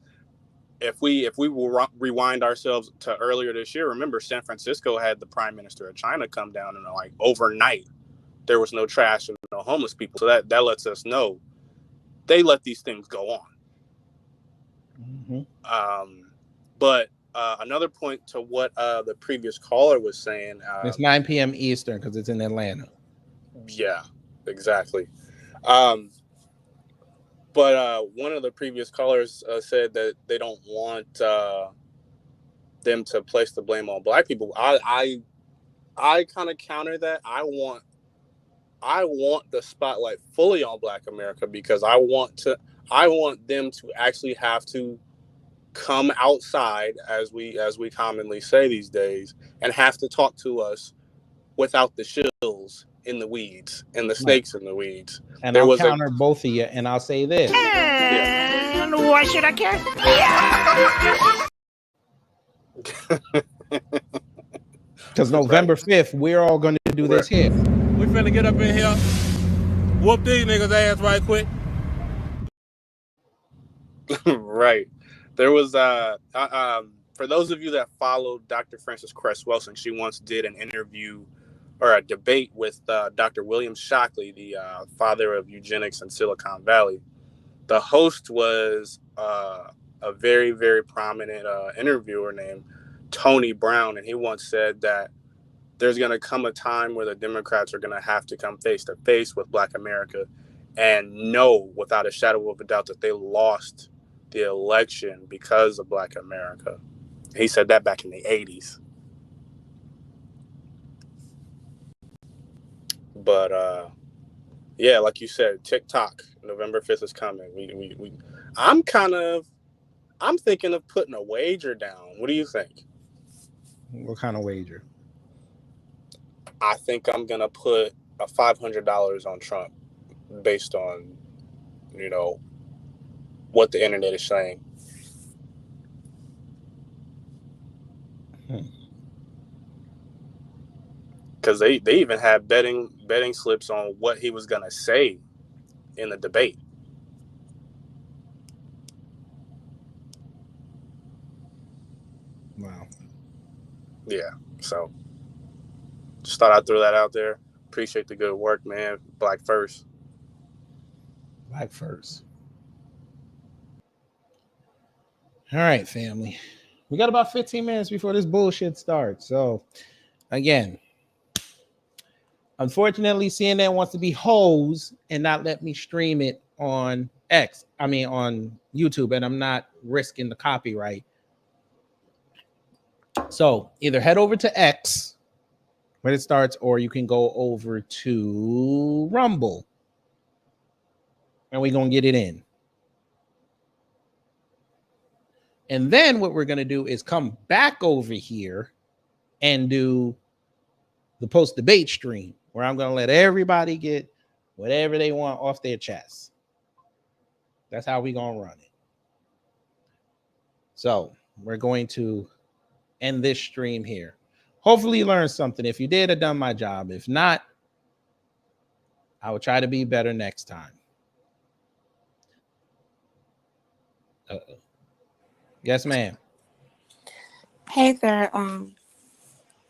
if we will rewind ourselves to earlier this year, remember San Francisco had the prime minister of China come down, and like overnight there was no trash and no homeless people. So that lets us know they let these things go on. Mm-hmm. But another point to what the previous caller was saying. It's 9 p.m. Eastern because it's in Atlanta. Yeah, exactly. But one of the previous callers said that they don't want them to place the blame on black people. I kind of counter that. I want the spotlight fully on Black America, because I want them to actually have to come outside, as we commonly say these days, and have to talk to us without the shills in the weeds and the snakes in the weeds. And I'll counter both of you, and I'll say this. And why should I care? Because November 5th, we're all going to do this here. We finna get up in here, whoop these niggas' ass right quick. Right. There was for those of you that followed Dr. Frances Cress Welsing, she once did an interview or a debate with Dr. William Shockley, the father of eugenics in Silicon Valley. The host was a very, very prominent interviewer named Tony Brown, and he once said that there's going to come a time where the Democrats are going to have to come face to face with Black America and know without a shadow of a doubt that they lost the election because of Black America. He said that back in the 80s. But yeah, like you said, TikTok, November 5th is coming. I'm thinking of putting a wager down. What do you think? What kind of wager? I think I'm gonna put a $500 on Trump based on, what the internet is saying. Because they even had betting slips on what he was gonna say in the debate. Wow. Yeah. So just thought I'd throw that out there. Appreciate the good work, man. Black first. Black first. All right, family. We got about 15 minutes before this bullshit starts. So, again, unfortunately, CNN wants to be hoes and not let me stream it on on YouTube, and I'm not risking the copyright. So, either head over to X when it starts, or you can go over to Rumble, and we're going to get it in. And then what we're going to do is come back over here and do the post debate stream where I'm going to let everybody get whatever they want off their chest. That's how we're going to run it. So we're going to end this stream here. Hopefully you learned something. If you did, I done my job. If not, I will try to be better next time. Uh-oh. Yes, ma'am. Hey there.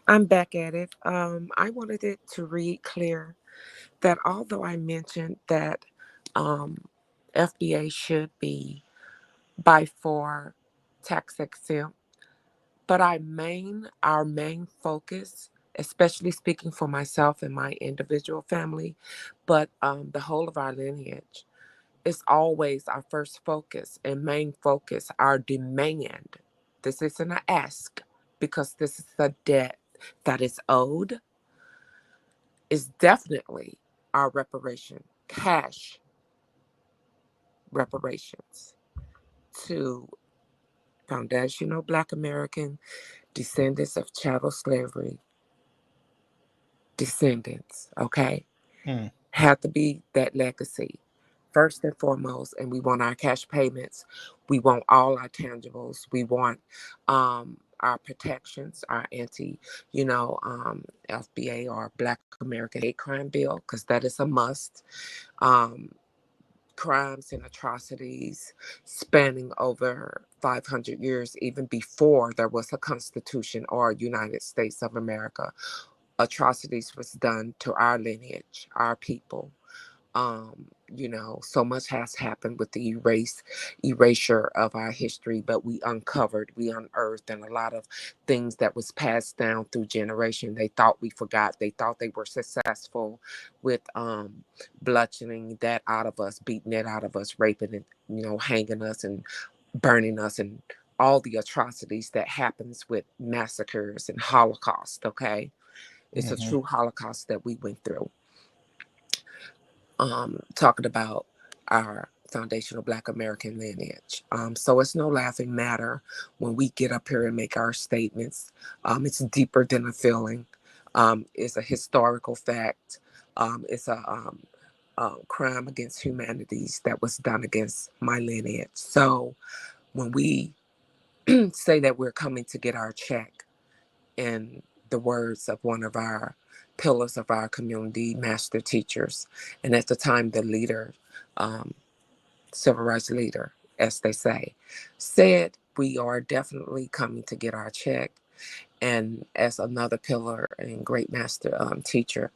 I'm back at it. I wanted it to read clear that although I mentioned that FBA should be by far tax exempt, but our main focus, especially speaking for myself and my individual family, but the whole of our lineage, is always our first focus and main focus, our demand. This isn't an ask, because this is a debt that is owed, is definitely our reparation, cash reparations to foundational Black American descendants of chattel slavery descendants, okay? Have to be that legacy first and foremost, and we want our cash payments. We want all our tangibles. We want our protections, our FBA or Black American Hate Crime Bill, because that is a must. Crimes and atrocities spanning over 500 years, even before there was a Constitution or United States of America. Atrocities was done to our lineage, our people. So much has happened with the erasure of our history, but we unearthed, and a lot of things that was passed down through generation. They thought we forgot. They thought they were successful with bludgeoning that out of us, beating it out of us, raping and hanging us and burning us, and all the atrocities that happens with massacres and Holocaust. Okay, it's a true Holocaust that we went through. Talking about our foundational Black American lineage. So it's no laughing matter when we get up here and make our statements. It's deeper than a feeling. It's a historical fact. It's a crime against humanities that was done against my lineage. So when we say that we're coming to get our check, in the words of one of our pillars of our community, master teachers, and at the time the leader, civil rights leader, as they say, said we are definitely coming to get our check. And as another pillar and great master teacher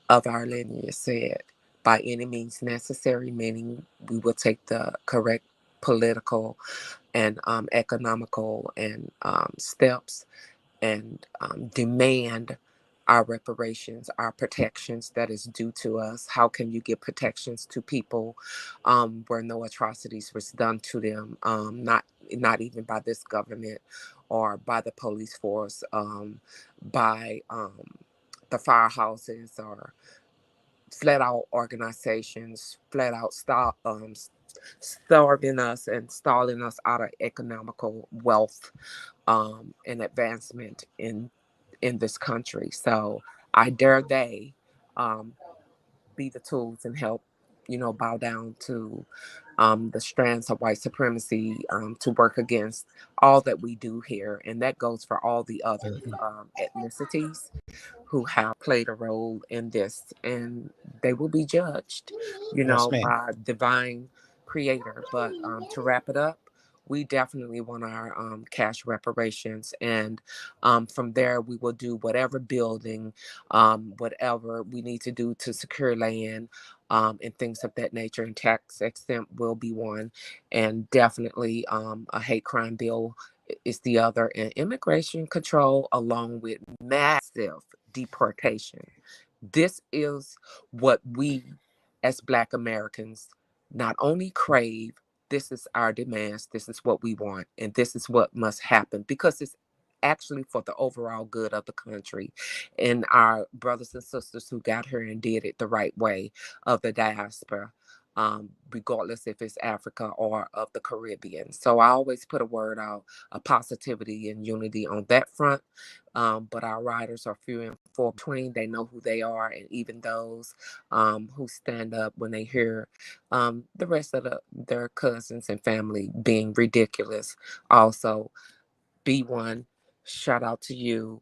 of our lineage said, by any means necessary, meaning we will take the correct political and economical and steps and demand our reparations, our protections that is due to us. How can you give protections to people where no atrocities was done to them, not even by this government or by the police force, by the firehouses or flat out organizations, flat out starving us and stalling us out of economical wealth and advancement in this country. So I dare they be the tools and help, bow down to the strands of white supremacy to work against all that we do here. And that goes for all the other ethnicities who have played a role in this, and they will be judged, Yes, ma'am. by divine creator. But to wrap it up, we definitely want our cash reparations, and from there we will do whatever building, whatever we need to do to secure land, and things of that nature. And tax exempt will be one, and definitely a hate crime bill is the other, and immigration control, along with massive deportation. This is what we as Black Americans not only crave, this is our demands, this is what we want, and this is what must happen, because it's actually for the overall good of the country and our brothers and sisters who got here and did it the right way, of the diaspora, regardless if it's Africa or of the Caribbean. So I always put a word out, a positivity and unity on that front. But our riders are few and far between. They know who they are, and even those who stand up when they hear the rest of their cousins and family being ridiculous. Also, be one. Shout out to you.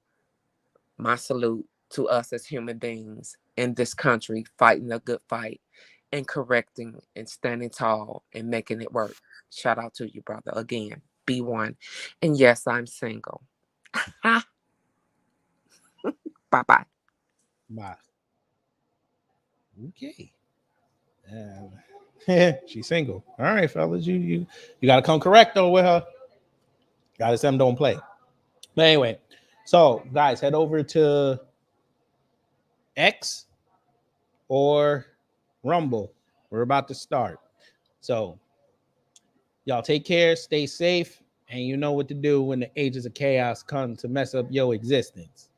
My salute to us as human beings in this country, fighting a good fight and correcting and standing tall and making it work. Shout out to you, brother. Again, be one. And yes, I'm single. Bye-bye. Bye. Okay. She's single. All right, fellas. You got to come correct though with her. Got to say them don't play. But anyway, so guys, head over to X or Rumble. We're about to start. So y'all take care, stay safe, and you know what to do when the ages of chaos come to mess up your existence.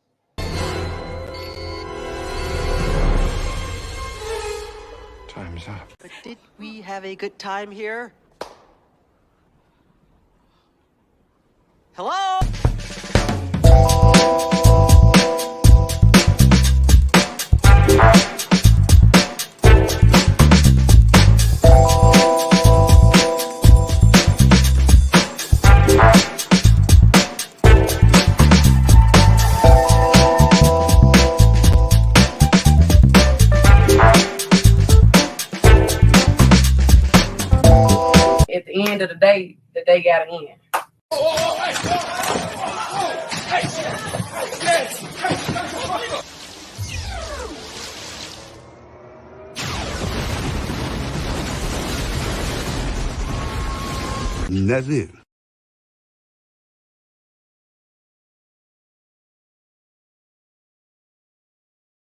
Time's up. But did we have a good time here? Hello? At the end of the day gotta end. That's it.